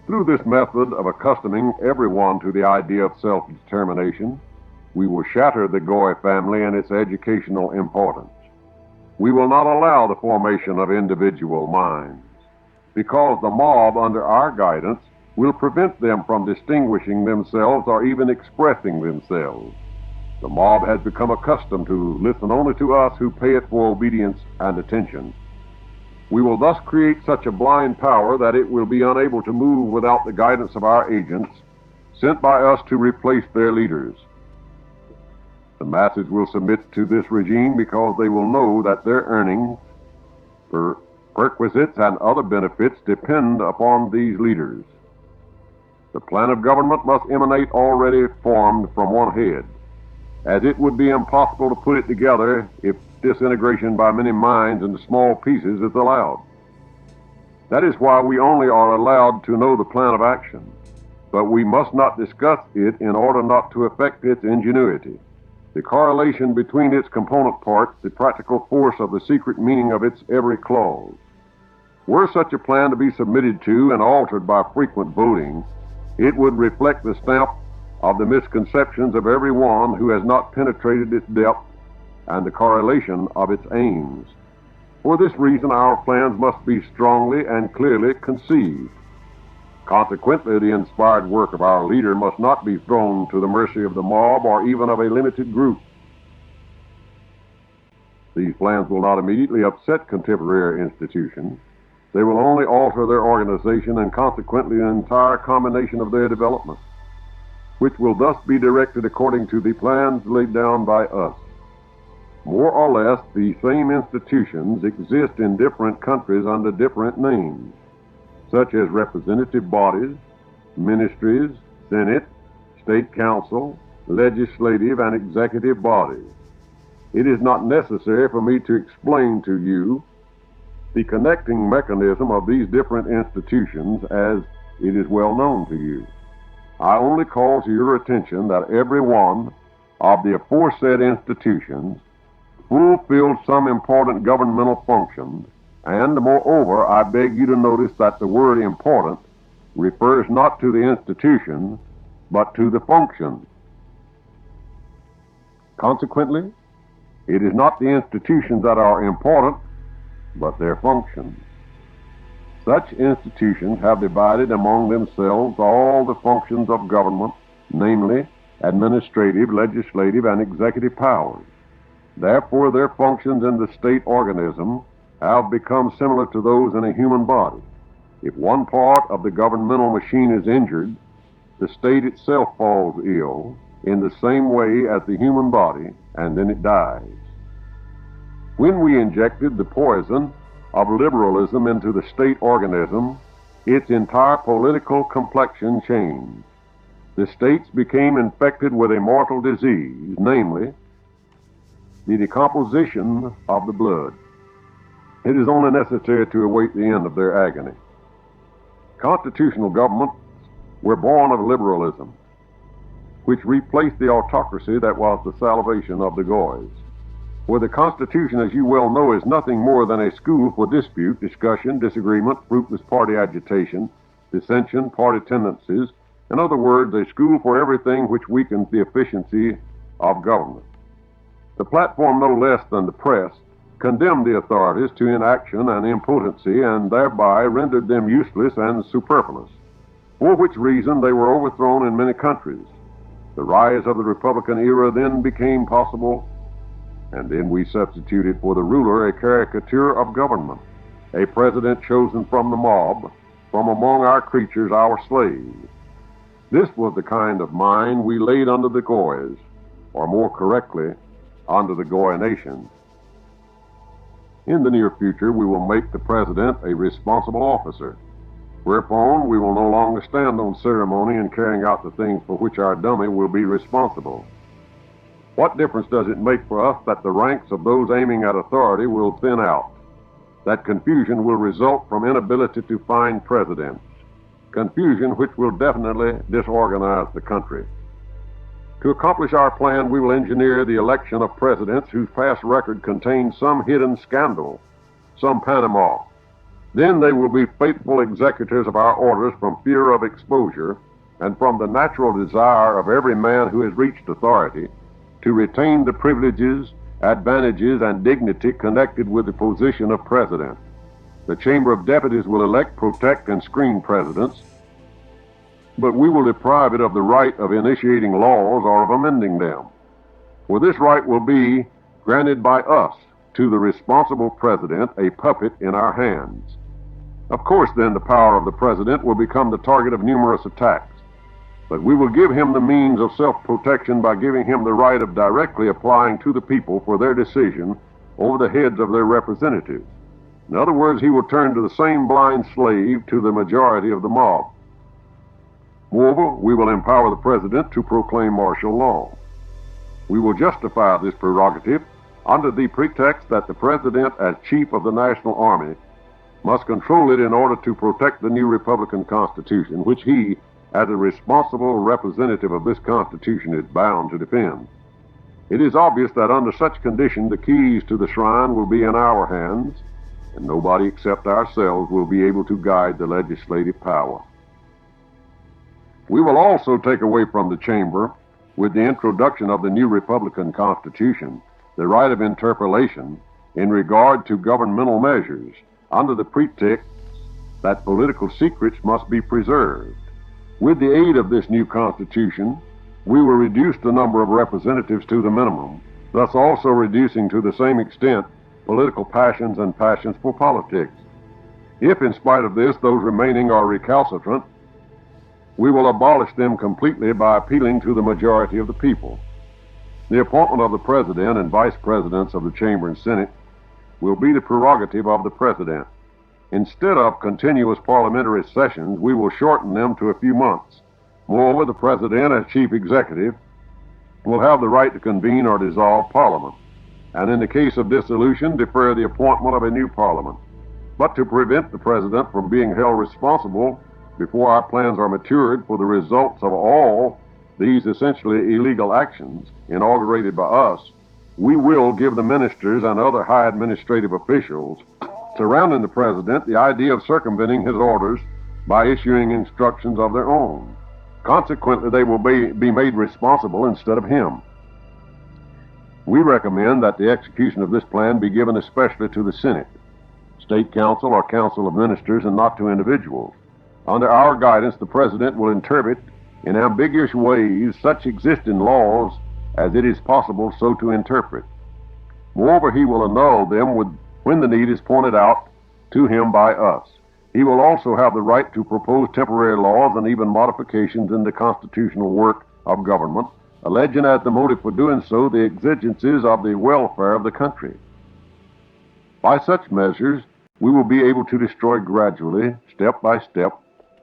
Through this method of accustoming everyone to the idea of self-determination, we will shatter the Goy family and its educational importance. We will not allow the formation of individual minds, because the mob under our guidance will prevent them from distinguishing themselves or even expressing themselves. The mob has become accustomed to listen only to us who pay it for obedience and attention. We will thus create such a blind power that it will be unable to move without the guidance of our agents, sent by us to replace their leaders. The masses will submit to this regime because they will know that their earnings, perquisites, and other benefits depend upon these leaders. The plan of government must emanate already formed from one head, as it would be impossible to put it together if disintegration by many minds into small pieces is allowed. That is why we only are allowed to know the plan of action, but we must not discuss it in order not to affect its ingenuity, the correlation between its component parts, the practical force of the secret meaning of its every clause. Were such a plan to be submitted to and altered by frequent voting, it would reflect the stamp of the misconceptions of every one who has not penetrated its depth and the correlation of its aims. For this reason, our plans must be strongly and clearly conceived. Consequently, the inspired work of our leader must not be thrown to the mercy of the mob or even of a limited group. These plans will not immediately upset contemporary institutions. They will only alter their organization and consequently the entire combination of their development, which will thus be directed according to the plans laid down by us. More or less, the same institutions exist in different countries under different names, such as representative bodies, ministries, Senate, state council, legislative, and executive bodies. It is not necessary for me to explain to you the connecting mechanism of these different institutions, as it is well known to you. I only call to your attention that every one of the aforesaid institutions fulfills some important governmental function, and moreover, I beg you to notice that the word important refers not to the institution, but to the function. Consequently, it is not the institutions that are important, but their functions. Such institutions have divided among themselves all the functions of government, namely administrative, legislative, and executive powers. Therefore, their functions in the state organism have become similar to those in a human body. If one part of the governmental machine is injured, the state itself falls ill in the same way as the human body, and then it dies. When we injected the poison of liberalism into the state organism, its entire political complexion changed. The states became infected with a mortal disease, namely, the decomposition of the blood. It is only necessary to await the end of their agony. Constitutional governments were born of liberalism, which replaced the autocracy that was the salvation of the Goys. For the Constitution, as you well know, is nothing more than a school for dispute, discussion, disagreement, fruitless party agitation, dissension, party tendencies. In other words, a school for everything which weakens the efficiency of government. The platform, no less than the press, condemned the authorities to inaction and impotency, and thereby rendered them useless and superfluous, for which reason they were overthrown in many countries. The rise of the Republican era then became possible, and then we substituted for the ruler a caricature of government, a president chosen from the mob, from among our creatures, our slaves. This was the kind of mind we laid under the Goys, or more correctly, under the Goy nation. In the near future, we will make the president a responsible officer, whereupon we will no longer stand on ceremony in carrying out the things for which our dummy will be responsible. What difference does it make for us that the ranks of those aiming at authority will thin out, that confusion will result from inability to find presidents, confusion which will definitely disorganize the country? To accomplish our plan, we will engineer the election of presidents whose past record contains some hidden scandal, some Panama. Then they will be faithful executors of our orders from fear of exposure and from the natural desire of every man who has reached authority to retain the privileges, advantages, and dignity connected with the position of president. The Chamber of Deputies will elect, protect, and screen presidents, but we will deprive it of the right of initiating laws or of amending them. For this right will be granted by us to the responsible president, a puppet in our hands. Of course, then, the power of the president will become the target of numerous attacks, but we will give him the means of self-protection by giving him the right of directly applying to the people for their decision over the heads of their representatives. In other words, he will turn to the same blind slave to the majority of the mob. Moreover, we will empower the president to proclaim martial law. We will justify this prerogative under the pretext that the president, as chief of the national army, must control it in order to protect the new Republican Constitution, which he, as a responsible representative of this Constitution, is bound to defend. It is obvious that under such condition, the keys to the shrine will be in our hands, and nobody except ourselves will be able to guide the legislative power. We will also take away from the chamber, with the introduction of the new Republican Constitution, the right of interpellation in regard to governmental measures, under the pretext that political secrets must be preserved. With the aid of this new Constitution, we will reduce the number of representatives to the minimum, thus also reducing to the same extent political passions and passions for politics. If, in spite of this, those remaining are recalcitrant, we will abolish them completely by appealing to the majority of the people. The appointment of the president and vice presidents of the Chamber and Senate will be the prerogative of the president. Instead of continuous parliamentary sessions, we will shorten them to a few months. Moreover, the president, as chief executive, will have the right to convene or dissolve parliament, and in the case of dissolution, defer the appointment of a new parliament. But to prevent the president from being held responsible before our plans are matured for the results of all these essentially illegal actions inaugurated by us, we will give the ministers and other high administrative officials surrounding the president the idea of circumventing his orders by issuing instructions of their own. Consequently, they will be made responsible instead of him. We recommend that the execution of this plan be given especially to the Senate, State Council, or Council of Ministers, and not to individuals. Under our guidance, the President will interpret in ambiguous ways such existing laws as it is possible so to interpret. Moreover, he will annul them when the need is pointed out to him by us. He will also have the right to propose temporary laws and even modifications in the constitutional work of government, alleging as the motive for doing so the exigencies of the welfare of the country. By such measures, we will be able to destroy gradually, step by step,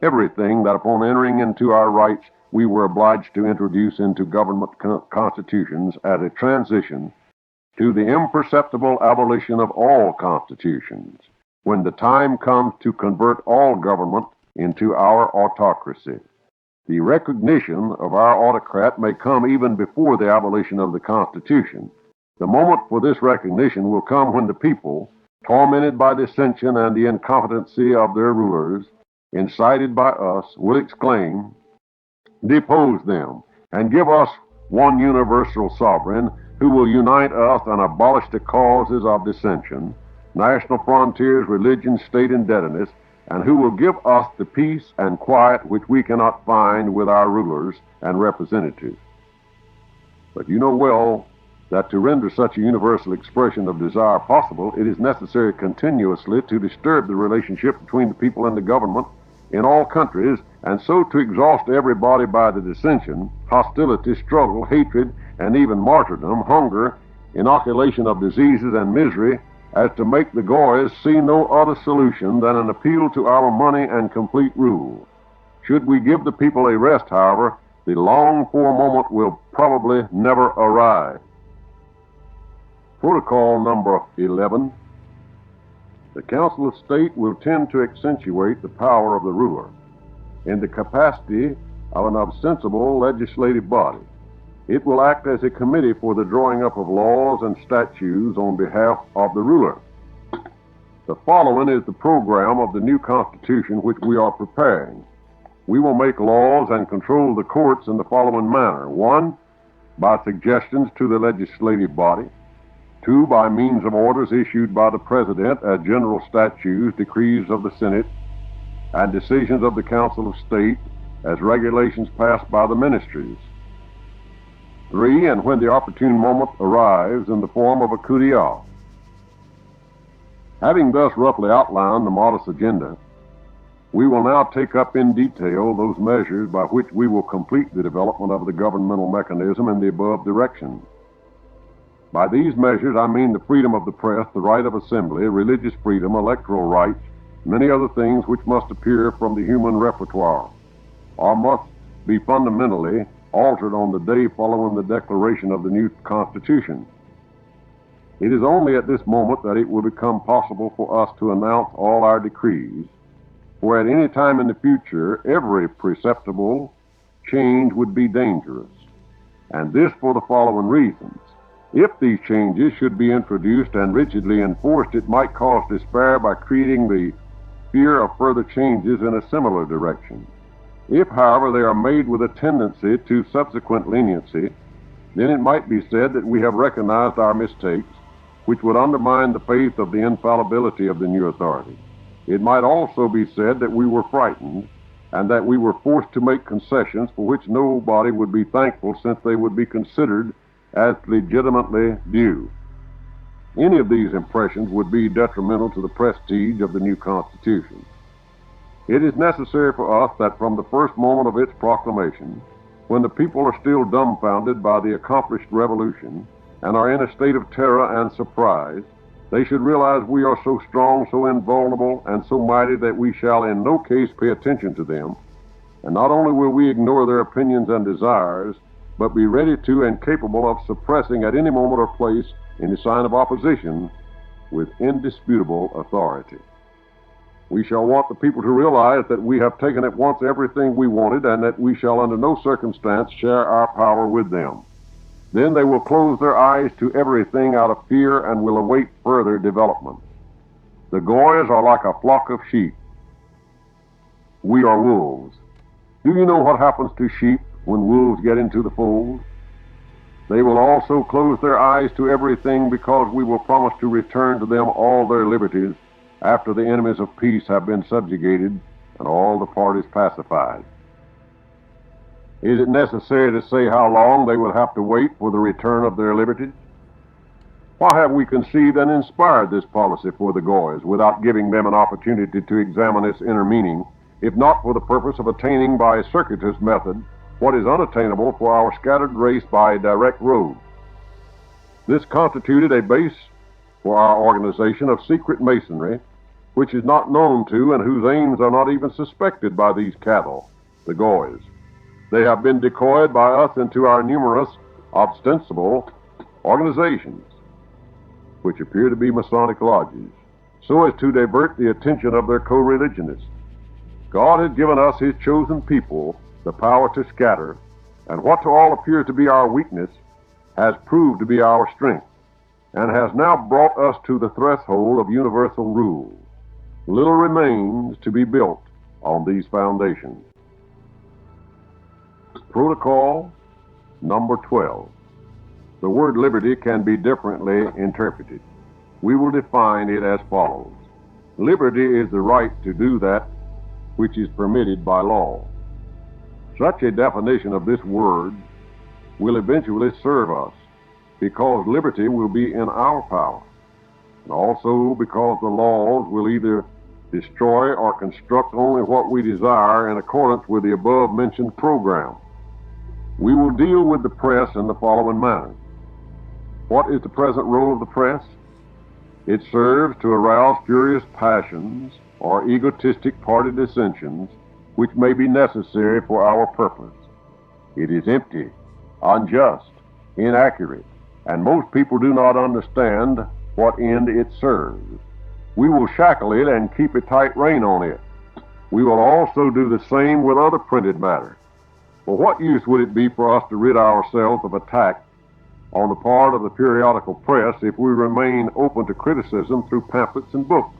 everything that upon entering into our rights we were obliged to introduce into government constitutions as a transition to the imperceptible abolition of all constitutions, when the time comes to convert all government into our autocracy. The recognition of our autocrat may come even before the abolition of the Constitution. The moment for this recognition will come when the people, tormented by dissension and the incompetency of their rulers, incited by us, will exclaim, "Depose them, and give us one universal sovereign who will unite us and abolish the causes of dissension, national frontiers, religion, state indebtedness, and who will give us the peace and quiet which we cannot find with our rulers and representatives." But you know well that to render such a universal expression of desire possible, it is necessary continuously to disturb the relationship between the people and the government in all countries, and so to exhaust everybody by the dissension, hostility, struggle, hatred, and even martyrdom, hunger, inoculation of diseases and misery, as to make the Goys see no other solution than an appeal to our money and complete rule. Should we give the people a rest, however, the longed-for moment will probably never arrive. Protocol number 11. The Council of State will tend to accentuate the power of the ruler in the capacity of an ostensible legislative body. It will act as a committee for the drawing up of laws and statutes on behalf of the ruler. The following is the program of the new Constitution which we are preparing. We will make laws and control the courts in the following manner. 1. By suggestions to the legislative body. 2. By means of orders issued by the President as general statutes, decrees of the Senate, and decisions of the Council of State as regulations passed by the ministries. 3. And when the opportune moment arrives, in the form of a coup d'etat. Having thus roughly outlined the modest agenda, we will now take up in detail those measures by which we will complete the development of the governmental mechanism in the above direction. By these measures, I mean the freedom of the press, the right of assembly, religious freedom, electoral rights, many other things which must appear from the human repertoire, or must be fundamentally altered on the day following the declaration of the new Constitution. It is only at this moment that it will become possible for us to announce all our decrees, for at any time in the future, every perceptible change would be dangerous, and this for the following reasons. If these changes should be introduced and rigidly enforced, it might cause despair by creating the fear of further changes in a similar direction. If, however, they are made with a tendency to subsequent leniency, then it might be said that we have recognized our mistakes, which would undermine the faith of the infallibility of the new authority. It might also be said that we were frightened, and that we were forced to make concessions for which nobody would be thankful, since they would be considered as legitimately due. Any of these impressions would be detrimental to the prestige of the new Constitution. It is necessary for us that from the first moment of its proclamation, when the people are still dumbfounded by the accomplished revolution and are in a state of terror and surprise, they should realize we are so strong, so invulnerable, and so mighty that we shall in no case pay attention to them, and not only will we ignore their opinions and desires, but be ready to and capable of suppressing at any moment or place any sign of opposition with indisputable authority. We shall want the people to realize that we have taken at once everything we wanted, and that we shall under no circumstance share our power with them. Then they will close their eyes to everything out of fear and will await further development. The Goys are like a flock of sheep. We are wolves. Do you know what happens to sheep when wolves get into the fold? They will also close their eyes to everything, because we will promise to return to them all their liberties after the enemies of peace have been subjugated and all the parties pacified. Is it necessary to say how long they will have to wait for the return of their liberties? Why have we conceived and inspired this policy for the Goys without giving them an opportunity to examine its inner meaning, if not for the purpose of attaining by a circuitous method what is unattainable for our scattered race by a direct road? This constituted a base for our organization of secret masonry, which is not known to and whose aims are not even suspected by these cattle, the Goys. They have been decoyed by us into our numerous, ostensible organizations. which appear to be Masonic lodges, so as to divert the attention of their co-religionists. God has given us, His chosen people, the power to scatter, and what to all appears to be our weakness has proved to be our strength, and has now brought us to the threshold of universal rule. Little remains to be built on these foundations. Protocol number 12. The word liberty can be differently interpreted. We will define it as follows. Liberty is the right to do that which is permitted by law. Such a definition of this word will eventually serve us, because liberty will be in our power, and also because the laws will either destroy or construct only what we desire in accordance with the above-mentioned program. We will deal with the press in the following manner. What is the present role of the press? It serves to arouse furious passions or egotistic party dissensions which may be necessary for our purpose. It is empty, unjust, inaccurate, and most people do not understand what end it serves. We will shackle it and keep a tight rein on it. We will also do the same with other printed matter. For what use would it be for us to rid ourselves of attack on the part of the periodical press if we remain open to criticism through pamphlets and books?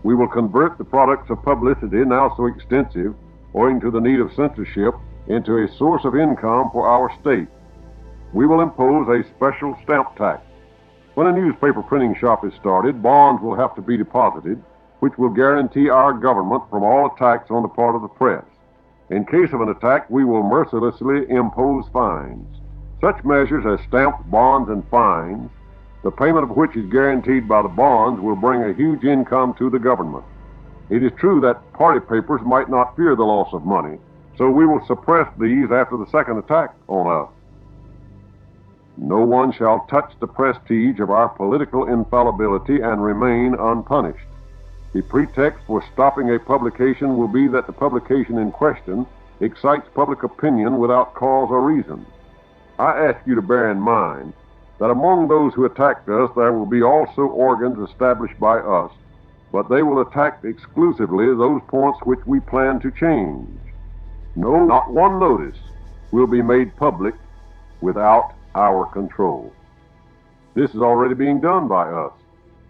We will convert the products of publicity, now so extensive, owing to the need of censorship, into a source of income for our state. We will impose a special stamp tax. When a newspaper printing shop is started, bonds will have to be deposited, which will guarantee our government from all attacks on the part of the press. In case of an attack, we will mercilessly impose fines. Such measures as stamps, bonds, and fines, the payment of which is guaranteed by the bonds, will bring a huge income to the government. It is true that party papers might not fear the loss of money, so we will suppress these after the second attack on us. No one shall touch the prestige of our political infallibility and remain unpunished. The pretext for stopping a publication will be that the publication in question excites public opinion without cause or reason. I ask you to bear in mind that among those who attacked us there will be also organs established by us, but they will attack exclusively those points which we plan to change. No, not one notice will be made public without our control. This is already being done by us,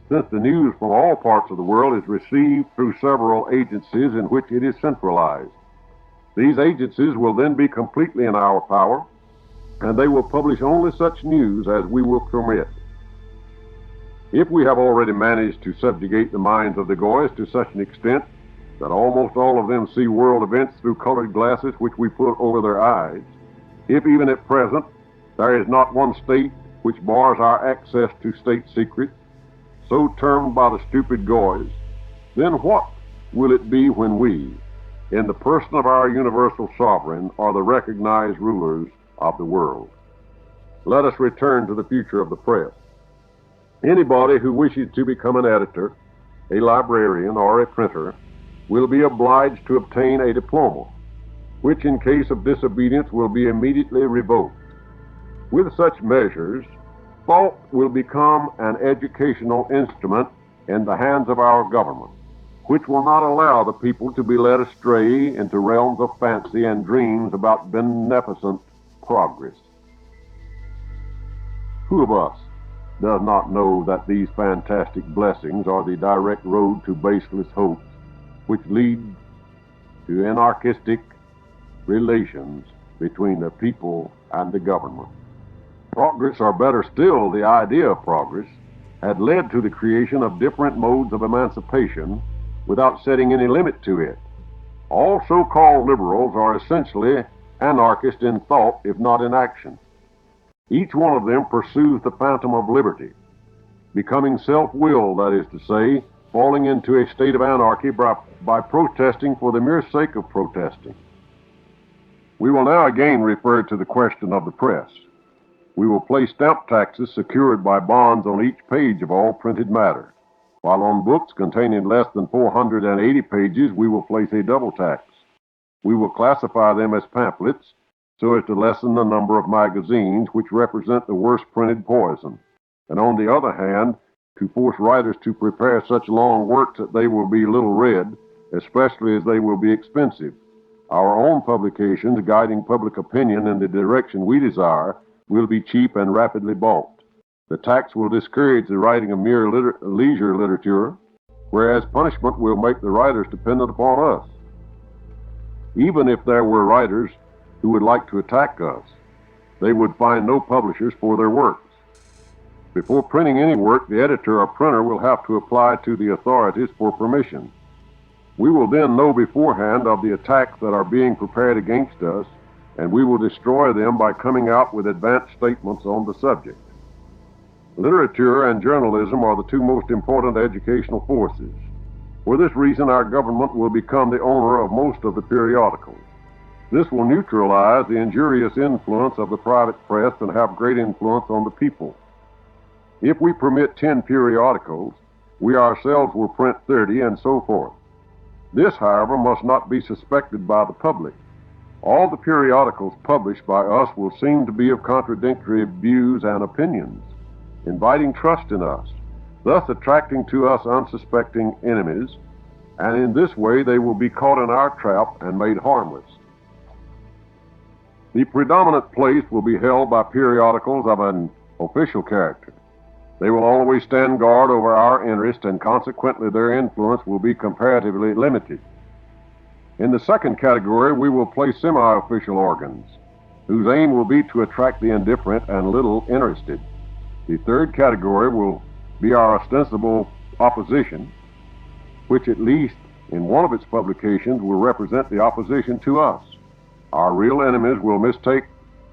since the news from all parts of the world is received through several agencies in which it is centralized. These agencies will then be completely in our power, and they will publish only such news as we will permit. If we have already managed to subjugate the minds of the Goys to such an extent that almost all of them see world events through colored glasses which we put over their eyes, if even at present there is not one state which bars our access to state secrets, so termed by the stupid Goys, then what will it be when we, in the person of our universal sovereign, are the recognized rulers of the world? Let us return to the future of the press. Anybody who wishes to become an editor, a librarian, or a printer will be obliged to obtain a diploma, which in case of disobedience will be immediately revoked. With such measures, thought will become an educational instrument in the hands of our government, which will not allow the people to be led astray into realms of fancy and dreams about beneficent progress. Who of us does not know that these fantastic blessings are the direct road to baseless hopes, which lead to anarchistic relations between the people and the government? Progress, or better still, the idea of progress, had led to the creation of different modes of emancipation without setting any limit to it. All so-called liberals are essentially anarchists in thought, if not in action. Each one of them pursues the phantom of liberty, becoming self-willed, that is to say, falling into a state of anarchy by protesting for the mere sake of protesting. We will now again refer to the question of the press. We will place stamp taxes secured by bonds on each page of all printed matter, while on books containing less than 480 pages we will place a double tax. We will classify them as pamphlets so as to lessen the number of magazines which represent the worst printed poison. and on the other hand, to force writers to prepare such long works that they will be little read, especially as they will be expensive. Our own publications, guiding public opinion in the direction we desire, will be cheap and rapidly bought. The tax will discourage the writing of mere leisure literature, whereas punishment will make the writers dependent upon us. Even if there were writers who would like to attack us, they would find no publishers for their works. Before printing any work, the editor or printer will have to apply to the authorities for permission. We will then know beforehand of the attacks that are being prepared against us, and we will destroy them by coming out with advanced statements on the subject. Literature and journalism are the two most important educational forces. For this reason, our government will become the owner of most of the periodicals. This will neutralize the injurious influence of the private press and have great influence on the people. If we permit 10 periodicals, we ourselves will print 30 and so forth. This, however, must not be suspected by the public. All the periodicals published by us will seem to be of contradictory views and opinions, inviting trust in us, thus attracting to us unsuspecting enemies, and in this way they will be caught in our trap and made harmless. The predominant place will be held by periodicals of an official character. They will always stand guard over our interest, and consequently their influence will be comparatively limited. In the second category, we will place semi-official organs, whose aim will be to attract the indifferent and little interested. The third category will be our ostensible opposition, which at least in one of its publications will represent the opposition to us. Our real enemies will mistake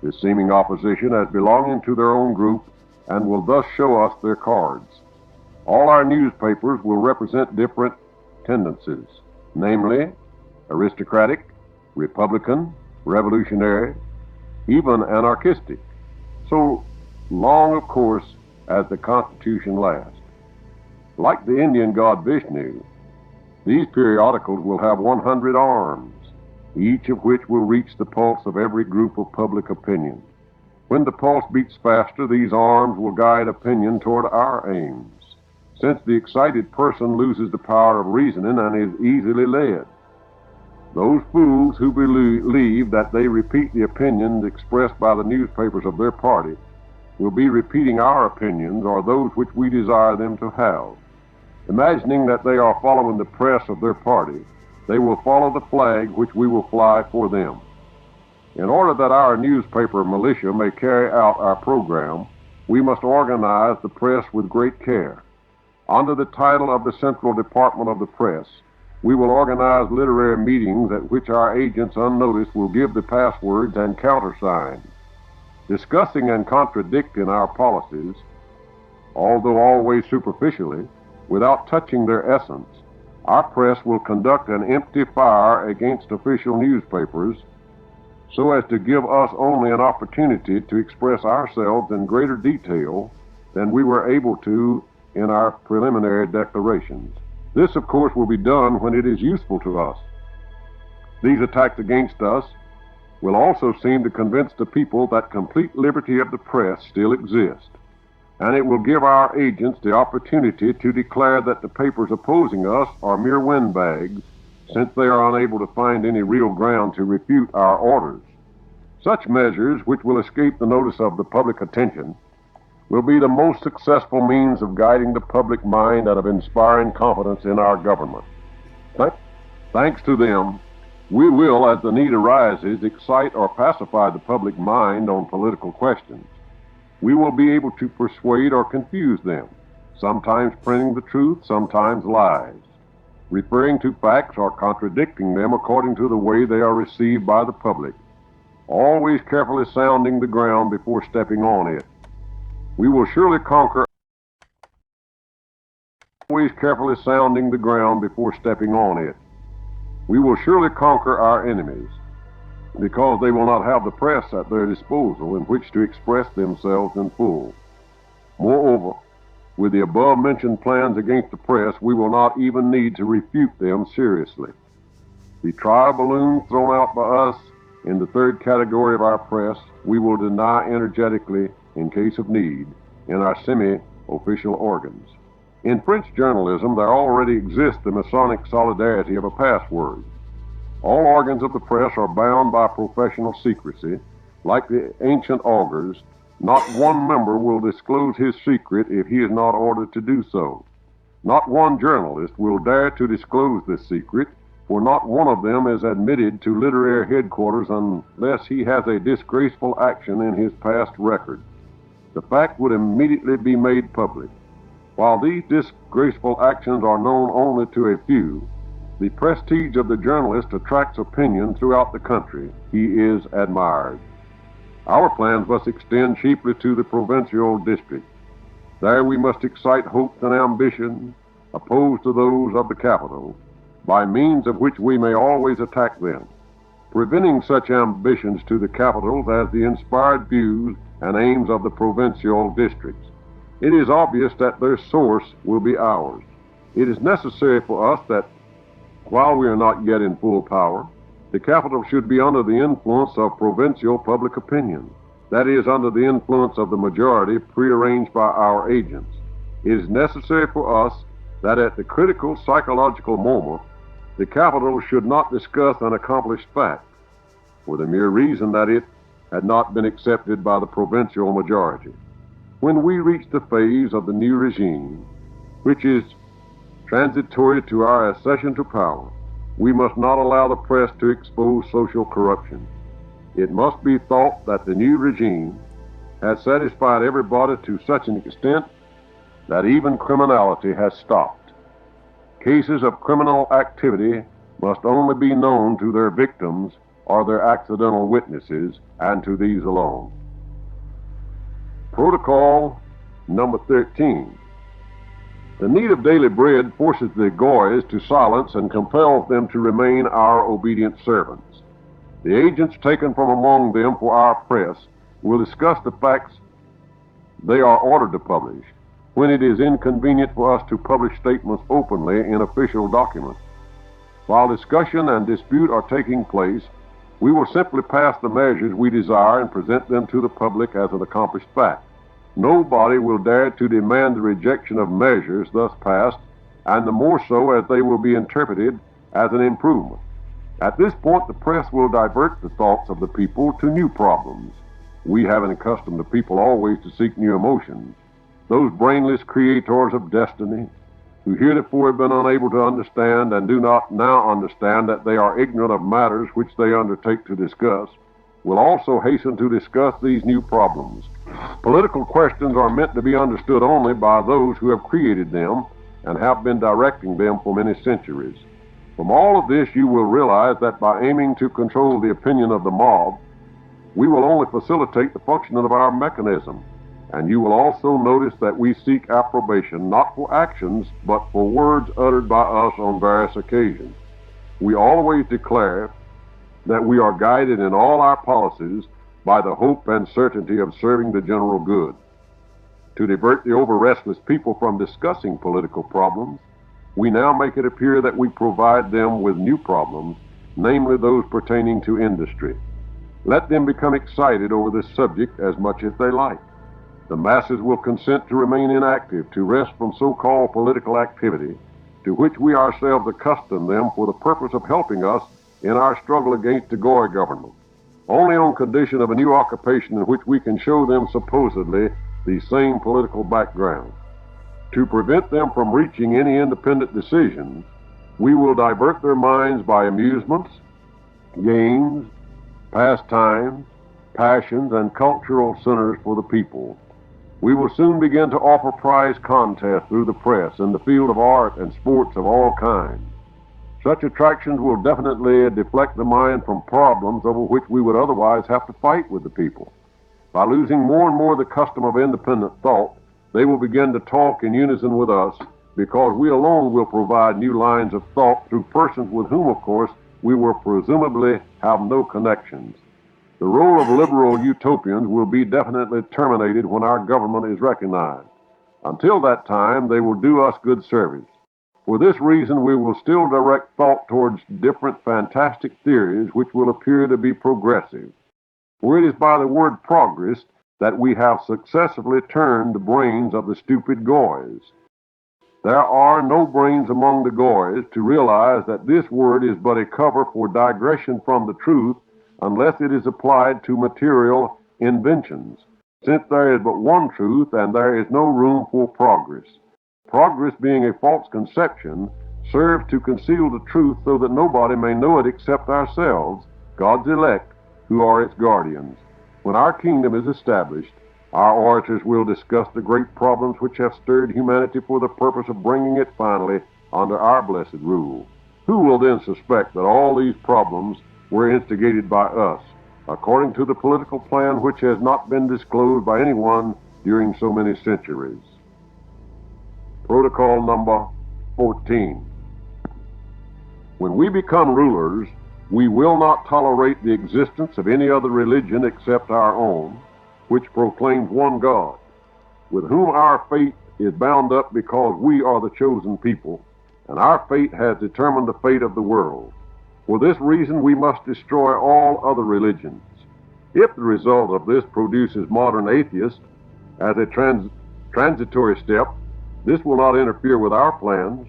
this seeming opposition as belonging to their own group and will thus show us their cards. All our newspapers will represent different tendencies, namely aristocratic, republican, revolutionary, even anarchistic, so long, of course, as the Constitution lasts. Like the Indian god Vishnu, these periodicals will have 100 arms, each of which will reach the pulse of every group of public opinion. When the pulse beats faster, these arms will guide opinion toward our aims, since the excited person loses the power of reasoning and is easily led. Those fools who believe that they repeat the opinions expressed by the newspapers of their party will be repeating our opinions or those which we desire them to have. Imagining that they are following the press of their party, they will follow the flag which we will fly for them. In order that our newspaper militia may carry out our program, we must organize the press with great care. Under the title of the Central Department of the Press, we will organize literary meetings at which our agents unnoticed will give the passwords and countersigns. Discussing and contradicting our policies, although always superficially, without touching their essence, our press will conduct an empty fire against official newspapers so as to give us only an opportunity to express ourselves in greater detail than we were able to in our preliminary declarations. This, of course, will be done when it is useful to us. These attacks against us will also seem to convince the people that complete liberty of the press still exists, and it will give our agents the opportunity to declare that the papers opposing us are mere windbags, since they are unable to find any real ground to refute our orders. Such measures, which will escape the notice of the public attention, will be the most successful means of guiding the public mind and of inspiring confidence in our government. Thanks to them, we will, as the need arises, excite or pacify the public mind on political questions. We will be able to persuade or confuse them, sometimes printing the truth, sometimes lies, referring to facts or contradicting them according to the way they are received by the public, always carefully sounding the ground before stepping on it. We will surely conquer, always carefully sounding the ground before stepping on it. We will surely conquer our enemies, because they will not have the press at their disposal in which to express themselves in full. Moreover, with the above-mentioned plans against the press, we will not even need to refute them seriously. The trial balloon thrown out by us in the third category of our press, we will deny energetically in case of need, in our semi-official organs. In French journalism, there already exists the Masonic solidarity of a password. All organs of the press are bound by professional secrecy. Like the ancient augurs, not one member will disclose his secret if he is not ordered to do so. Not one journalist will dare to disclose this secret, for not one of them is admitted to literary headquarters unless he has a disgraceful action in his past record. The fact would immediately be made public. While these disgraceful actions are known only to a few, the prestige of the journalist attracts opinion throughout the country. He is admired. Our plans must extend chiefly to the provincial district. There we must excite hopes and ambitions opposed to those of the capital, by means of which we may always attack them, preventing such ambitions to the capitals as the inspired views and aims of the provincial districts. It is obvious that their source will be ours. It is necessary for us that, while we are not yet in full power, the capital should be under the influence of provincial public opinion, that is, under the influence of the majority prearranged by our agents. It is necessary for us that at the critical psychological moment, the capital should not discuss an accomplished fact, for the mere reason that it had not been accepted by the provincial majority. When we reach the phase of the new regime, which is transitory to our accession to power, we must not allow the press to expose social corruption. It must be thought that the new regime has satisfied everybody to such an extent that even criminality has stopped. Cases of criminal activity must only be known to their victims or their accidental witnesses, and to these alone. Protocol number 13. The need of daily bread forces the Goys to silence and compels them to remain our obedient servants. The agents taken from among them for our press will discuss the facts they are ordered to publish, when it is inconvenient for us to publish statements openly in official documents. While discussion and dispute are taking place, we will simply pass the measures we desire and present them to the public as an accomplished fact. Nobody will dare to demand the rejection of measures thus passed, and the more so as they will be interpreted as an improvement. At this point, the press will divert the thoughts of the people to new problems. We haven't accustomed the people always to seek new emotions. Those brainless creators of destiny, who heretofore have been unable to understand and do not now understand that they are ignorant of matters which they undertake to discuss, will also hasten to discuss these new problems. Political questions are meant to be understood only by those who have created them and have been directing them for many centuries. From all of this, you will realize that by aiming to control the opinion of the mob, we will only facilitate the functioning of our mechanism. And you will also notice that we seek approbation not for actions, but for words uttered by us on various occasions. We always declare that we are guided in all our policies by the hope and certainty of serving the general good. To divert the over-restless people from discussing political problems, we now make it appear that we provide them with new problems, namely those pertaining to industry. Let them become excited over this subject as much as they like. The masses will consent to remain inactive, to rest from so-called political activity, to which we ourselves accustom them for the purpose of helping us in our struggle against the Goy government, only on condition of a new occupation in which we can show them supposedly the same political background. To prevent them from reaching any independent decisions, we will divert their minds by amusements, games, pastimes, passions, and cultural centers for the people. We will soon begin to offer prize contests through the press in the field of art and sports of all kinds. Such attractions will definitely deflect the mind from problems over which we would otherwise have to fight with the people. By losing more and more the custom of independent thought, they will begin to talk in unison with us, because we alone will provide new lines of thought through persons with whom, of course, we will presumably have no connections. The role of liberal utopians will be definitely terminated when our government is recognized. Until that time, they will do us good service. For this reason, we will still direct thought towards different fantastic theories which will appear to be progressive. For it is by the word progress that we have successfully turned the brains of the stupid Goys. There are no brains among the Goys to realize that this word is but a cover for digression from the truth unless it is applied to material inventions, since there is but one truth and there is no room for progress. Progress, being a false conception, serves to conceal the truth so that nobody may know it except ourselves, God's elect, who are its guardians. When our kingdom is established, our orators will discuss the great problems which have stirred humanity for the purpose of bringing it finally under our blessed rule. Who will then suspect that all these problems were instigated by us, according to the political plan which has not been disclosed by anyone during so many centuries? Protocol number 14. When we become rulers, we will not tolerate the existence of any other religion except our own, which proclaims one God, with whom our fate is bound up because we are the chosen people, and our fate has determined the fate of the world. For this reason, we must destroy all other religions. If the result of this produces modern atheists as a transitory step, this will not interfere with our plans,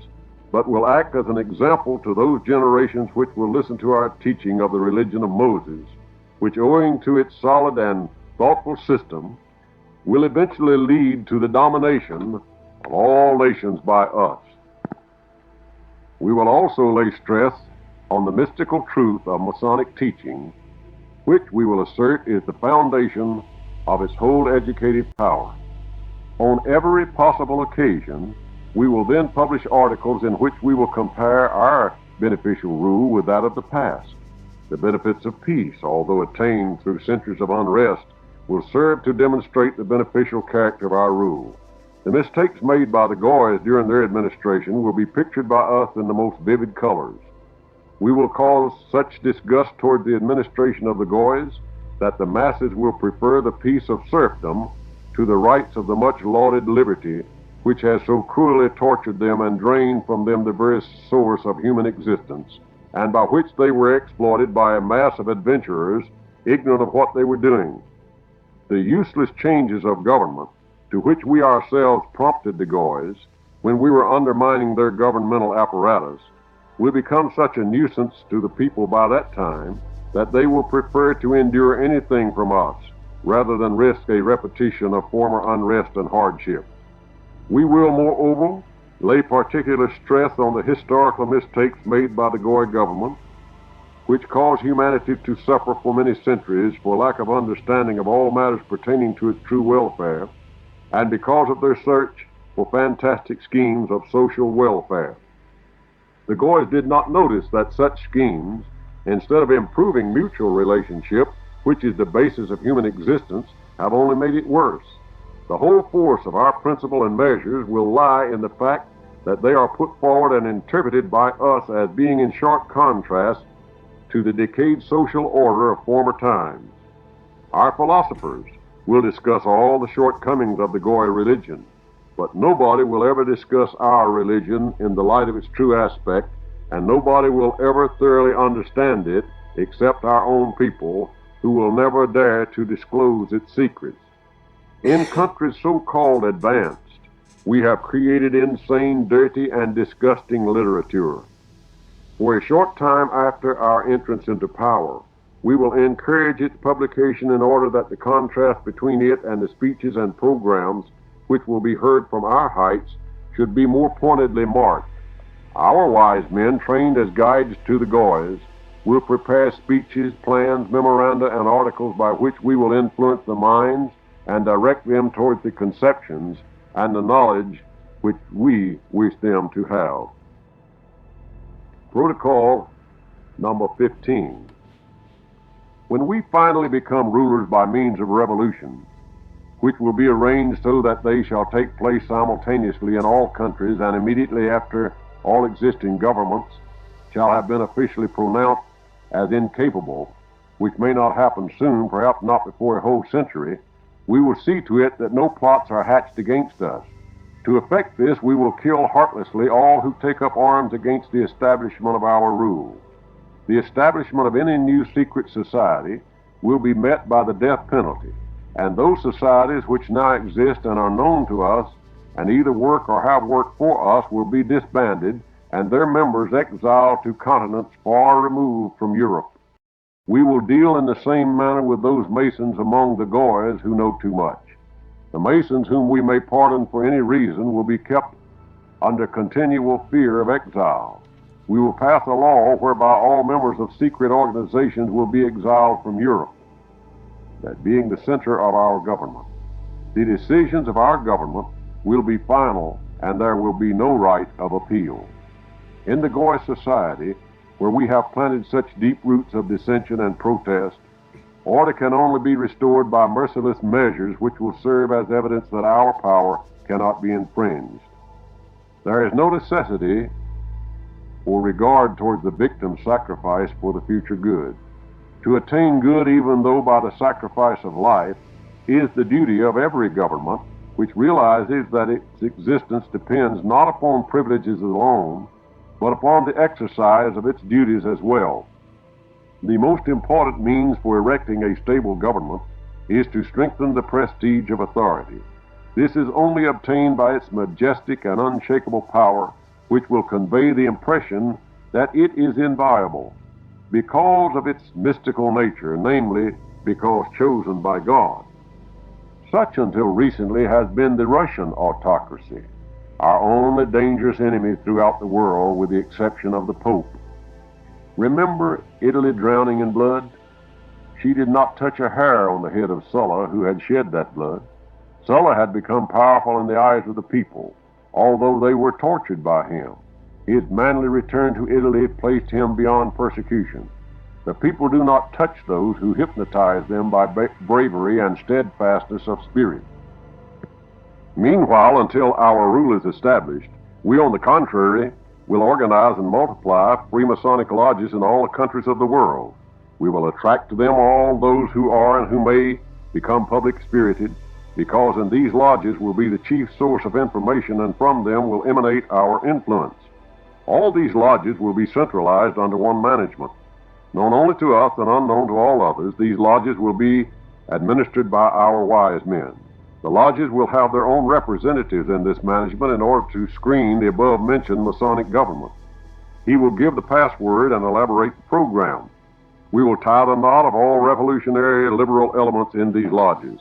but will act as an example to those generations which will listen to our teaching of the religion of Moses, which, owing to its solid and thoughtful system, will eventually lead to the domination of all nations by us. We will also lay stress on the mystical truth of Masonic teaching, which we will assert is the foundation of its whole educative power. On every possible occasion, we will then publish articles in which we will compare our beneficial rule with that of the past. The benefits of peace, although attained through centuries of unrest, will serve to demonstrate the beneficial character of our rule. The mistakes made by the Goys during their administration will be pictured by us in the most vivid colors. We will cause such disgust toward the administration of the Goys that the masses will prefer the peace of serfdom to the rights of the much lauded liberty which has so cruelly tortured them and drained from them the very source of human existence, and by which they were exploited by a mass of adventurers ignorant of what they were doing. The useless changes of government to which we ourselves prompted the Goys when we were undermining their governmental apparatus will become such a nuisance to the people by that time that they will prefer to endure anything from us rather than risk a repetition of former unrest and hardship. We will, moreover, lay particular stress on the historical mistakes made by the Goy government, which caused humanity to suffer for many centuries for lack of understanding of all matters pertaining to its true welfare, and because of their search for fantastic schemes of social welfare. The Goys did not notice that such schemes, instead of improving mutual relationship, which is the basis of human existence, have only made it worse. The whole force of our principle and measures will lie in the fact that they are put forward and interpreted by us as being in sharp contrast to the decayed social order of former times. Our philosophers will discuss all the shortcomings of the Goy religion, but nobody will ever discuss our religion in the light of its true aspect, and nobody will ever thoroughly understand it except our own people, who will never dare to disclose its secrets. In countries so-called advanced, we have created insane, dirty, and disgusting literature. For a short time after our entrance into power, we will encourage its publication in order that the contrast between it and the speeches and programs which will be heard from our heights should be more pointedly marked. Our wise men, trained as guides to the Goys, will prepare speeches, plans, memoranda, and articles by which we will influence the minds and direct them towards the conceptions and the knowledge which we wish them to have. Protocol number 15. When we finally become rulers by means of revolution, which will be arranged so that they shall take place simultaneously in all countries and immediately after all existing governments shall have been officially pronounced as incapable, which may not happen soon, perhaps not before a whole century, we will see to it that no plots are hatched against us. To effect this, we will kill heartlessly all who take up arms against the establishment of our rule. The establishment of any new secret society will be met by the death penalty. and those societies which now exist and are known to us and either work or have worked for us will be disbanded and their members exiled to continents far removed from Europe. We will deal in the same manner with those Masons among the Goys who know too much. The Masons whom we may pardon for any reason will be kept under continual fear of exile. We will pass a law whereby all members of secret organizations will be exiled from Europe, that being the center of our government. The decisions of our government will be final, and there will be no right of appeal. In the Goy society, where we have planted such deep roots of dissension and protest, order can only be restored by merciless measures which will serve as evidence that our power cannot be infringed. There is no necessity or regard towards the victim's sacrifice for the future good. To attain good, even though by the sacrifice of life, is the duty of every government which realizes that its existence depends not upon privileges alone, but upon the exercise of its duties as well. The most important means for erecting a stable government is to strengthen the prestige of authority. This is only obtained by its majestic and unshakable power, which will convey the impression that it is inviolable, because of its mystical nature, namely, because chosen by God. Such until recently has been the Russian autocracy, our only dangerous enemy throughout the world with the exception of the Pope. Remember Italy drowning in blood? She did not touch a hair on the head of Sulla, who had shed that blood. Sulla had become powerful in the eyes of the people, although they were tortured by him. His manly return to Italy placed him beyond persecution. The people do not touch those who hypnotize them by bravery and steadfastness of spirit. Meanwhile, until our rule is established, we, on the contrary, will organize and multiply Freemasonic lodges in all the countries of the world. We will attract to them all those who are and who may become public-spirited, because in these lodges will be the chief source of information, and from them will emanate our influence. All these lodges will be centralized under one management. Known only to us and unknown to all others, these lodges will be administered by our wise men. The lodges will have their own representatives in this management in order to screen the above-mentioned Masonic government. He will give the password and elaborate the program. We will tie the knot of all revolutionary liberal elements in these lodges.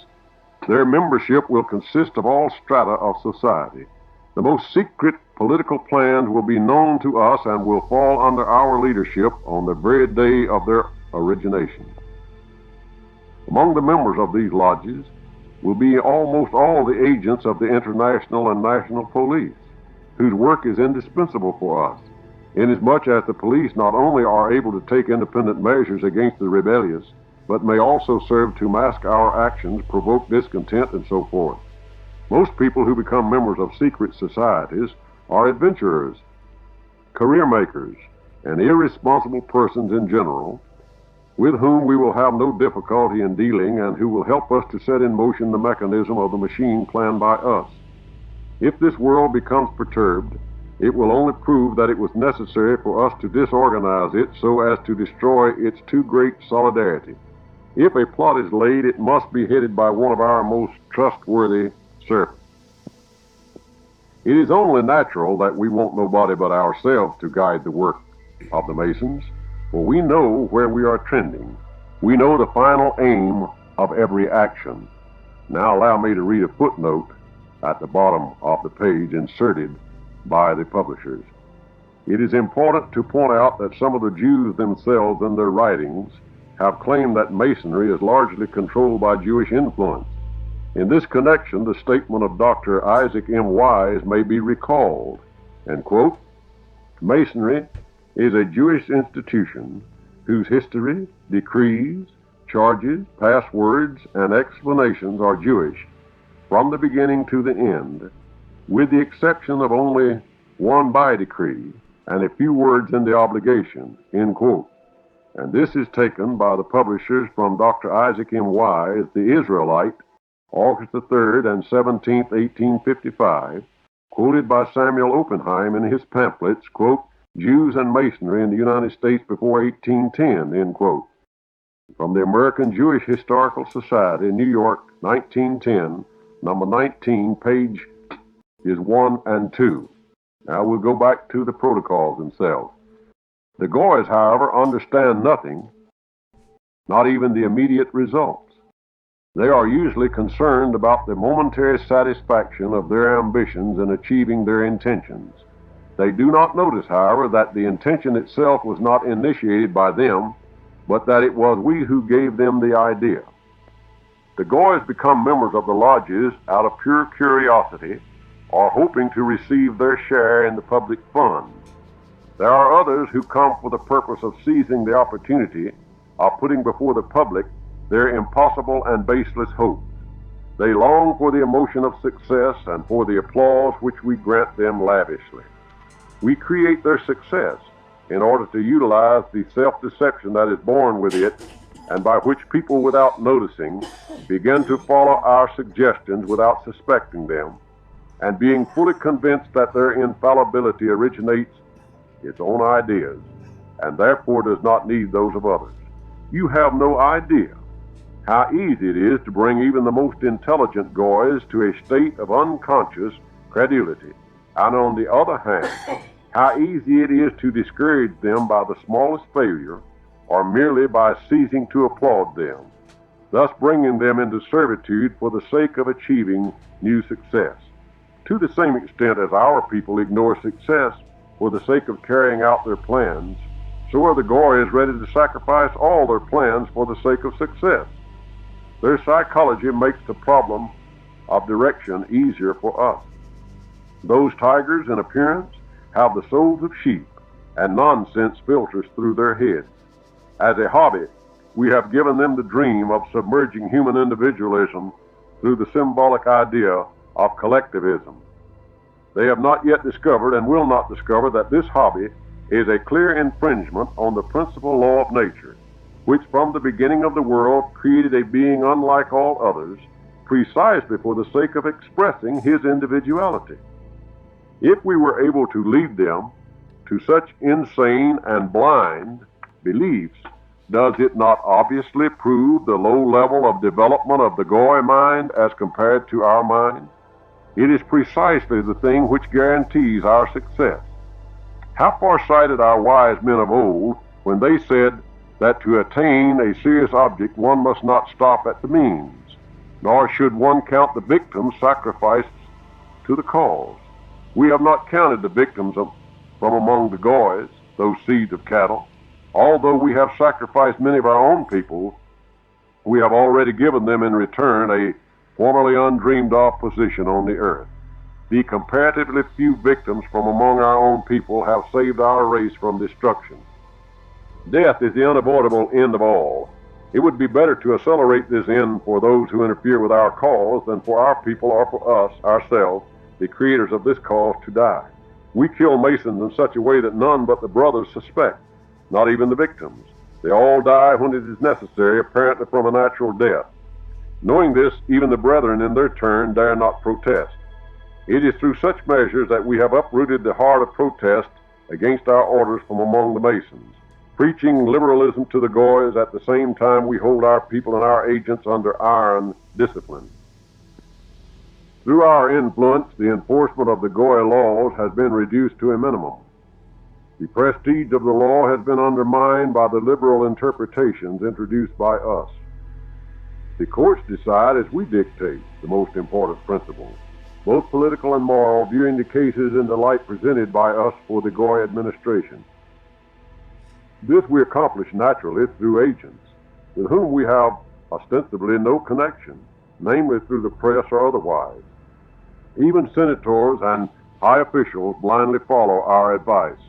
Their membership will consist of all strata of society. The most secret political plans will be known to us and will fall under our leadership on the very day of their origination. Among the members of these lodges will be almost all the agents of the international and national police, whose work is indispensable for us, inasmuch as the police not only are able to take independent measures against the rebellious, but may also serve to mask our actions, provoke discontent, and so forth. Most people who become members of secret societies are adventurers, career makers, and irresponsible persons in general, with whom we will have no difficulty in dealing and who will help us to set in motion the mechanism of the machine planned by us. If this world becomes perturbed, it will only prove that it was necessary for us to disorganize it so as to destroy its too great solidarity. If a plot is laid, it must be headed by one of our most trustworthy servants. It is only natural that we want nobody but ourselves to guide the work of the Masons, for we know where we are trending. We know the final aim of every action. Now allow me to read a footnote at the bottom of the page inserted by the publishers. It is important to point out that some of the Jews themselves in their writings have claimed that Masonry is largely controlled by Jewish influence. In this connection, the statement of Dr. Isaac M. Wise may be recalled, and quote, Masonry is a Jewish institution whose history, decrees, charges, passwords, and explanations are Jewish from the beginning to the end, with the exception of only one by decree and a few words in the obligation, end quote. And this is taken by the publishers from Dr. Isaac M. Wise, The Israelite, August the 3rd and 17th, 1855, quoted by Samuel Oppenheim in his pamphlets, quote, Jews and Masonry in the United States before 1810, end quote. From the American Jewish Historical Society, New York, 1910, number 19, page is 1 and 2. Now we'll go back to the protocols themselves. The Goys, however, understand nothing, not even the immediate results. They are usually concerned about the momentary satisfaction of their ambitions in achieving their intentions. They do not notice, however, that the intention itself was not initiated by them, but that it was we who gave them the idea. The Goys become members of the lodges out of pure curiosity or hoping to receive their share in the public funds. There are others who come for the purpose of seizing the opportunity of putting before the public their impossible and baseless hopes. They long for the emotion of success and for the applause which we grant them lavishly. We create their success in order to utilize the self-deception that is born with it, and by which people, without noticing, begin to follow our suggestions without suspecting them, and being fully convinced that their infallibility originates its own ideas, and therefore does not need those of others. You have no idea how easy it is to bring even the most intelligent Goys to a state of unconscious credulity, and on the other hand, how easy it is to discourage them by the smallest failure, or merely by ceasing to applaud them, thus bringing them into servitude for the sake of achieving new success. To the same extent as our people ignore success for the sake of carrying out their plans, so are the Goys ready to sacrifice all their plans for the sake of success. Their psychology makes the problem of direction easier for us. Those tigers in appearance have the souls of sheep, and nonsense filters through their heads. As a hobby, we have given them the dream of submerging human individualism through the symbolic idea of collectivism. They have not yet discovered, and will not discover, that this hobby is a clear infringement on the principal law of nature, which from the beginning of the world created a being unlike all others, precisely for the sake of expressing his individuality. If we were able to lead them to such insane and blind beliefs, does it not obviously prove the low level of development of the Goy mind as compared to our mind? It is precisely the thing which guarantees our success. How far-sighted our wise men of old when they said that to attain a serious object one must not stop at the means, nor should one count the victims sacrificed to the cause. We have not counted the victims from among the Goys, those seeds of cattle. Although we have sacrificed many of our own people, we have already given them in return a formerly undreamed of position on the earth. The comparatively few victims from among our own people have saved our race from destruction. Death is the unavoidable end of all. It would be better to accelerate this end for those who interfere with our cause than for our people or for us, ourselves, the creators of this cause, to die. We kill Masons in such a way that none but the brothers suspect, not even the victims. They all die when it is necessary, apparently from a natural death. Knowing this, even the brethren in their turn dare not protest. It is through such measures that we have uprooted the heart of protest against our orders from among the Masons, preaching liberalism to the Goys at the same time we hold our people and our agents under iron discipline. Through our influence, the enforcement of the Goy laws has been reduced to a minimum. The prestige of the law has been undermined by the liberal interpretations introduced by us. The courts decide as we dictate the most important principles, both political and moral, viewing the cases in the light presented by us for the Goy administration. This we accomplish naturally through agents, with whom we have ostensibly no connection, namely through the press or otherwise. Even senators and high officials blindly follow our advice.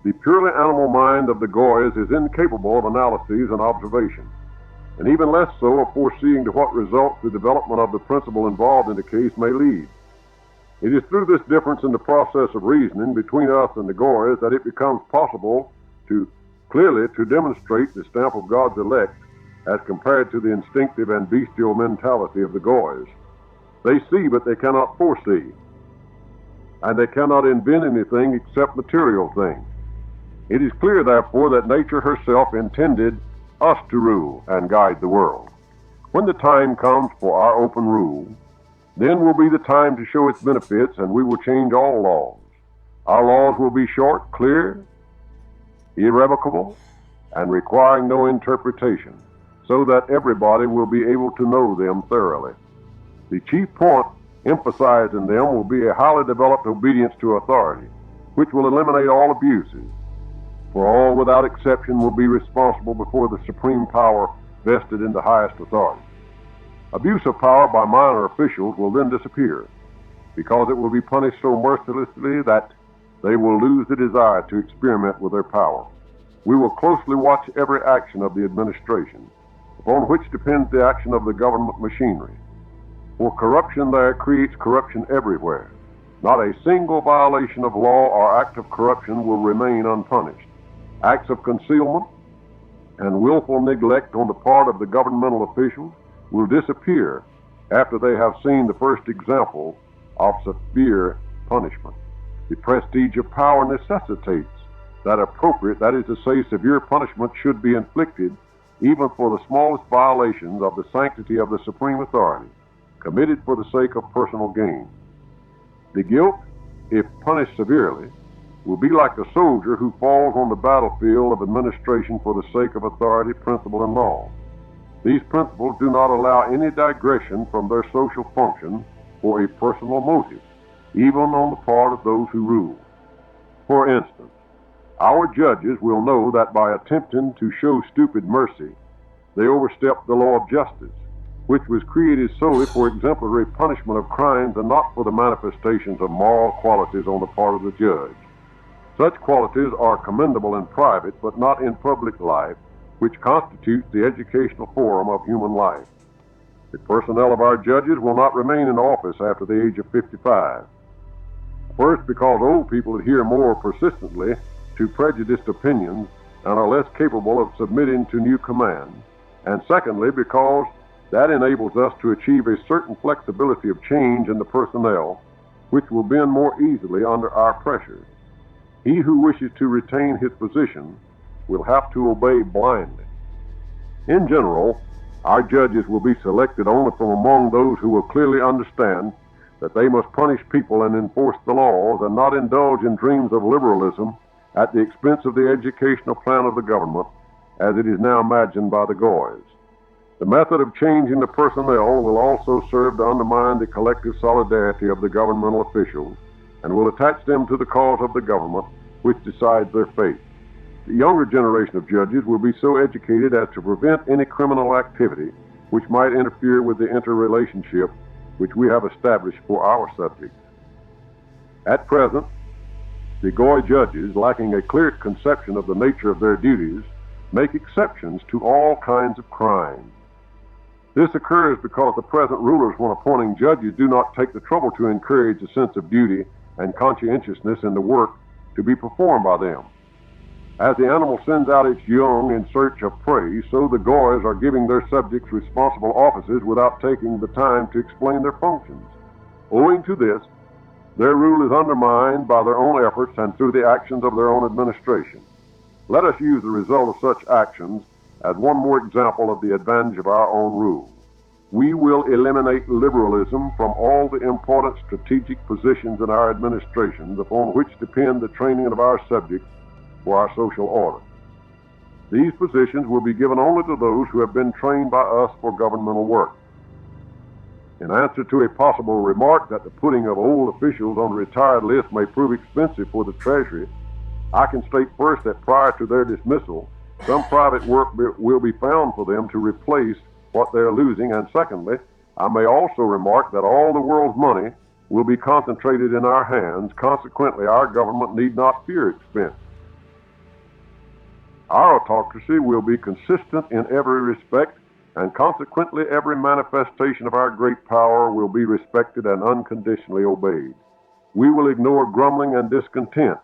The purely animal mind of the Goys is incapable of analyses and observation, and even less so of foreseeing to what results the development of the principle involved in the case may lead. It is through this difference in the process of reasoning between us and the Goys that it becomes possible to clearly to demonstrate the stamp of God's elect as compared to the instinctive and bestial mentality of the Goys. They see, but they cannot foresee, and they cannot invent anything except material things. It is clear, therefore, that nature herself intended us to rule and guide the world. When the time comes for our open rule, then will be the time to show its benefits, and we will change all laws. Our laws will be short, clear, irrevocable, and requiring no interpretation, so that everybody will be able to know them thoroughly. The chief point emphasized in them will be a highly developed obedience to authority, which will eliminate all abuses, for all without exception will be responsible before the supreme power vested in the highest authority. Abuse of power by minor officials will then disappear, because it will be punished so mercilessly that they will lose the desire to experiment with their power. We will closely watch every action of the administration, upon which depends the action of the government machinery. For corruption there creates corruption everywhere. Not a single violation of law or act of corruption will remain unpunished. Acts of concealment and willful neglect on the part of the governmental officials will disappear after they have seen the first example of severe punishment. The prestige of power necessitates that appropriate, that is to say, severe punishment should be inflicted even for the smallest violations of the sanctity of the supreme authority, committed for the sake of personal gain. The guilt, if punished severely, will be like a soldier who falls on the battlefield of administration for the sake of authority, principle, and law. These principles do not allow any digression from their social function for a personal motive, even on the part of those who rule. For instance, our judges will know that by attempting to show stupid mercy, they overstep the law of justice, which was created solely for exemplary punishment of crimes and not for the manifestations of moral qualities on the part of the judge. Such qualities are commendable in private, but not in public life, which constitutes the educational forum of human life. The personnel of our judges will not remain in office after the age of 55. First, because old people adhere more persistently to prejudiced opinions and are less capable of submitting to new commands, and secondly, because that enables us to achieve a certain flexibility of change in the personnel, which will bend more easily under our pressure. He who wishes to retain his position will have to obey blindly. In general, our judges will be selected only from among those who will clearly understand that they must punish people and enforce the laws and not indulge in dreams of liberalism at the expense of the educational plan of the government as it is now imagined by the Goys. The method of changing the personnel will also serve to undermine the collective solidarity of the governmental officials and will attach them to the cause of the government, which decides their fate. The younger generation of judges will be so educated as to prevent any criminal activity which might interfere with the interrelationship which we have established for our subjects. At present, the Goy judges, lacking a clear conception of the nature of their duties, make exceptions to all kinds of crimes. This occurs because the present rulers, when appointing judges, do not take the trouble to encourage a sense of duty and conscientiousness in the work to be performed by them. As the animal sends out its young in search of prey, so the Goys are giving their subjects responsible offices without taking the time to explain their functions. Owing to this, their rule is undermined by their own efforts and through the actions of their own administration. Let us use the result of such actions as one more example of the advantage of our own rule. We will eliminate liberalism from all the important strategic positions in our administrations upon which depend the training of our subjects for our social order. These positions will be given only to those who have been trained by us for governmental work. In answer to a possible remark that the putting of old officials on the retired list may prove expensive for the Treasury, I can state first that prior to their dismissal, some private work will be found for them to replace what they're losing, and secondly, I may also remark that all the world's money will be concentrated in our hands. Consequently, our government need not fear expense. Our autocracy will be consistent in every respect, and consequently every manifestation of our great power will be respected and unconditionally obeyed. We will ignore grumbling and discontent,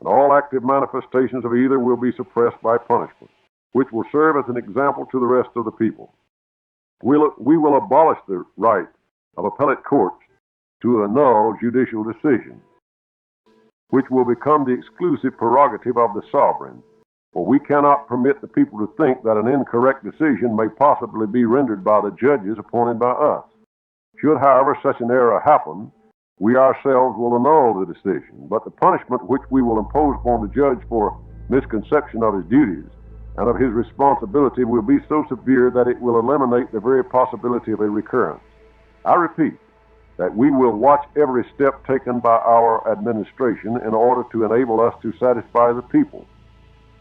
and all active manifestations of either will be suppressed by punishment, which will serve as an example to the rest of the people. We will abolish the right of appellate courts to annul judicial decisions, which will become the exclusive prerogative of the sovereign. For we cannot permit the people to think that an incorrect decision may possibly be rendered by the judges appointed by us. Should, however, such an error happen, we ourselves will annul the decision, but the punishment which we will impose upon the judge for misconception of his duties and of his responsibility will be so severe that it will eliminate the very possibility of a recurrence. I repeat that we will watch every step taken by our administration in order to enable us to satisfy the people,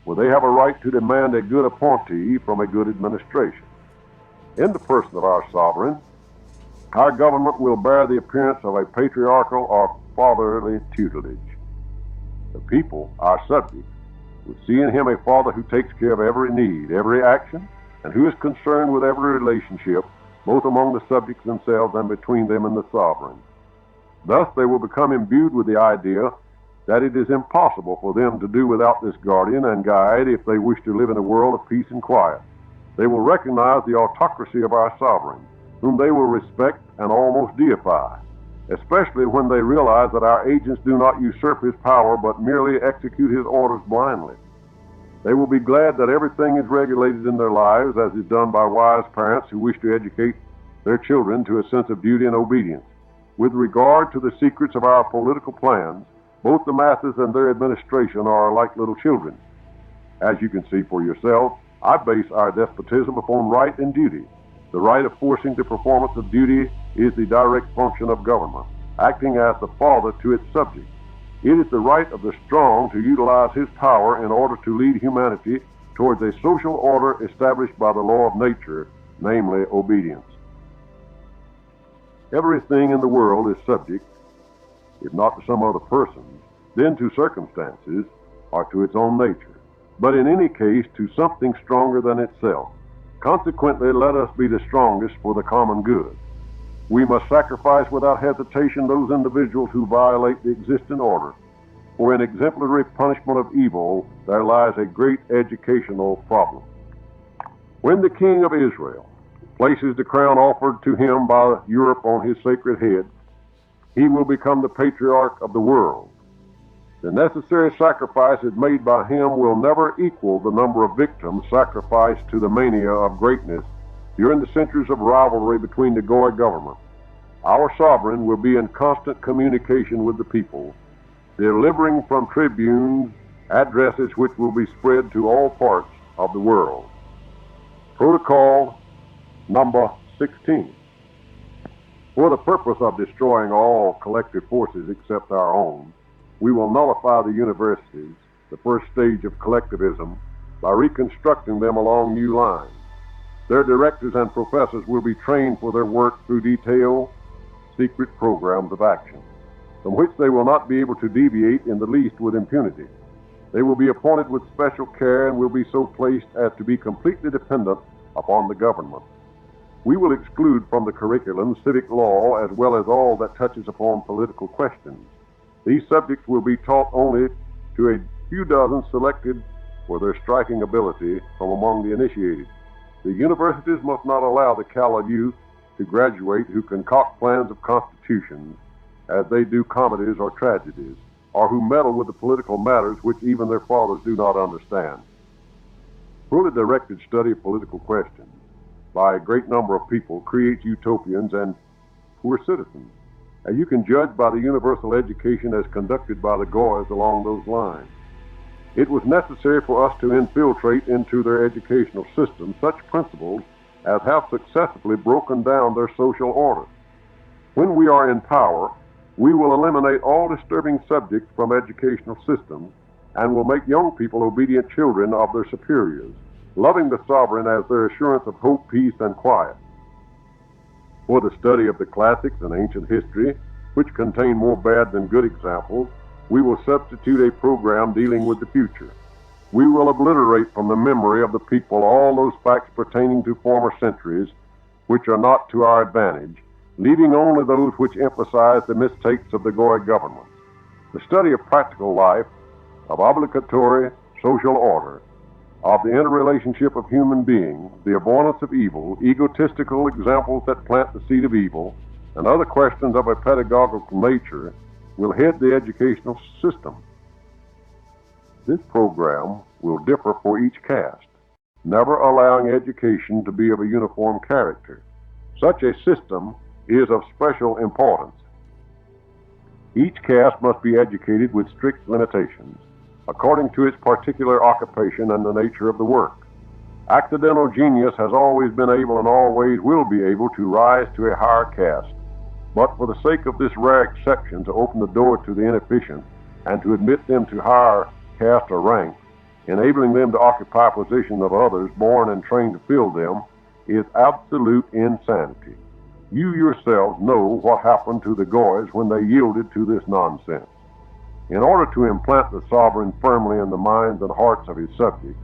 for they have a right to demand a good appointee from a good administration. In the person of our sovereign, our government will bear the appearance of a patriarchal or fatherly tutelage. The people, our subjects, will see in him a father who takes care of every need, every action, and who is concerned with every relationship, both among the subjects themselves and between them and the sovereign. Thus they will become imbued with the idea that it is impossible for them to do without this guardian and guide if they wish to live in a world of peace and quiet. They will recognize the autocracy of our sovereign, whom they will respect and almost deify, especially when they realize that our agents do not usurp his power but merely execute his orders blindly. They will be glad that everything is regulated in their lives as is done by wise parents who wish to educate their children to a sense of duty and obedience. With regard to the secrets of our political plans, both the masses and their administration are like little children. As you can see for yourself, I base our despotism upon right and duty. The right of forcing the performance of duty is the direct function of government, acting as the father to its subjects. It is the right of the strong to utilize his power in order to lead humanity towards a social order established by the law of nature, namely obedience. Everything in the world is subject, if not to some other person, then to circumstances or to its own nature, but in any case to something stronger than itself. Consequently, let us be the strongest for the common good. We must sacrifice without hesitation those individuals who violate the existing order. For in exemplary punishment of evil, there lies a great educational problem. When the King of Israel places the crown offered to him by Europe on his sacred head, he will become the patriarch of the world. The necessary sacrifices made by him will never equal the number of victims sacrificed to the mania of greatness during the centuries of rivalry between the Goy government. Our sovereign will be in constant communication with the people, delivering from tribunes addresses which will be spread to all parts of the world. Protocol number 16. For the purpose of destroying all collective forces except our own, we will nullify the universities, the first stage of collectivism, by reconstructing them along new lines. Their directors and professors will be trained for their work through detailed, secret programs of action, from which they will not be able to deviate in the least with impunity. They will be appointed with special care and will be so placed as to be completely dependent upon the government. We will exclude from the curriculum civic law as well as all that touches upon political questions. These subjects will be taught only to a few dozen selected for their striking ability from among the initiated. The universities must not allow the callow youth to graduate who concoct plans of constitutions as they do comedies or tragedies, or who meddle with the political matters which even their fathers do not understand. Fully directed study of political questions by a great number of people creates utopians and poor citizens, as you can judge by the universal education as conducted by the Goys along those lines. It was necessary for us to infiltrate into their educational system such principles as have successfully broken down their social order. When we are in power, we will eliminate all disturbing subjects from educational systems and will make young people obedient children of their superiors, loving the sovereign as their assurance of hope, peace, and quiet. For the study of the classics and ancient history, which contain more bad than good examples, we will substitute a program dealing with the future. We will obliterate from the memory of the people all those facts pertaining to former centuries which are not to our advantage, leaving only those which emphasize the mistakes of the Goy government. The study of practical life, of obligatory social order, of the interrelationship of human beings, the avoidance of evil, egotistical examples that plant the seed of evil, and other questions of a pedagogical nature will head the educational system. This program will differ for each caste, never allowing education to be of a uniform character. Such a system is of special importance. Each caste must be educated with strict limitations, according to its particular occupation and the nature of the work. Accidental genius has always been able and always will be able to rise to a higher caste, but for the sake of this rare exception to open the door to the inefficient and to admit them to higher caste or rank, enabling them to occupy positions of others born and trained to fill them, is absolute insanity. You yourselves know what happened to the Goys when they yielded to this nonsense. In order to implant the sovereign firmly in the minds and hearts of his subjects,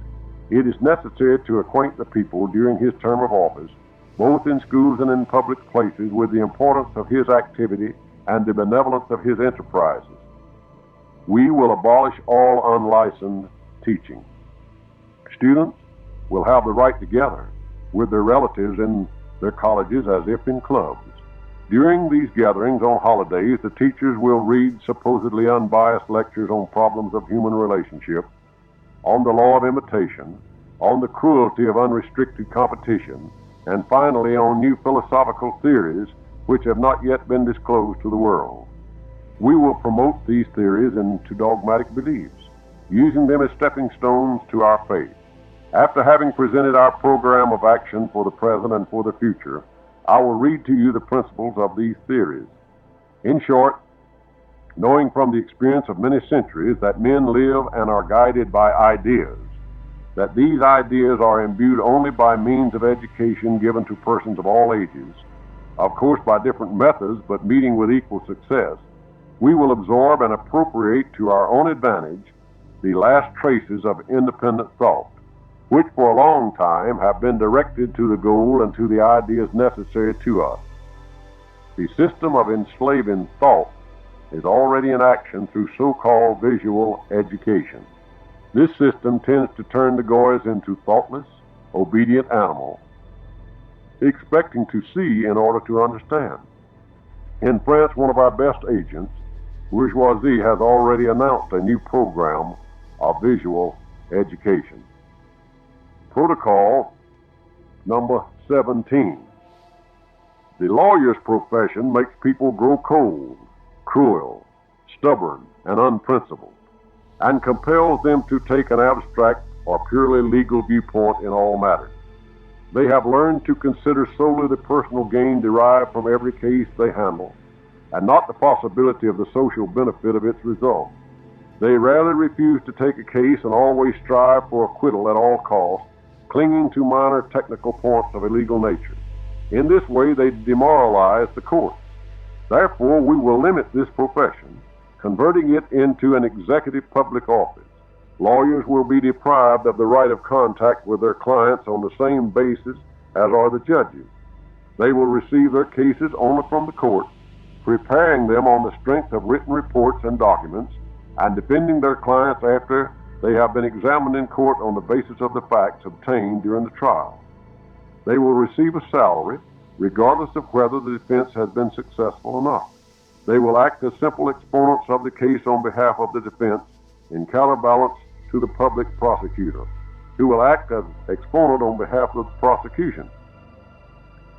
it is necessary to acquaint the people during his term of office, both in schools and in public places, with the importance of his activity and the benevolence of his enterprises. We will abolish all unlicensed teaching. Students will have the right to gather with their relatives in their colleges as if in clubs. During these gatherings on holidays, the teachers will read supposedly unbiased lectures on problems of human relationship, on the law of imitation, on the cruelty of unrestricted competition, and finally on new philosophical theories which have not yet been disclosed to the world. We will promote these theories into dogmatic beliefs, using them as stepping stones to our faith. After having presented our program of action for the present and for the future, I will read to you the principles of these theories. In short, knowing from the experience of many centuries that men live and are guided by ideas, that these ideas are imbued only by means of education given to persons of all ages, of course by different methods but meeting with equal success, we will absorb and appropriate to our own advantage the last traces of independent thought, which for a long time have been directed to the goal and to the ideas necessary to us. The system of enslaving thought is already in action through so-called visual education. This system tends to turn the Goys into thoughtless, obedient animals, expecting to see in order to understand. In France, one of our best agents, Bourgeoisie, has already announced a new program of visual education. Protocol number 17. The lawyer's profession makes people grow cold, cruel, stubborn, and unprincipled, and compels them to take an abstract or purely legal viewpoint in all matters. They have learned to consider solely the personal gain derived from every case they handle, and not the possibility of the social benefit of its result. They rarely refuse to take a case and always strive for acquittal at all costs, clinging to minor technical points of a legal nature. In this way, they demoralize the courts. Therefore, we will limit this profession, converting it into an executive public office. Lawyers will be deprived of the right of contact with their clients on the same basis as are the judges. They will receive their cases only from the court, preparing them on the strength of written reports and documents, and defending their clients after they have been examined in court on the basis of the facts obtained during the trial. They will receive a salary, regardless of whether the defense has been successful or not. They will act as simple exponents of the case on behalf of the defense, in counterbalance to the public prosecutor, who will act as exponent on behalf of the prosecution.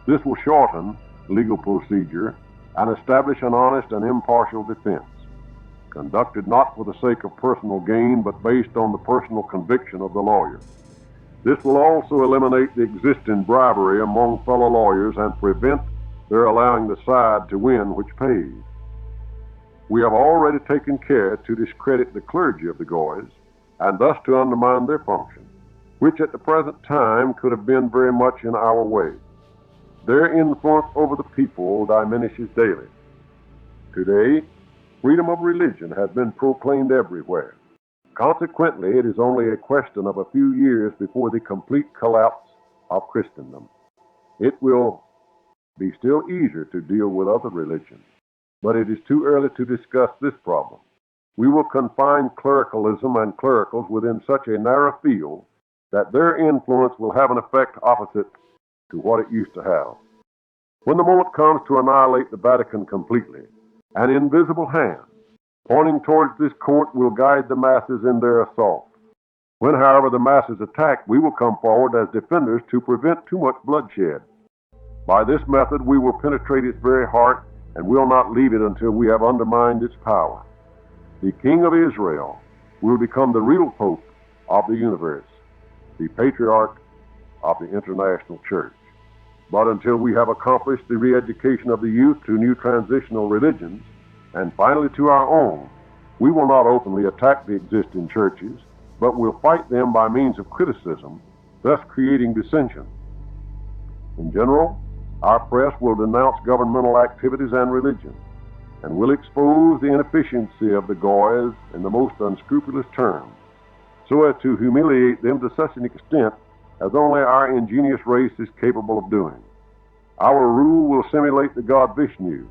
This will shorten legal procedure and establish an honest and impartial defense, conducted not for the sake of personal gain, but based on the personal conviction of the lawyer. This will also eliminate the existing bribery among fellow lawyers and prevent their allowing the side to win which pays. We have already taken care to discredit the clergy of the Goys, and thus to undermine their function, which at the present time could have been very much in our way. Their influence over the people diminishes daily. Today, freedom of religion has been proclaimed everywhere. Consequently, it is only a question of a few years before the complete collapse of Christendom. It will be still easier to deal with other religions, but it is too early to discuss this problem. We will confine clericalism and clericals within such a narrow field that their influence will have an effect opposite to what it used to have. When the moment comes to annihilate the Vatican completely, an invisible hand pointing towards this court will guide the masses in their assault. When, however, the masses attack, we will come forward as defenders to prevent too much bloodshed. By this method, we will penetrate its very heart and will not leave it until we have undermined its power. The King of Israel will become the real Pope of the universe, the Patriarch of the International Church. But until we have accomplished the re-education of the youth to new transitional religions, and finally to our own, we will not openly attack the existing churches, but will fight them by means of criticism, thus creating dissension. In general, our press will denounce governmental activities and religion, and will expose the inefficiency of the Goys in the most unscrupulous terms, so as to humiliate them to such an extent as only our ingenious race is capable of doing. Our rule will simulate the god Vishnu,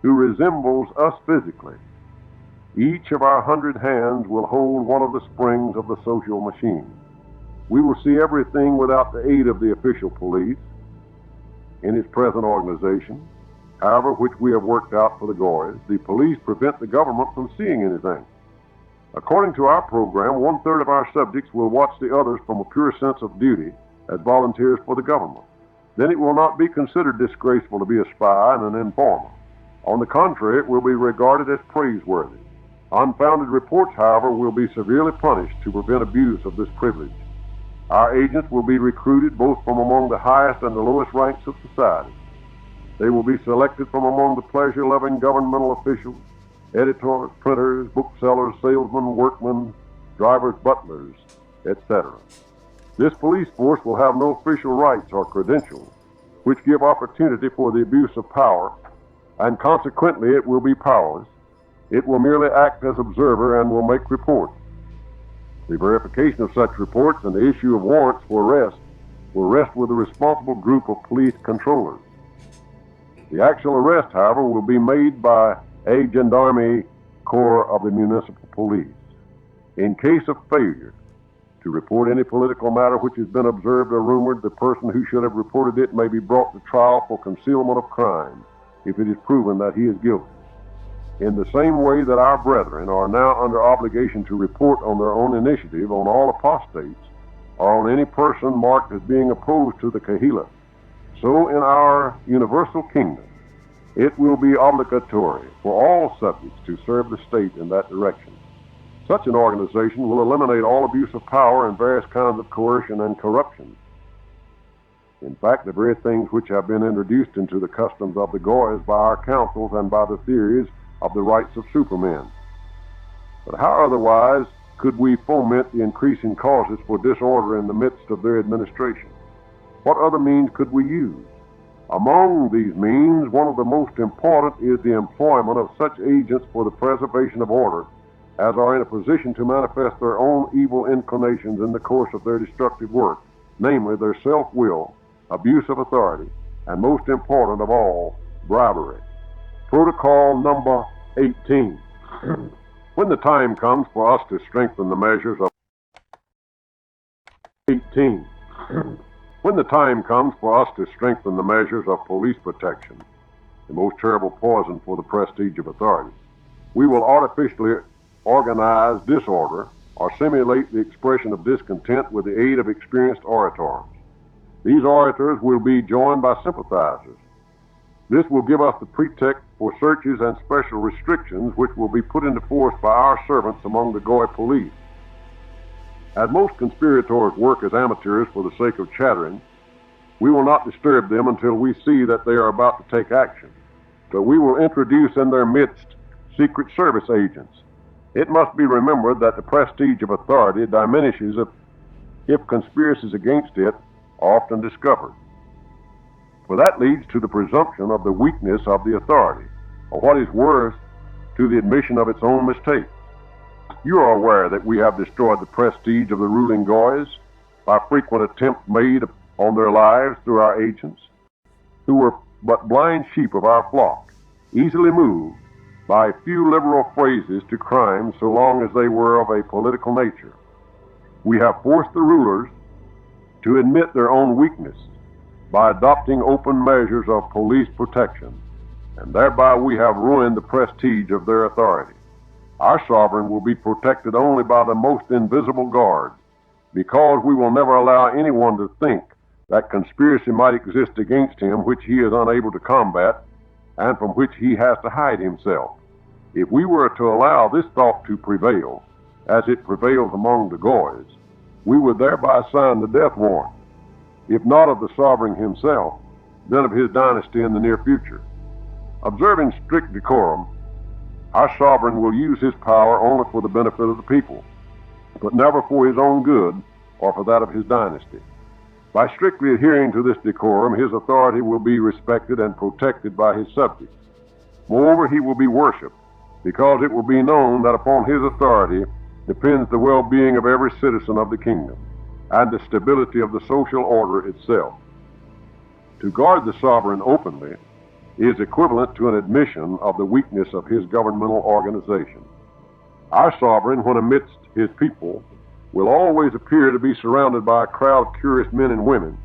who resembles us physically. Each of our 100 hands will hold one of the springs of the social machine. We will see everything without the aid of the official police in its present organization, however, which we have worked out for the Goys. The police prevent the government from seeing anything. According to our program, 1/3 of our subjects will watch the others from a pure sense of duty as volunteers for the government. Then it will not be considered disgraceful to be a spy and an informer. On the contrary, it will be regarded as praiseworthy. Unfounded reports, however, will be severely punished to prevent abuse of this privilege. Our agents will be recruited both from among the highest and the lowest ranks of society. They will be selected from among the pleasure-loving governmental officials, editors, printers, booksellers, salesmen, workmen, drivers, butlers, etc. This police force will have no official rights or credentials, which give opportunity for the abuse of power, and consequently it will be powerless. It will merely act as observer and will make reports. The verification of such reports and the issue of warrants for arrest will rest with a responsible group of police controllers. The actual arrest, however, will be made by a gendarmerie corps of the municipal police. In case of failure to report any political matter which has been observed or rumored, the person who should have reported it may be brought to trial for concealment of crime if it is proven that he is guilty. In the same way that our brethren are now under obligation to report on their own initiative on all apostates or on any person marked as being opposed to the Kahila, so in our universal kingdom, it will be obligatory for all subjects to serve the state in that direction. Such an organization will eliminate all abuse of power and various kinds of coercion and corruption. In fact, the very things which have been introduced into the customs of the Goys by our councils and by the theories of the rights of supermen. But how otherwise could we foment the increasing causes for disorder in the midst of their administration? What other means could we use? Among these means, one of the most important is the employment of such agents for the preservation of order as are in a position to manifest their own evil inclinations in the course of their destructive work, namely their self-will, abuse of authority, and most important of all, bribery. Protocol number 18. When the time comes for us to strengthen the measures of 18. When the time comes for us to strengthen the measures of police protection, the most terrible poison for the prestige of authority, we will artificially organize disorder or simulate the expression of discontent with the aid of experienced orators. These orators will be joined by sympathizers. This will give us the pretext for searches and special restrictions which will be put into force by our servants among the Goy police. As most conspirators work as amateurs for the sake of chattering, we will not disturb them until we see that they are about to take action. But we will introduce in their midst Secret Service agents. It must be remembered that the prestige of authority diminishes if conspiracies against it are often discovered. For that leads to the presumption of the weakness of the authority, or what is worse, to the admission of its own mistakes. You are aware that we have destroyed the prestige of the ruling Goys by frequent attempts made on their lives through our agents, who were but blind sheep of our flock, easily moved by a few liberal phrases to crime so long as they were of a political nature. We have forced the rulers to admit their own weakness by adopting open measures of police protection, and thereby we have ruined the prestige of their authority. Our sovereign will be protected only by the most invisible guard, because we will never allow anyone to think that conspiracy might exist against him which he is unable to combat and from which he has to hide himself. If we were to allow this thought to prevail, as it prevails among the Goys, we would thereby sign the death warrant, if not of the sovereign himself, then of his dynasty in the near future. Observing strict decorum, our sovereign will use his power only for the benefit of the people, but never for his own good or for that of his dynasty. By strictly adhering to this decorum, his authority will be respected and protected by his subjects. Moreover, he will be worshipped, because it will be known that upon his authority depends the well-being of every citizen of the kingdom, and the stability of the social order itself. To guard the sovereign openly is equivalent to an admission of the weakness of his governmental organization. Our sovereign, when amidst his people, will always appear to be surrounded by a crowd of curious men and women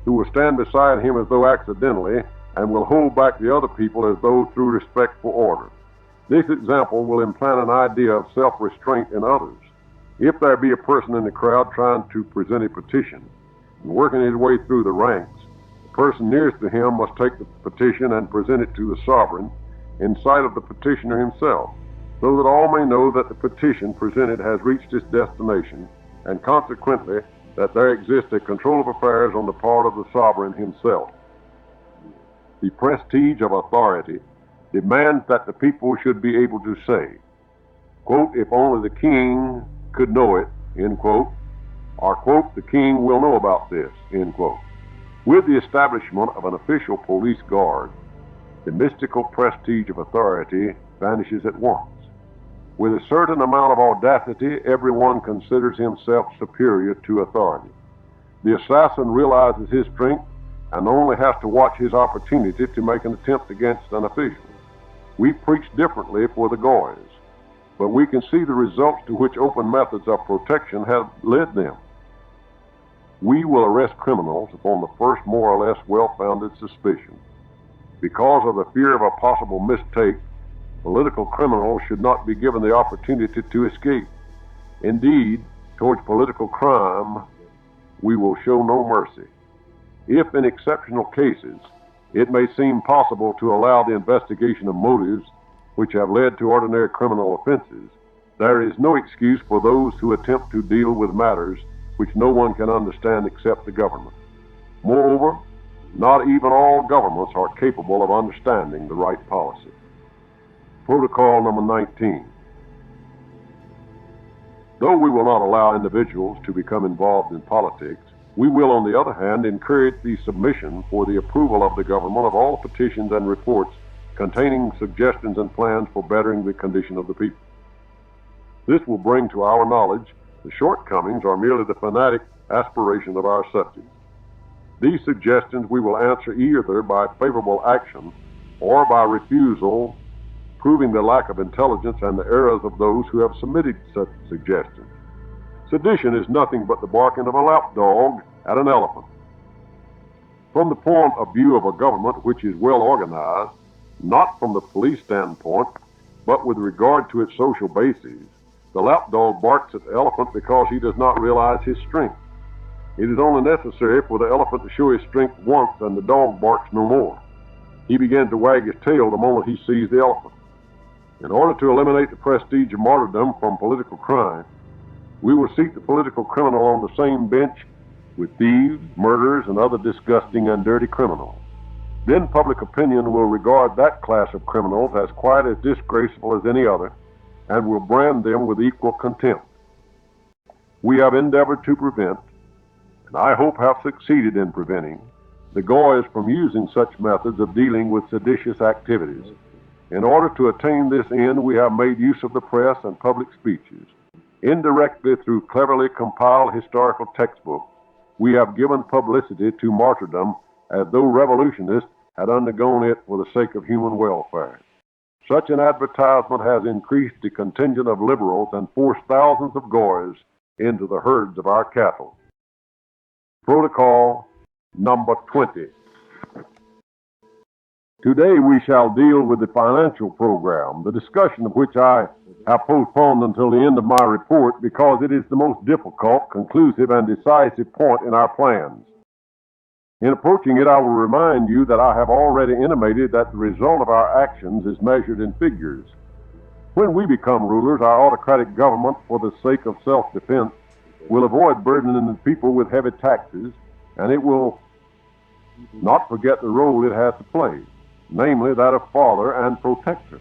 who will stand beside him as though accidentally and will hold back the other people as though through respect for order. This example will implant an idea of self-restraint in others. If there be a person in the crowd trying to present a petition and working his way through the ranks, the person nearest to him must take the petition and present it to the sovereign in sight of the petitioner himself, so that all may know that the petition presented has reached its destination, and consequently that there exists a control of affairs on the part of the sovereign himself. The prestige of authority demands that the people should be able to say, quote, if only the king could know it, end quote, or, quote, the king will know about this, end quote. With the establishment of an official police guard, the mystical prestige of authority vanishes at once. With a certain amount of audacity, everyone considers himself superior to authority. The assassin realizes his strength and only has to watch his opportunity to make an attempt against an official. We preach differently for the Goys, but we can see the results to which open methods of protection have led them. We will arrest criminals upon the first more or less well-founded suspicion. Because of the fear of a possible mistake, political criminals should not be given the opportunity to escape. Indeed, towards political crime, we will show no mercy. If in exceptional cases, it may seem possible to allow the investigation of motives which have led to ordinary criminal offenses, there is no excuse for those who attempt to deal with matters which no one can understand except the government. Moreover, not even all governments are capable of understanding the right policy. Protocol number 19. Though we will not allow individuals to become involved in politics, we will, on the other hand, encourage the submission for the approval of the government of all petitions and reports containing suggestions and plans for bettering the condition of the people. This will bring to our knowledge the shortcomings or merely the fanatic aspiration of our subjects. These suggestions we will answer either by favorable action or by refusal, proving the lack of intelligence and the errors of those who have submitted such suggestions. Sedition is nothing but the barking of a lapdog at an elephant. From the point of view of a government which is well organized, not from the police standpoint, but with regard to its social bases, the lapdog barks at the elephant because he does not realize his strength. It is only necessary for the elephant to show his strength once and the dog barks no more. He begins to wag his tail the moment he sees the elephant. In order to eliminate the prestige of martyrdom from political crime, we will seat the political criminal on the same bench with thieves, murderers, and other disgusting and dirty criminals. Then public opinion will regard that class of criminals as quite as disgraceful as any other, and will brand them with equal contempt. We have endeavored to prevent, and I hope have succeeded in preventing, the Goys from using such methods of dealing with seditious activities. In order to attain this end, we have made use of the press and public speeches. Indirectly, through cleverly compiled historical textbooks, we have given publicity to martyrdom as though revolutionists had undergone it for the sake of human welfare. Such an advertisement has increased the contingent of liberals and forced thousands of Goys into the herds of our cattle. Protocol number 20. Today we shall deal with the financial program, the discussion of which I have postponed until the end of my report because it is the most difficult, conclusive, and decisive point in our plans. In approaching it, I will remind you that I have already intimated that the result of our actions is measured in figures. When we become rulers, our autocratic government, for the sake of self-defense, will avoid burdening the people with heavy taxes, and it will not forget the role it has to play, namely that of father and protector.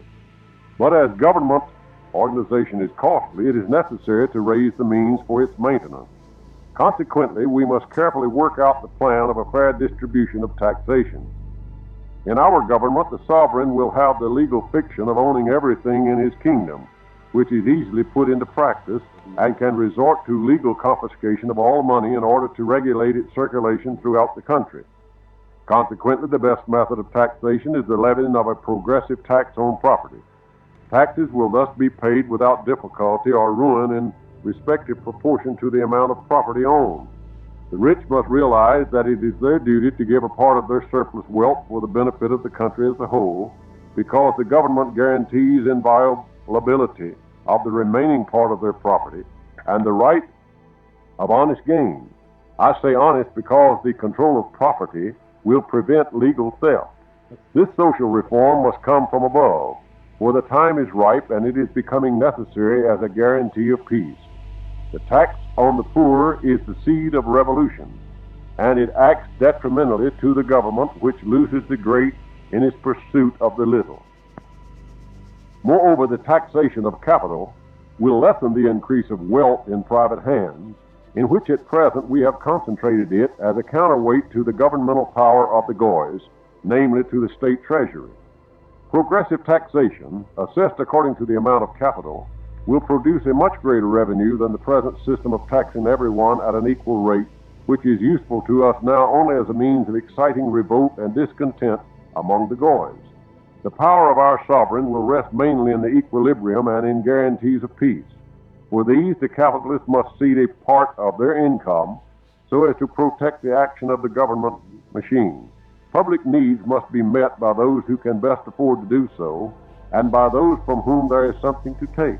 But as government organization is costly, it is necessary to raise the means for its maintenance. Consequently, we must carefully work out the plan of a fair distribution of taxation. In our government, the sovereign will have the legal fiction of owning everything in his kingdom, which is easily put into practice and can resort to legal confiscation of all money in order to regulate its circulation throughout the country. Consequently, the best method of taxation is the levying of a progressive tax on property. Taxes will thus be paid without difficulty or ruin in respective proportion to the amount of property owned. The rich must realize that it is their duty to give a part of their surplus wealth for the benefit of the country as a whole, because the government guarantees inviolability of the remaining part of their property and the right of honest gain. I say honest because the control of property will prevent legal theft. This social reform must come from above, for the time is ripe and it is becoming necessary as a guarantee of peace. The tax on the poor is the seed of revolution, and it acts detrimentally to the government, which loses the great in its pursuit of the little. Moreover, the taxation of capital will lessen the increase of wealth in private hands, in which at present we have concentrated it as a counterweight to the governmental power of the goys, namely to the state treasury. Progressive taxation, assessed according to the amount of capital, will produce a much greater revenue than the present system of taxing everyone at an equal rate, which is useful to us now only as a means of exciting revolt and discontent among the goys. The power of our sovereign will rest mainly in the equilibrium and in guarantees of peace. For these, the capitalists must cede a part of their income so as to protect the action of the government machine. Public needs must be met by those who can best afford to do so, and by those from whom there is something to take.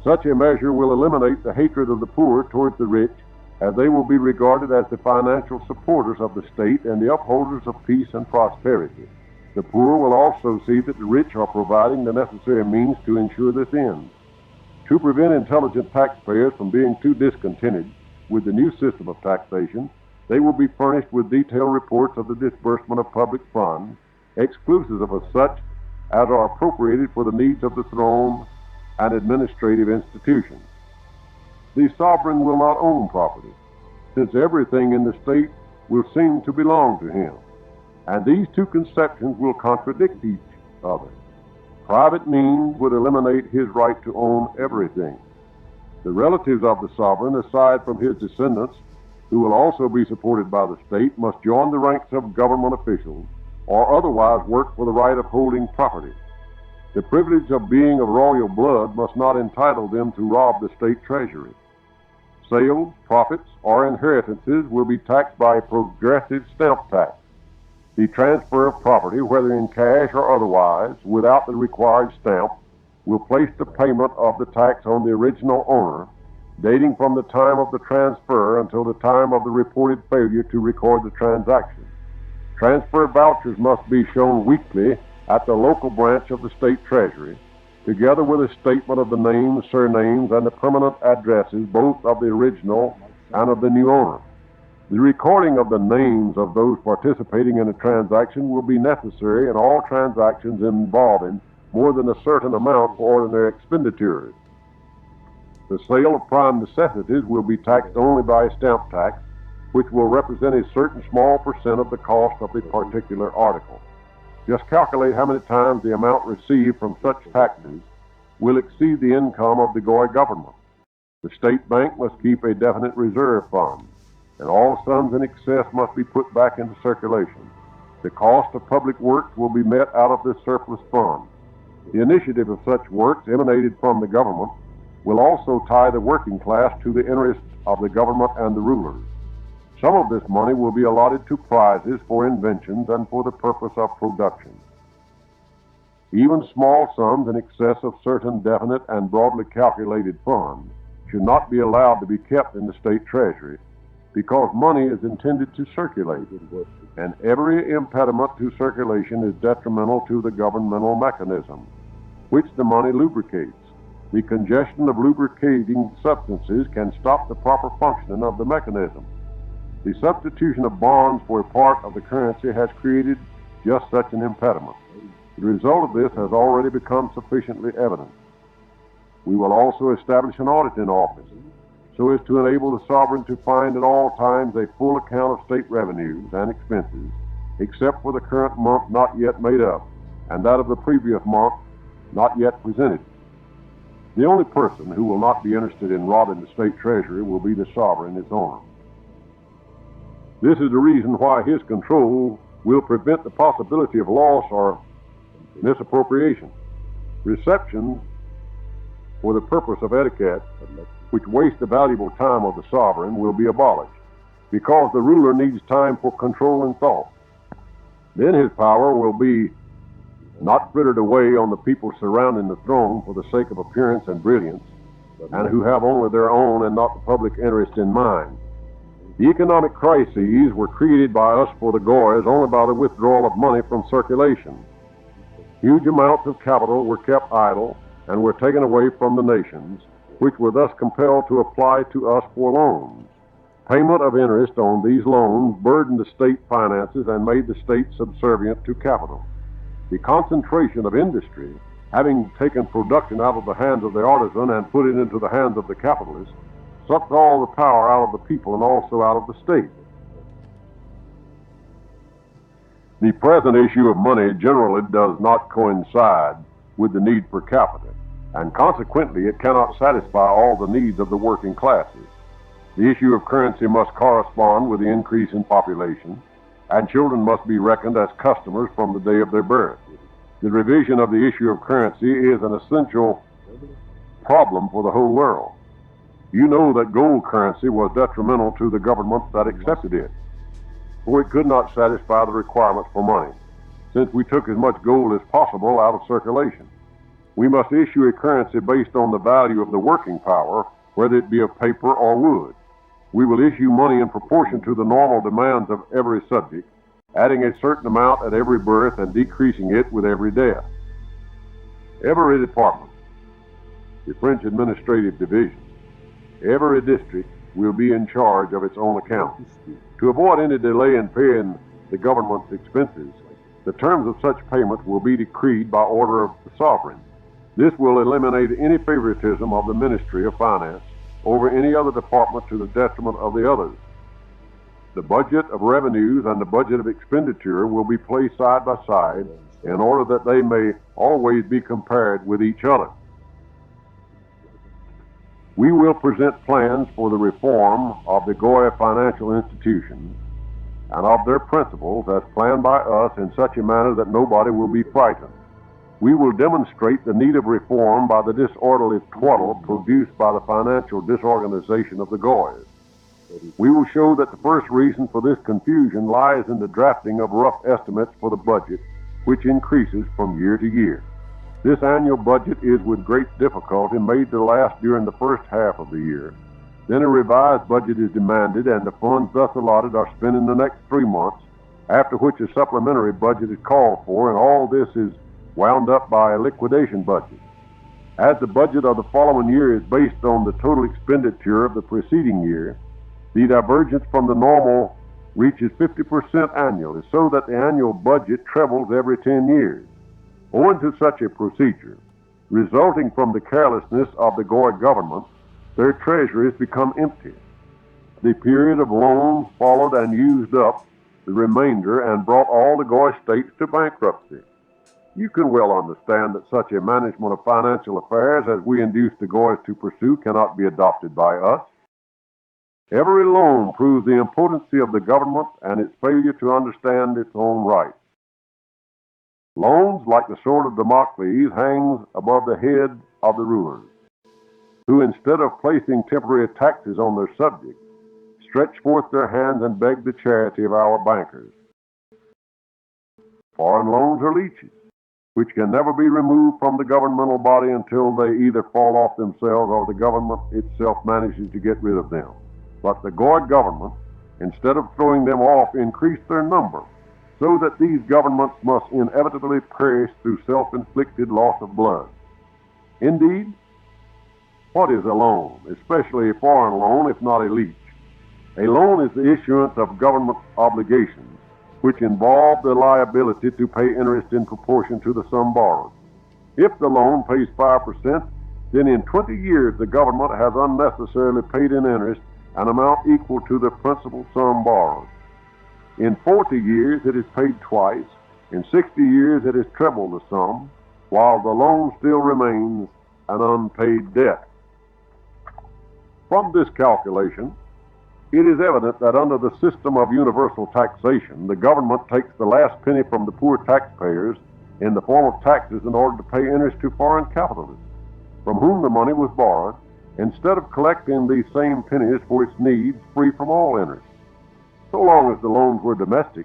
Such a measure will eliminate the hatred of the poor towards the rich, as they will be regarded as the financial supporters of the state and the upholders of peace and prosperity. The poor will also see that the rich are providing the necessary means to ensure this end. To prevent intelligent taxpayers from being too discontented with the new system of taxation, they will be furnished with detailed reports of the disbursement of public funds, exclusive of such as are appropriated for the needs of the throne and administrative institutions. The sovereign will not own property, since everything in the state will seem to belong to him, and these two conceptions will contradict each other. Private means would eliminate his right to own everything. The relatives of the sovereign, aside from his descendants, who will also be supported by the state, must join the ranks of government officials or otherwise work for the right of holding property. The privilege of being of royal blood must not entitle them to rob the state treasury. Sales, profits, or inheritances will be taxed by a progressive stamp tax. The transfer of property, whether in cash or otherwise, without the required stamp, will place the payment of the tax on the original owner, dating from the time of the transfer until the time of the reported failure to record the transaction. Transfer vouchers must be shown weekly at the local branch of the state treasury, together with a statement of the names, surnames, and the permanent addresses both of the original and of the new owner. The recording of the names of those participating in a transaction will be necessary in all transactions involving more than a certain amount for ordinary expenditures. The sale of prime necessities will be taxed only by a stamp tax, which will represent a certain small percent of the cost of the particular article. Just calculate how many times the amount received from such taxes will exceed the income of the goy government. The state bank must keep a definite reserve fund, and all sums in excess must be put back into circulation. The cost of public works will be met out of this surplus fund. The initiative of such works emanated from the government will also tie the working class to the interests of the government and the rulers. Some of this money will be allotted to prizes for inventions and for the purpose of production. Even small sums in excess of certain definite and broadly calculated funds should not be allowed to be kept in the state treasury because money is intended to circulate, and every impediment to circulation is detrimental to the governmental mechanism, which the money lubricates. The congestion of lubricating substances can stop the proper functioning of the mechanism. The substitution of bonds for a part of the currency has created just such an impediment. The result of this has already become sufficiently evident. We will also establish an auditing office so as to enable the sovereign to find at all times a full account of state revenues and expenses, except for the current month not yet made up, and that of the previous month not yet presented. The only person who will not be interested in robbing the state treasury will be the sovereign, its owner. This is the reason why his control will prevent the possibility of loss or misappropriation. Receptions for the purpose of etiquette, which waste the valuable time of the sovereign, will be abolished, because the ruler needs time for control and thought. Then his power will be not frittered away on the people surrounding the throne for the sake of appearance and brilliance, and who have only their own and not the public interest in mind. The economic crises were created by us for the Goyas only by the withdrawal of money from circulation. Huge amounts of capital were kept idle and were taken away from the nations, which were thus compelled to apply to us for loans. Payment of interest on these loans burdened the state finances and made the state subservient to capital. The concentration of industry, having taken production out of the hands of the artisan and put it into the hands of the capitalist, sucked all the power out of the people and also out of the state. The present issue of money generally does not coincide with the need per capita, and consequently it cannot satisfy all the needs of the working classes. The issue of currency must correspond with the increase in population, and children must be reckoned as customers from the day of their birth. The revision of the issue of currency is an essential problem for the whole world. You know that gold currency was detrimental to the governments that accepted it, for it could not satisfy the requirements for money, since we took as much gold as possible out of circulation. We must issue a currency based on the value of the working power, whether it be of paper or wood. We will issue money in proportion to the normal demands of every subject, adding a certain amount at every birth and decreasing it with every death. Every department, the French administrative division, every district will be in charge of its own account. To avoid any delay in paying the government's expenses, the terms of such payment will be decreed by order of the sovereign. This will eliminate any favoritism of the Ministry of Finance over any other department to the detriment of the others. The budget of revenues and the budget of expenditure will be placed side by side in order that they may always be compared with each other. We will present plans for the reform of the Goya financial institutions and of their principles as planned by us in such a manner that nobody will be frightened. We will demonstrate the need of reform by the disorderly twaddle produced by the financial disorganization of the Goyas. We will show that the first reason for this confusion lies in the drafting of rough estimates for the budget, which increases from year to year. This annual budget is with great difficulty made to last during the first half of the year. Then a revised budget is demanded, and the funds thus allotted are spent in the next 3 months, after which a supplementary budget is called for, and all this is wound up by a liquidation budget. As the budget of the following year is based on the total expenditure of the preceding year, the divergence from the normal reaches 50% annually, so that the annual budget trebles every 10 years. Owing to such a procedure, resulting from the carelessness of the Goya government, their treasuries become empty. The period of loans followed and used up the remainder and brought all the Goya states to bankruptcy. You can well understand that such a management of financial affairs as we induce the Goyas to pursue cannot be adopted by us. Every loan proves the impotency of the government and its failure to understand its own rights. Loans, like the sword of Damocles, hangs above the head of the rulers, who instead of placing temporary taxes on their subjects, stretch forth their hands and beg the charity of our bankers. Foreign loans are leeches, which can never be removed from the governmental body until they either fall off themselves or the government itself manages to get rid of them. But the Goy government, instead of throwing them off, increased their number, so that these governments must inevitably perish through self-inflicted loss of blood. Indeed, what is a loan, especially a foreign loan, if not a leech? A loan is the issuance of government obligations, which involve the liability to pay interest in proportion to the sum borrowed. If the loan pays 5%, then in 20 years the government has unnecessarily paid in interest an amount equal to the principal sum borrowed. In 40 years it is paid twice. In 60 years it is treble the sum, while the loan still remains an unpaid debt. From this calculation, it is evident that under the system of universal taxation, the government takes the last penny from the poor taxpayers in the form of taxes in order to pay interest to foreign capitalists, from whom the money was borrowed, instead of collecting these same pennies for its needs free from all interest. So long as the loans were domestic,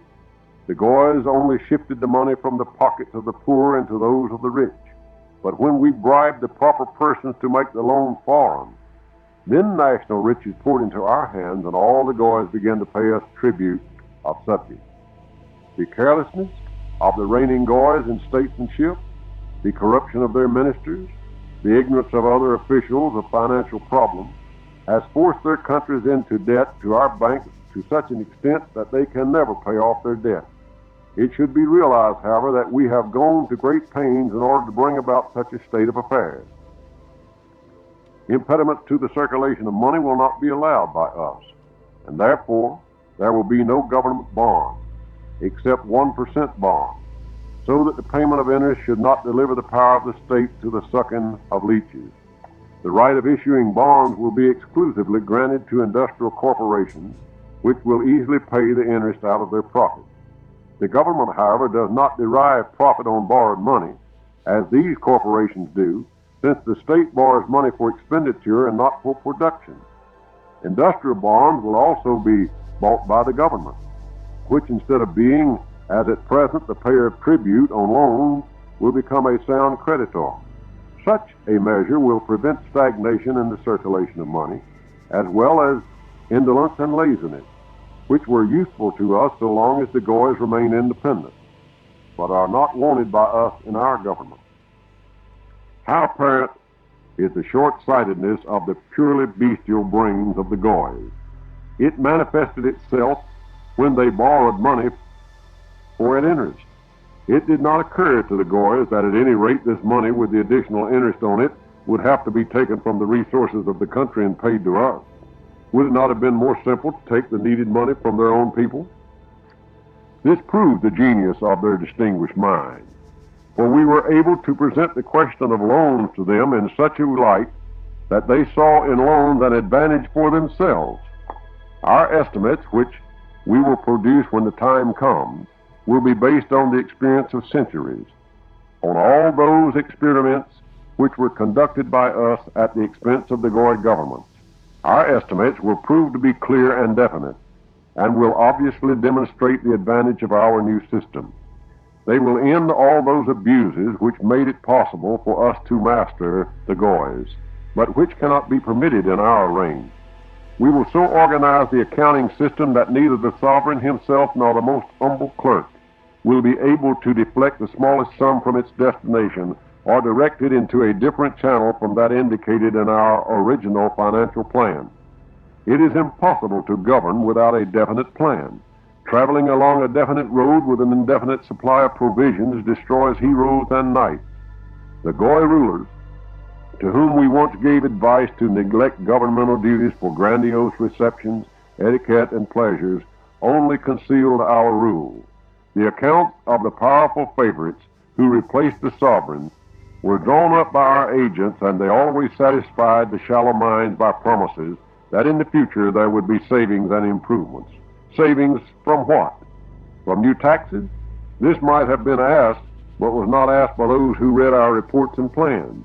the Goys only shifted the money from the pockets of the poor into those of the rich. But when we bribed the proper persons to make the loan foreign, then national riches poured into our hands, and all the Goys began to pay us tribute of subjects. The carelessness of the reigning Goys in statesmanship, the corruption of their ministers, the ignorance of other officials of financial problems, has forced their countries into debt to our banks to such an extent that they can never pay off their debt. It should be realized, however, that we have gone to great pains in order to bring about such a state of affairs. Impediments to the circulation of money will not be allowed by us, and therefore there will be no government bonds, except 1% bonds, so that the payment of interest should not deliver the power of the state to the sucking of leeches. The right of issuing bonds will be exclusively granted to industrial corporations, which will easily pay the interest out of their profits. The government, however, does not derive profit on borrowed money, as these corporations do, since the state borrows money for expenditure and not for production. Industrial bonds will also be bought by the government, which instead of being, as at present, the payer of tribute on loans, will become a sound creditor. Such a measure will prevent stagnation in the circulation of money, as well as indolence and laziness, which were useful to us so long as the Goys remain independent, but are not wanted by us in our government. How apparent is the short-sightedness of the purely bestial brains of the Goys. It manifested itself when they borrowed money for an interest. It did not occur to the Goys that at any rate this money with the additional interest on it would have to be taken from the resources of the country and paid to us. Would it not have been more simple to take the needed money from their own people? This proved the genius of their distinguished minds, for we were able to present the question of loans to them in such a light that they saw in loans an advantage for themselves. Our estimates, which we will produce when the time comes, will be based on the experience of centuries, on all those experiments which were conducted by us at the expense of the Goy governments. Our estimates will prove to be clear and definite, and will obviously demonstrate the advantage of our new system. They will end all those abuses which made it possible for us to master the Goys, but which cannot be permitted in our reign. We will so organize the accounting system that neither the sovereign himself nor the most humble clerk will be able to deflect the smallest sum from its destination or direct it into a different channel from that indicated in our original financial plan. It is impossible to govern without a definite plan. Traveling along a definite road with an indefinite supply of provisions destroys heroes and knights. The Goy rulers, to whom we once gave advice to neglect governmental duties for grandiose receptions, etiquette, and pleasures, only concealed our rule. The accounts of the powerful favorites who replaced the sovereign were drawn up by our agents, and they always satisfied the shallow minds by promises that in the future there would be savings and improvements. Savings from what? From new taxes? This might have been asked, but was not asked by those who read our reports and plans.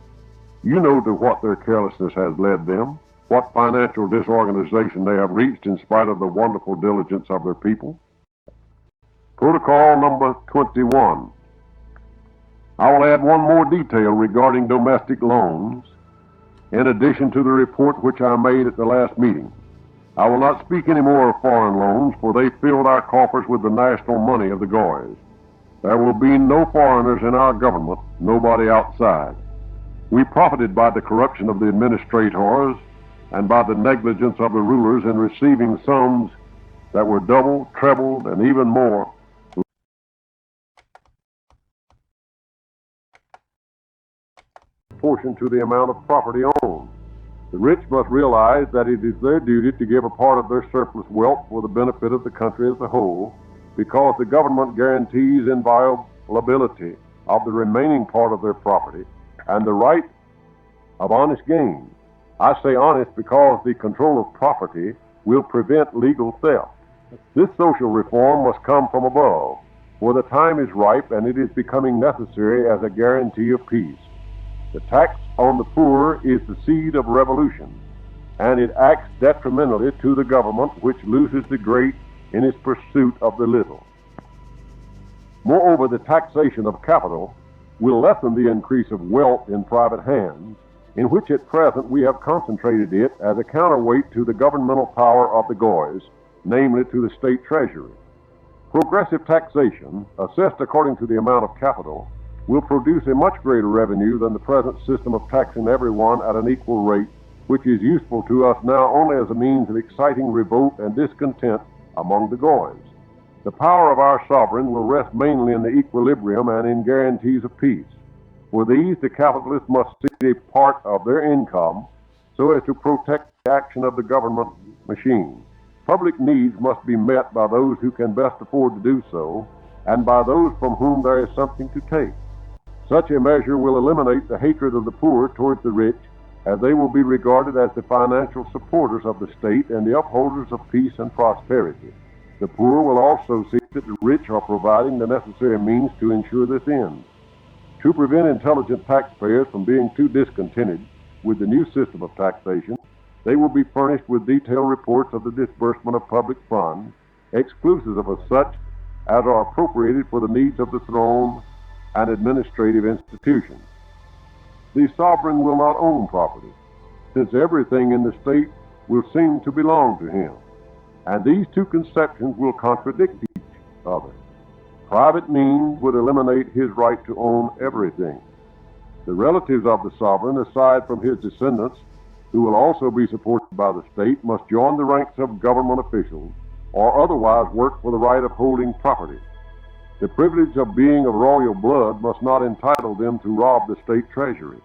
You know to what their carelessness has led them, what financial disorganization they have reached in spite of the wonderful diligence of their people. Protocol number 21. I will add one more detail regarding domestic loans, in addition to the report which I made at the last meeting. I will not speak any more of foreign loans, for they filled our coffers with the national money of the Goys. There will be no foreigners in our government, nobody outside. We profited by the corruption of the administrators and by the negligence of the rulers in receiving sums that were doubled, trebled, and even more proportion to the amount of property owned. The rich must realize that it is their duty to give a part of their surplus wealth for the benefit of the country as a whole, because the government guarantees inviolability of the remaining part of their property and the right of honest gain. I say honest because the control of property will prevent legal theft. This social reform must come from above, for the time is ripe and it is becoming necessary as a guarantee of peace. The tax on the poor is the seed of revolution, and it acts detrimentally to the government, which loses the great in its pursuit of the little. Moreover, the taxation of capital will lessen the increase of wealth in private hands, in which at present we have concentrated it as a counterweight to the governmental power of the Goys, namely to the state treasury. Progressive taxation, assessed according to the amount of capital, will produce a much greater revenue than the present system of taxing everyone at an equal rate, which is useful to us now only as a means of exciting revolt and discontent among the Goys. The power of our sovereign will rest mainly in the equilibrium and in guarantees of peace. For these, the capitalists must see a part of their income so as to protect the action of the government machine. Public needs must be met by those who can best afford to do so, and by those from whom there is something to take. Such a measure will eliminate the hatred of the poor towards the rich, as they will be regarded as the financial supporters of the state and the upholders of peace and prosperity. The poor will also see that the rich are providing the necessary means to ensure this end. To prevent intelligent taxpayers from being too discontented with the new system of taxation, they will be furnished with detailed reports of the disbursement of public funds, exclusive of such as are appropriated for the needs of the throne and administrative institutions. The sovereign will not own property, since everything in the state will seem to belong to him, and these two conceptions will contradict each other. Private means would eliminate his right to own everything. The relatives of the sovereign, aside from his descendants, who will also be supported by the state, must join the ranks of government officials, or otherwise work for the right of holding property. The privilege of being of royal blood must not entitle them to rob the state treasury.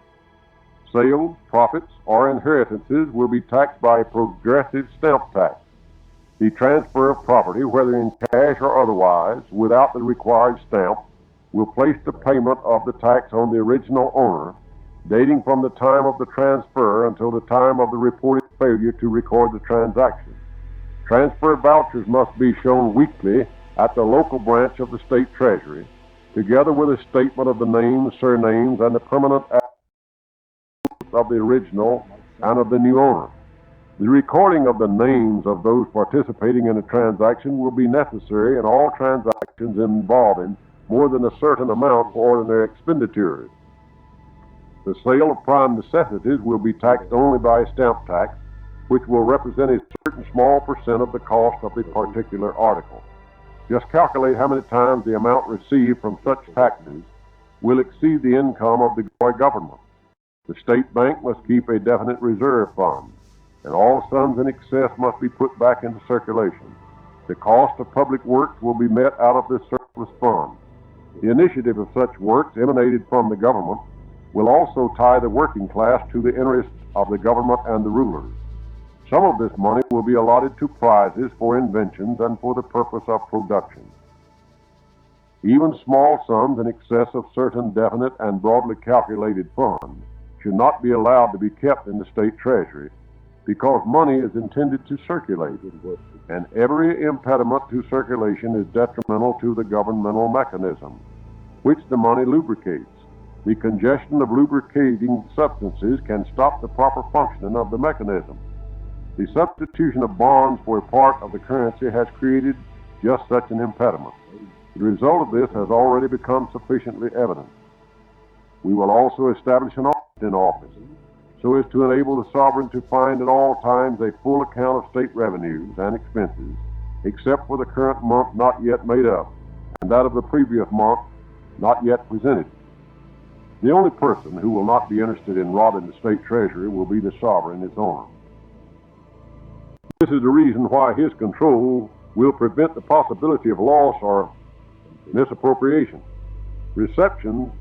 Sales, profits, or inheritances will be taxed by a progressive stamp tax. The transfer of property, whether in cash or otherwise, without the required stamp, will place the payment of the tax on the original owner, dating from the time of the transfer until the time of the reported failure to record the transaction. Transfer vouchers must be shown weekly at the local branch of the state treasury, together with a statement of the names, surnames, and the permanent address of the original and of the new owner. The recording of the names of those participating in a transaction will be necessary in all transactions involving more than a certain amount for ordinary expenditures. The sale of prime necessities will be taxed only by a stamp tax, which will represent a certain small percent of the cost of the particular article. Just calculate how many times the amount received from such taxes will exceed the income of the Goy government. The state bank must keep a definite reserve fund, and all sums in excess must be put back into circulation. The cost of public works will be met out of this surplus fund. The initiative of such works emanated from the government will also tie the working class to the interests of the government and the rulers. Some of this money will be allotted to prizes for inventions and for the purpose of production. Even small sums in excess of certain definite and broadly calculated funds should not be allowed to be kept in the state treasury, because money is intended to circulate, and every impediment to circulation is detrimental to the governmental mechanism, which the money lubricates. The congestion of lubricating substances can stop the proper functioning of the mechanism. The substitution of bonds for a part of the currency has created just such an impediment. The result of this has already become sufficiently evident. We will also establish an audit in office so as to enable the sovereign to find at all times a full account of state revenues and expenses, except for the current month not yet made up, and that of the previous month not yet presented. The only person who will not be interested in robbing the state treasury will be the sovereign, its owner. This is the reason why his control will prevent the possibility of loss or misappropriation. Receptions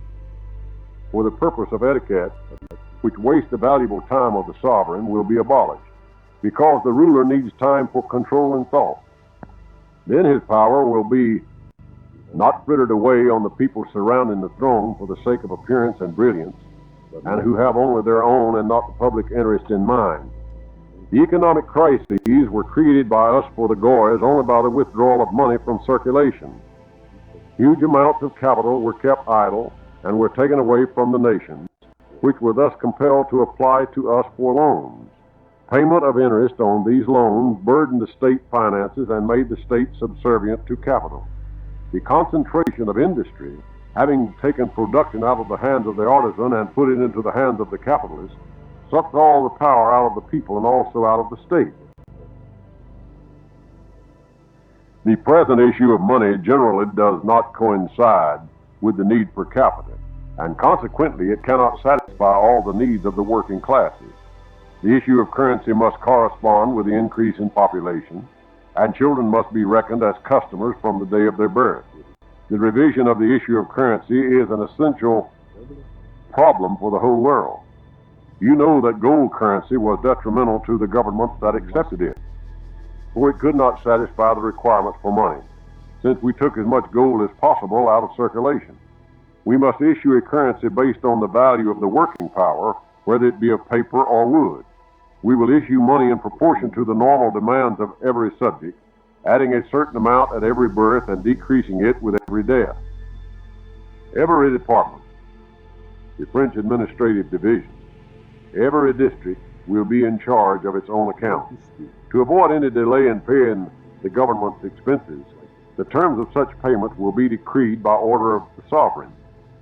for the purpose of etiquette, which waste the valuable time of the sovereign, will be abolished, because the ruler needs time for control and thought. Then his power will be not frittered away on the people surrounding the throne for the sake of appearance and brilliance, and who have only their own and not the public interest in mind. The economic crises were created by us for the Goyas only by the withdrawal of money from circulation. Huge amounts of capital were kept idle and were taken away from the nations, which were thus compelled to apply to us for loans. Payment of interest on these loans burdened the state finances and made the state subservient to capital. The concentration of industry, having taken production out of the hands of the artisan and put it into the hands of the capitalist, sucked all the power out of the people and also out of the state. The present issue of money generally does not coincide with the need per capita, and consequently it cannot satisfy all the needs of the working classes. The issue of currency must correspond with the increase in population, and children must be reckoned as customers from the day of their birth. The revision of the issue of currency is an essential problem for the whole world. You know that gold currency was detrimental to the governments that accepted it, for it could not satisfy the requirements for money, since we took as much gold as possible out of circulation. We must issue a currency based on the value of the working power, whether it be of paper or wood. We will issue money in proportion to the normal demands of every subject, adding a certain amount at every birth and decreasing it with every death. Every department, the French administrative division, every district will be in charge of its own account. To avoid any delay in paying the government's expenses, the terms of such payment will be decreed by order of the sovereign.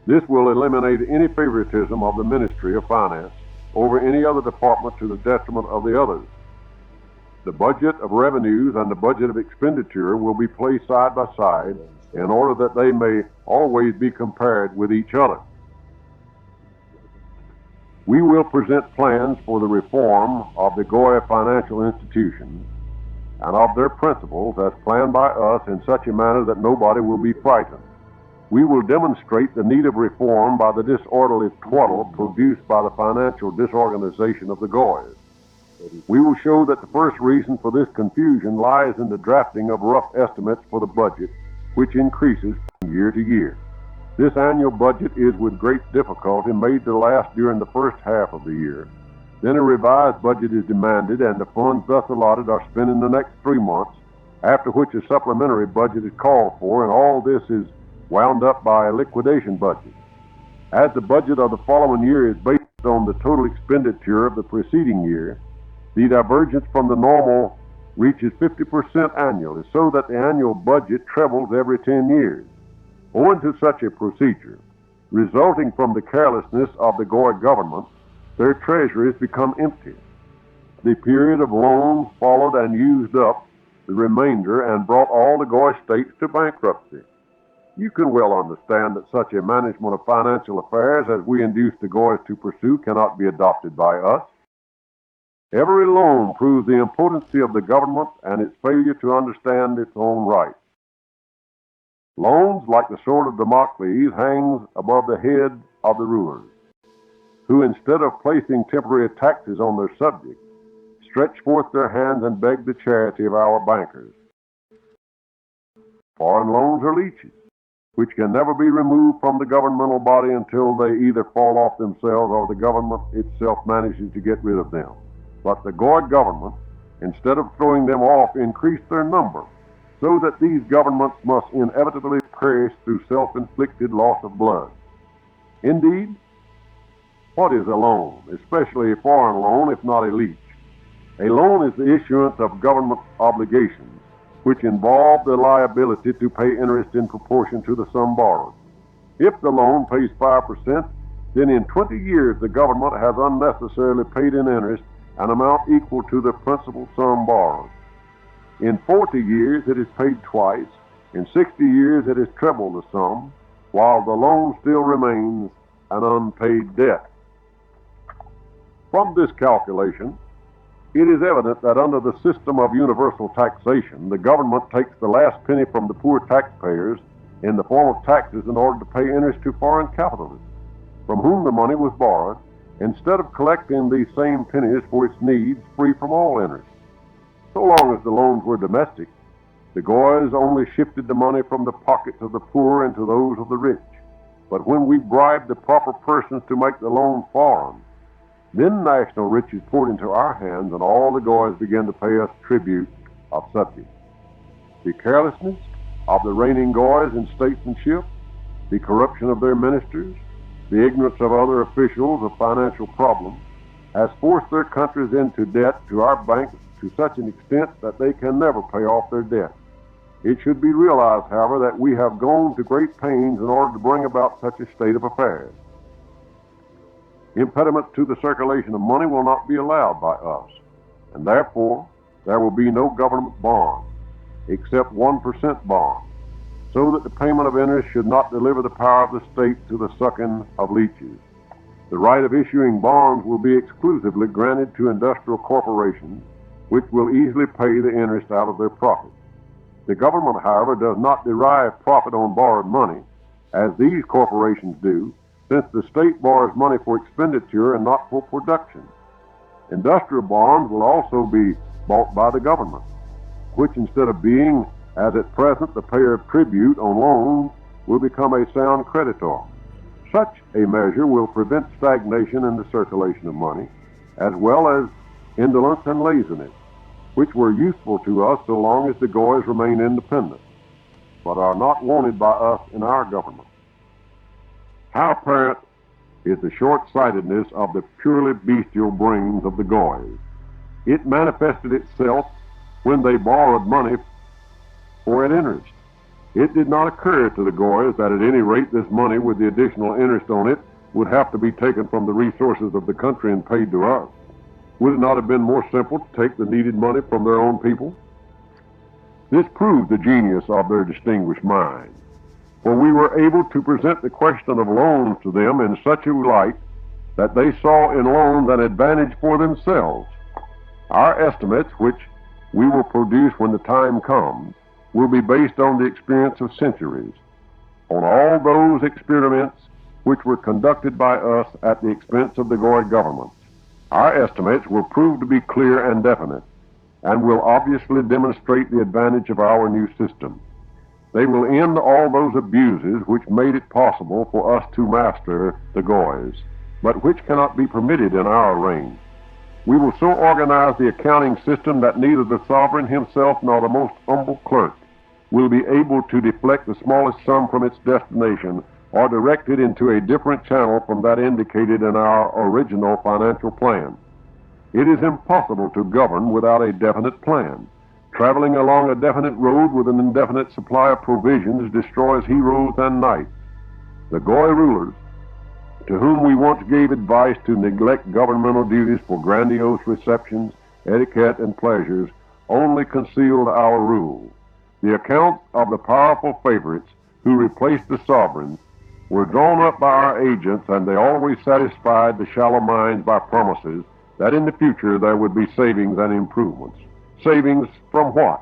This will eliminate any favoritism of the Ministry of Finance over any other department to the detriment of the others. The budget of revenues and the budget of expenditure will be placed side by side in order that they may always be compared with each other. We will present plans for the reform of the Goya financial institutions and of their principles as planned by us in such a manner that nobody will be frightened. We will demonstrate the need of reform by the disorderly twaddle produced by the financial disorganization of the Goyas. We will show that the first reason for this confusion lies in the drafting of rough estimates for the budget, which increases from year to year. This annual budget is with great difficulty made to last during the first half of the year. Then a revised budget is demanded, and the funds thus allotted are spent in the next 3 months, after which a supplementary budget is called for, and all this is wound up by a liquidation budget. As the budget of the following year is based on the total expenditure of the preceding year, the divergence from the normal reaches 50% annually, so that the annual budget trebles every 10 years. Owing to such a procedure, resulting from the carelessness of the Goya government, their treasuries become empty. The period of loans followed and used up the remainder and brought all the Goya states to bankruptcy. You can well understand that such a management of financial affairs as we induce the Goyas to pursue cannot be adopted by us. Every loan proves the impotency of the government and its failure to understand its own rights. Loans, like the sword of Damocles, hangs above the head of the rulers, who, instead of placing temporary taxes on their subjects, stretch forth their hands and beg the charity of our bankers. Foreign loans are leeches, which can never be removed from the governmental body until they either fall off themselves or the government itself manages to get rid of them. But the Goya government, instead of throwing them off, increased their number, so that these governments must inevitably perish through self-inflicted loss of blood. Indeed, what is a loan, especially a foreign loan, if not a leech? A loan is the issuance of government obligations, which involve the liability to pay interest in proportion to the sum borrowed. If the loan pays 5%, then in 20 years the government has unnecessarily paid in interest an amount equal to the principal sum borrowed. In 40 years it is paid twice. In 60 years it is treble the sum, while the loan still remains an unpaid debt. From this calculation, it is evident that under the system of universal taxation, the government takes the last penny from the poor taxpayers in the form of taxes in order to pay interest to foreign capitalists, from whom the money was borrowed, instead of collecting these same pennies for its needs free from all interest. So long as the loans were domestic, the Goys only shifted the money from the pockets of the poor into those of the rich. But when we bribed the proper persons to make the loan foreign, then national riches poured into our hands, and all the Goys began to pay us tribute of subjects. The carelessness of the reigning Goys in statesmanship, the corruption of their ministers, the ignorance of other officials of financial problems, has forced their countries into debt to our banks to such an extent that they can never pay off their debt. It should be realized, however, that we have gone to great pains in order to bring about such a state of affairs. Impediments to the circulation of money will not be allowed by us, and therefore there will be no government bonds, except 1% bonds, so that the payment of interest should not deliver the power of the state to the sucking of leeches. The right of issuing bonds will be exclusively granted to industrial corporations, which will easily pay the interest out of their profits. The government, however, does not derive profit on borrowed money, as these corporations do, since the state borrows money for expenditure and not for production. Industrial bonds will also be bought by the government, which instead of being, as at present, the payer of tribute on loans, will become a sound creditor. Such a measure will prevent stagnation in the circulation of money, as well as indolence and laziness, which were useful to us so long as the Goys remain independent, but are not wanted by us in our government. How apparent is the short-sightedness of the purely bestial brains of the Goys. It manifested itself when they borrowed money for an interest. It did not occur to the Goys that at any rate this money with the additional interest on it would have to be taken from the resources of the country and paid to us. Would it not have been more simple to take the needed money from their own people? This proved the genius of their distinguished minds, for we were able to present the question of loans to them in such a light that they saw in loans an advantage for themselves. Our estimates, which we will produce when the time comes, will be based on the experience of centuries, on all those experiments which were conducted by us at the expense of the Goy governments. Our estimates will prove to be clear and definite, and will obviously demonstrate the advantage of our new system. They will end all those abuses which made it possible for us to master the Goys, but which cannot be permitted in our reign. We will so organize the accounting system that neither the sovereign himself nor the most humble clerk will be able to deflect the smallest sum from its destination or direct it into a different channel from that indicated in our original financial plan. It is impossible to govern without a definite plan. Traveling along a definite road with an indefinite supply of provisions destroys heroes and knights. The Goy rulers, to whom we once gave advice to neglect governmental duties for grandiose receptions, etiquette, and pleasures, only concealed our rule. The accounts of the powerful favorites who replaced the sovereigns were drawn up by our agents, and they always satisfied the shallow minds by promises that in the future there would be savings and improvements. Savings from what?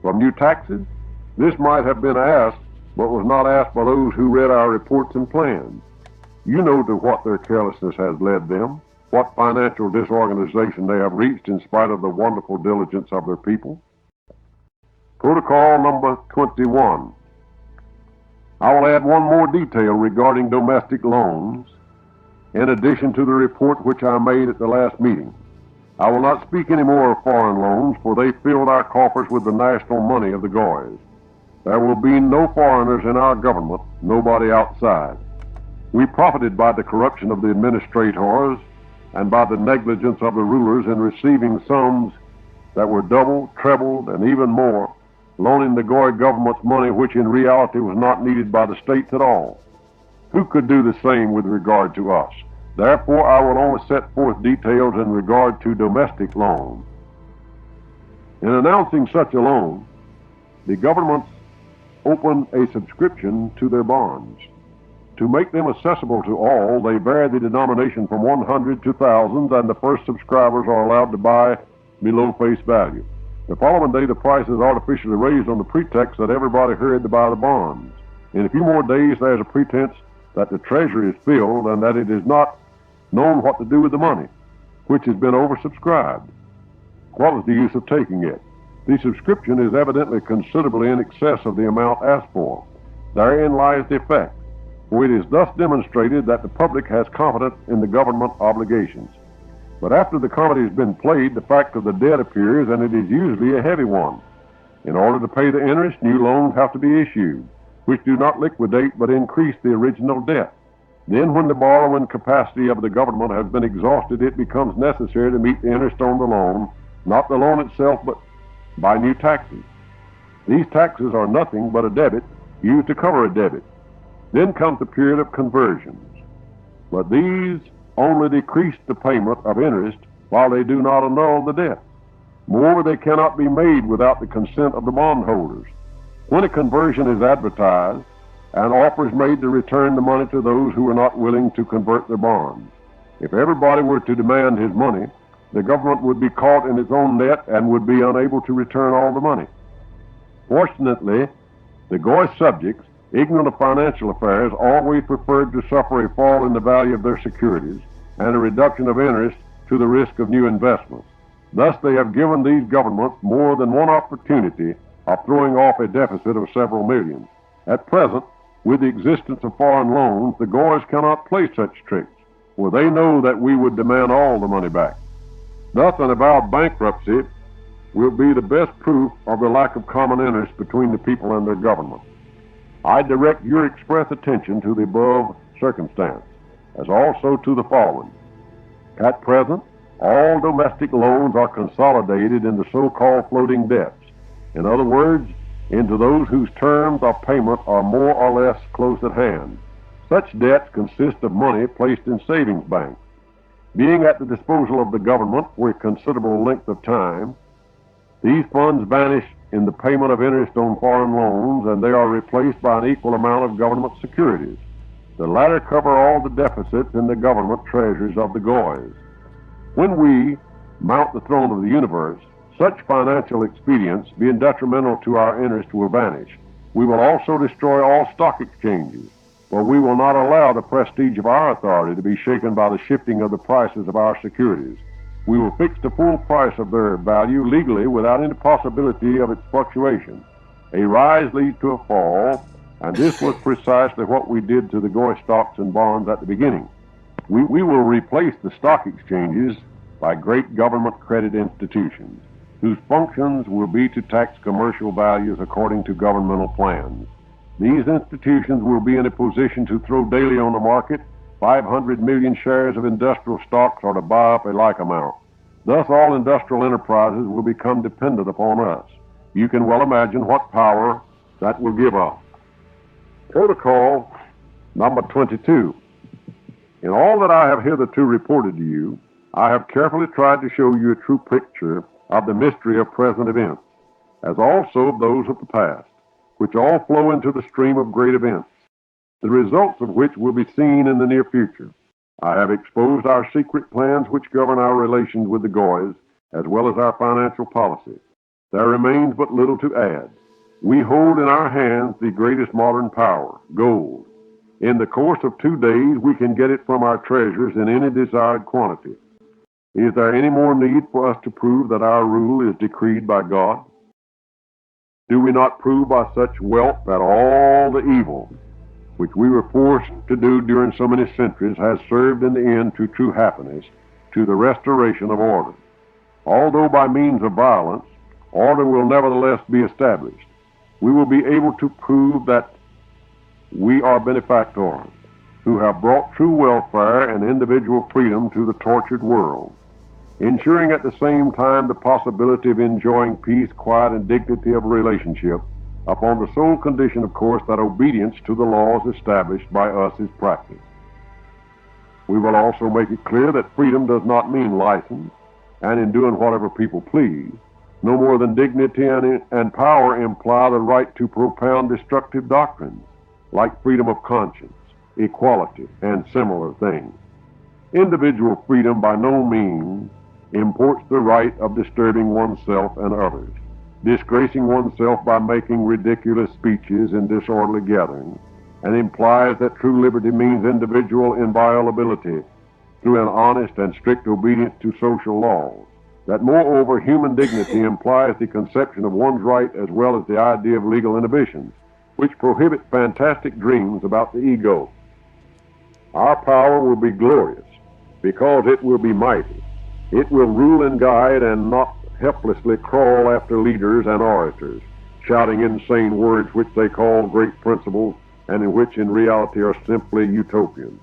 From new taxes? This might have been asked, but was not asked by those who read our reports and plans. You know to what their carelessness has led them, what financial disorganization they have reached in spite of the wonderful diligence of their people. Protocol number 21. I will add one more detail regarding domestic loans, in addition to the report which I made at the last meeting. I will not speak any more of foreign loans, for they filled our coffers with the national money of the Goys. There will be no foreigners in our government, nobody outside. We profited by the corruption of the administrators and by the negligence of the rulers in receiving sums that were doubled, trebled, and even more, loaning the Goy government's money which in reality was not needed by the states at all. who could do the same with regard to us? Therefore, I will only set forth details in regard to domestic loans. In announcing such a loan, the governments open a subscription to their bonds. To make them accessible to all, they vary the denomination from 100 to thousands, and the first subscribers are allowed to buy below face value. The following day, the price is artificially raised on the pretext that everybody hurried to buy the bonds. In a few more days, there's a pretense that the treasury is filled and that it is not known what to do with the money, which has been oversubscribed. What is the use of taking it? The subscription is evidently considerably in excess of the amount asked for. Therein lies the effect, for it is thus demonstrated that the public has confidence in the government obligations. But after the comedy has been played, the fact of the debt appears, and it is usually a heavy one. In order to pay the interest, new loans have to be issued, which do not liquidate but increase the original debt. Then, when the borrowing capacity of the government has been exhausted, it becomes necessary to meet the interest on the loan, not the loan itself, but by new taxes. These taxes are nothing but a debit used to cover a debit. Then comes the period of conversions. But these only decrease the payment of interest while they do not annul the debt. Moreover, they cannot be made without the consent of the bondholders. When a conversion is advertised, an offer is made to return the money to those who are not willing to convert their bonds. If everybody were to demand his money, the government would be caught in its own net and would be unable to return all the money. Fortunately, the Goy subjects, ignorant of financial affairs, always preferred to suffer a fall in the value of their securities and a reduction of interest to the risk of new investments. Thus, they have given these governments more than one opportunity of throwing off a deficit of several millions. At present, with the existence of foreign loans, the Goys cannot play such tricks, for they know that we would demand all the money back. Thus, an avowed bankruptcy will be the best proof of the lack of common interest between the people and their government. I direct your express attention to the above circumstance, as also to the following. At present, all domestic loans are consolidated into so-called floating debts. In other words, into those whose terms of payment are more or less close at hand. Such debts consist of money placed in savings banks. Being at the disposal of the government for a considerable length of time, these funds vanish in the payment of interest on foreign loans, and they are replaced by an equal amount of government securities. The latter cover all the deficits in the government treasuries of the Goys. When we mount the throne of the universe, such financial expedients, being detrimental to our interest, will vanish. We will also destroy all stock exchanges, for we will not allow the prestige of our authority to be shaken by the shifting of the prices of our securities. We will fix the full price of their value legally without any possibility of its fluctuation. A rise leads to a fall, and this was precisely what we did to the Goy stocks and bonds at the beginning. We will replace the stock exchanges by great government credit institutions, whose functions will be to tax commercial values according to governmental plans. These institutions will be in a position to throw daily on the market 500 million shares of industrial stocks or to buy up a like amount. Thus, all industrial enterprises will become dependent upon us. You can well imagine what power that will give us. Protocol number 22. In all that I have hitherto reported to you, I have carefully tried to show you a true picture of the mystery of present events, as also of those of the past, which all flow into the stream of great events, the results of which will be seen in the near future. I have exposed our secret plans which govern our relations with the Goys, as well as our financial policy. There remains but little to add. We hold in our hands the greatest modern power, gold. In the course of 2 days, we can get it from our treasures in any desired quantity. Is there any more need for us to prove that our rule is decreed by God? Do we not prove by such wealth that all the evil which we were forced to do during so many centuries has served in the end to true happiness, to the restoration of order? Although by means of violence, order will nevertheless be established. We will be able to prove that we are benefactors who have brought true welfare and individual freedom to the tortured world, ensuring at the same time the possibility of enjoying peace, quiet, and dignity of relationship upon the sole condition, of course, that obedience to the laws established by us is practiced. We will also make it clear that freedom does not mean license, and in doing whatever people please, no more than dignity and power imply the right to propound destructive doctrines, like freedom of conscience, equality, and similar things. Individual freedom by no means imports the right of disturbing oneself and others, disgracing oneself by making ridiculous speeches in disorderly gatherings, and implies that true liberty means individual inviolability through an honest and strict obedience to social laws. That moreover, human dignity implies the conception of one's right as well as the idea of legal inhibitions, which prohibit fantastic dreams about the ego. Our power will be glorious because it will be mighty. It will rule and guide and not helplessly crawl after leaders and orators, shouting insane words which they call great principles and in which in reality are simply utopian.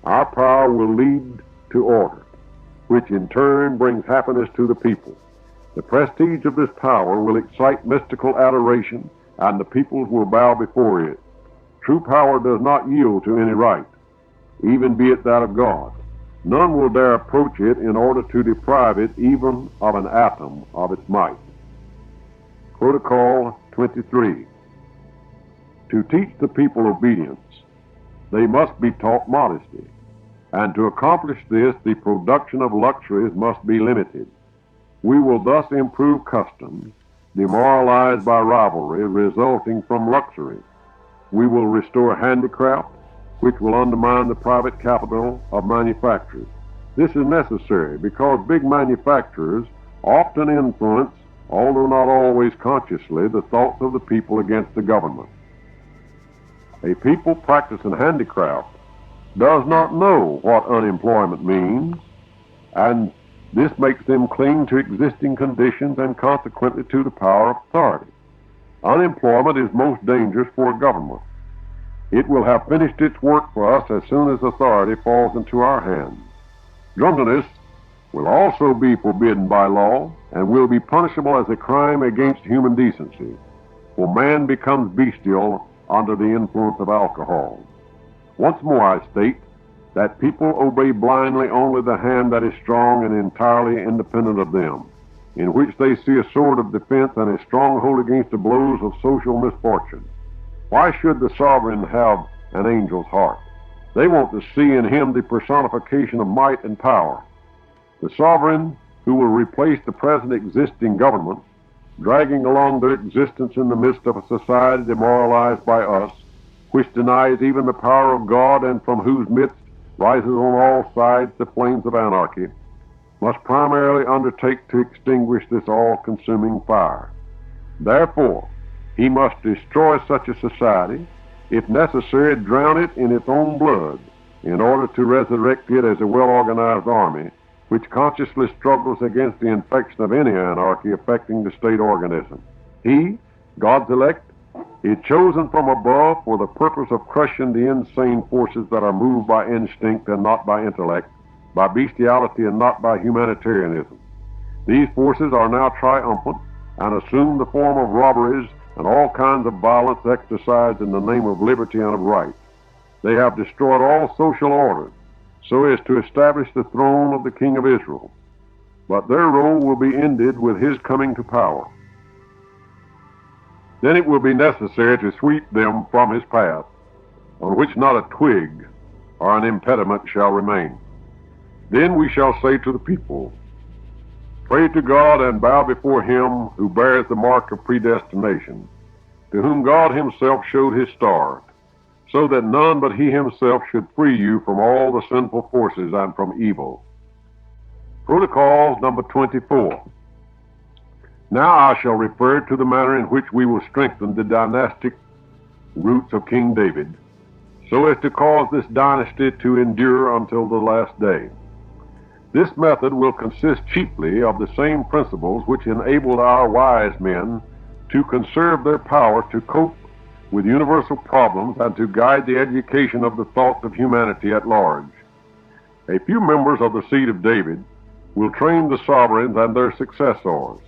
Our power will lead to order, which in turn brings happiness to the people. The prestige of this power will excite mystical adoration, and the peoples will bow before it. True power does not yield to any right, even be it that of God. None will dare approach it in order to deprive it even of an atom of its might. Protocol 23. To teach the people obedience, they must be taught modesty, and to accomplish this, the production of luxuries must be limited. We will thus improve customs, demoralized by rivalry resulting from luxury. We will restore handicraft, which will undermine the private capital of manufacturers. This is necessary because big manufacturers often influence, although not always consciously, the thoughts of the people against the government. A people practicing handicraft does not know what unemployment means, and this makes them cling to existing conditions and consequently to the power of authority. Unemployment is most dangerous for a government. It will have finished its work for us as soon as authority falls into our hands. Drunkenness will also be forbidden by law and will be punishable as a crime against human decency, for man becomes bestial under the influence of alcohol. Once more I state that people obey blindly only the hand that is strong and entirely independent of them, in which they see a sword of defense and a stronghold against the blows of social misfortune. Why should the sovereign have an angel's heart? They want to see in him the personification of might and power. The sovereign who will replace the present existing government, dragging along their existence in the midst of a society demoralized by us, which denies even the power of God and from whose midst rises on all sides the flames of anarchy, must primarily undertake to extinguish this all-consuming fire. Therefore, he must destroy such a society, if necessary, drown it in its own blood, in order to resurrect it as a well-organized army, which consciously struggles against the infection of any anarchy affecting the state organism. He, God's elect, is chosen from above for the purpose of crushing the insane forces that are moved by instinct and not by intellect, by bestiality and not by humanitarianism. These forces are now triumphant and assume the form of robberies and all kinds of violence exercised in the name of liberty and of right. They have destroyed all social order so as to establish the throne of the King of Israel. But their role will be ended with his coming to power. Then it will be necessary to sweep them from his path, on which not a twig or an impediment shall remain. Then we shall say to the people, pray to God and bow before him who bears the mark of predestination, to whom God himself showed his star, so that none but he himself should free you from all the sinful forces and from evil. Protocol number 24. Now I shall refer to the manner in which we will strengthen the dynastic roots of King David, so as to cause this dynasty to endure until the last day. This method will consist chiefly of the same principles which enabled our wise men to conserve their power to cope with universal problems and to guide the education of the thoughts of humanity at large. A few members of the seed of David will train the sovereigns and their successors,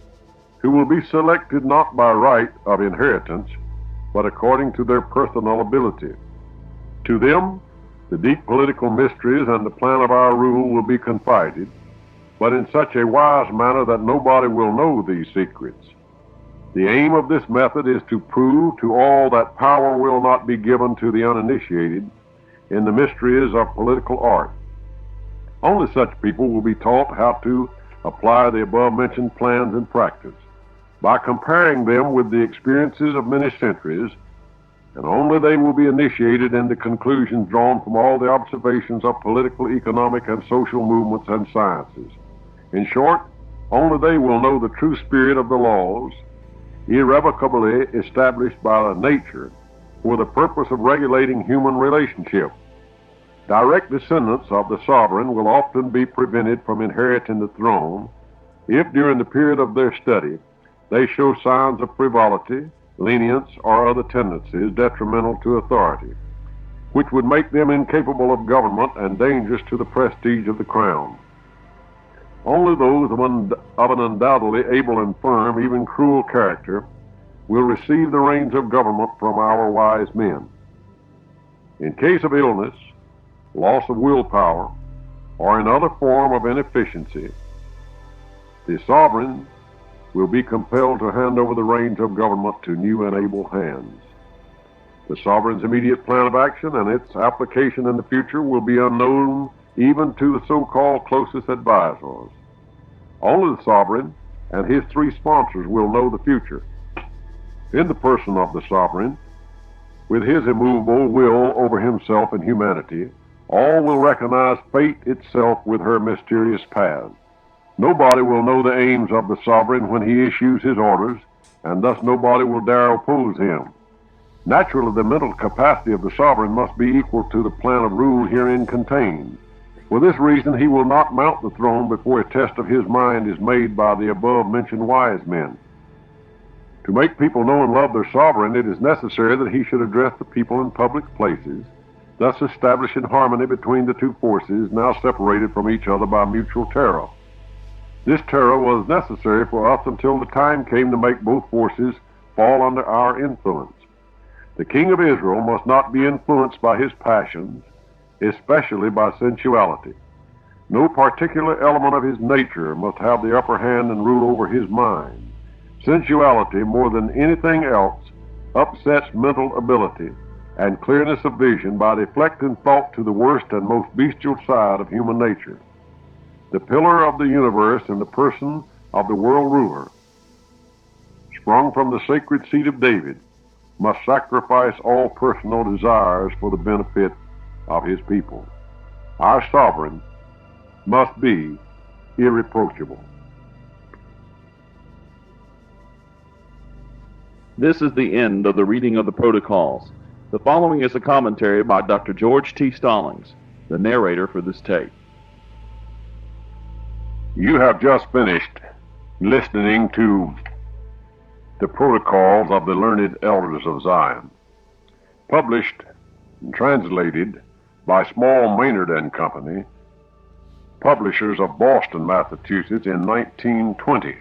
who will be selected not by right of inheritance, but according to their personal ability. To them, the deep political mysteries and the plan of our rule will be confided, but in such a wise manner that nobody will know these secrets. The aim of this method is to prove to all that power will not be given to the uninitiated in the mysteries of political art. Only such people will be taught how to apply the above-mentioned plans in practice, by comparing them with the experiences of many centuries, and only they will be initiated into conclusions drawn from all the observations of political, economic, and social movements and sciences. In short, only they will know the true spirit of the laws irrevocably established by nature for the purpose of regulating human relationship. Direct descendants of the sovereign will often be prevented from inheriting the throne if during the period of their study they show signs of frivolity, lenience, or other tendencies detrimental to authority, which would make them incapable of government and dangerous to the prestige of the crown. Only those of an undoubtedly able and firm, even cruel character, will receive the reins of government from our wise men. In case of illness, loss of willpower, or in other form of inefficiency, the sovereign will be compelled to hand over the reins of government to new and able hands. The sovereign's immediate plan of action and its application in the future will be unknown even to the so-called closest advisors. Only the sovereign and his three sponsors will know the future. In the person of the sovereign, with his immovable will over himself and humanity, all will recognize fate itself with her mysterious paths. Nobody will know the aims of the sovereign when he issues his orders, and thus nobody will dare oppose him. Naturally, the mental capacity of the sovereign must be equal to the plan of rule herein contained. For this reason, he will not mount the throne before a test of his mind is made by the above-mentioned wise men. To make people know and love their sovereign, it is necessary that he should address the people in public places, thus establishing harmony between the two forces now separated from each other by mutual terror. This terror was necessary for us until the time came to make both forces fall under our influence. The king of Israel must not be influenced by his passions, especially by sensuality. No particular element of his nature must have the upper hand and rule over his mind. Sensuality, more than anything else, upsets mental ability and clearness of vision by deflecting thought to the worst and most bestial side of human nature. The pillar of the universe in the person of the world ruler, sprung from the sacred seed of David, must sacrifice all personal desires for the benefit of his people. Our sovereign must be irreproachable. This is the end of the reading of the protocols. The following is a commentary by Dr. George T. Stallings, the narrator for this tape. You have just finished listening to the protocols of the learned elders of Zion, published and translated by Small Maynard and Company, publishers of Boston, Massachusetts, in 1920.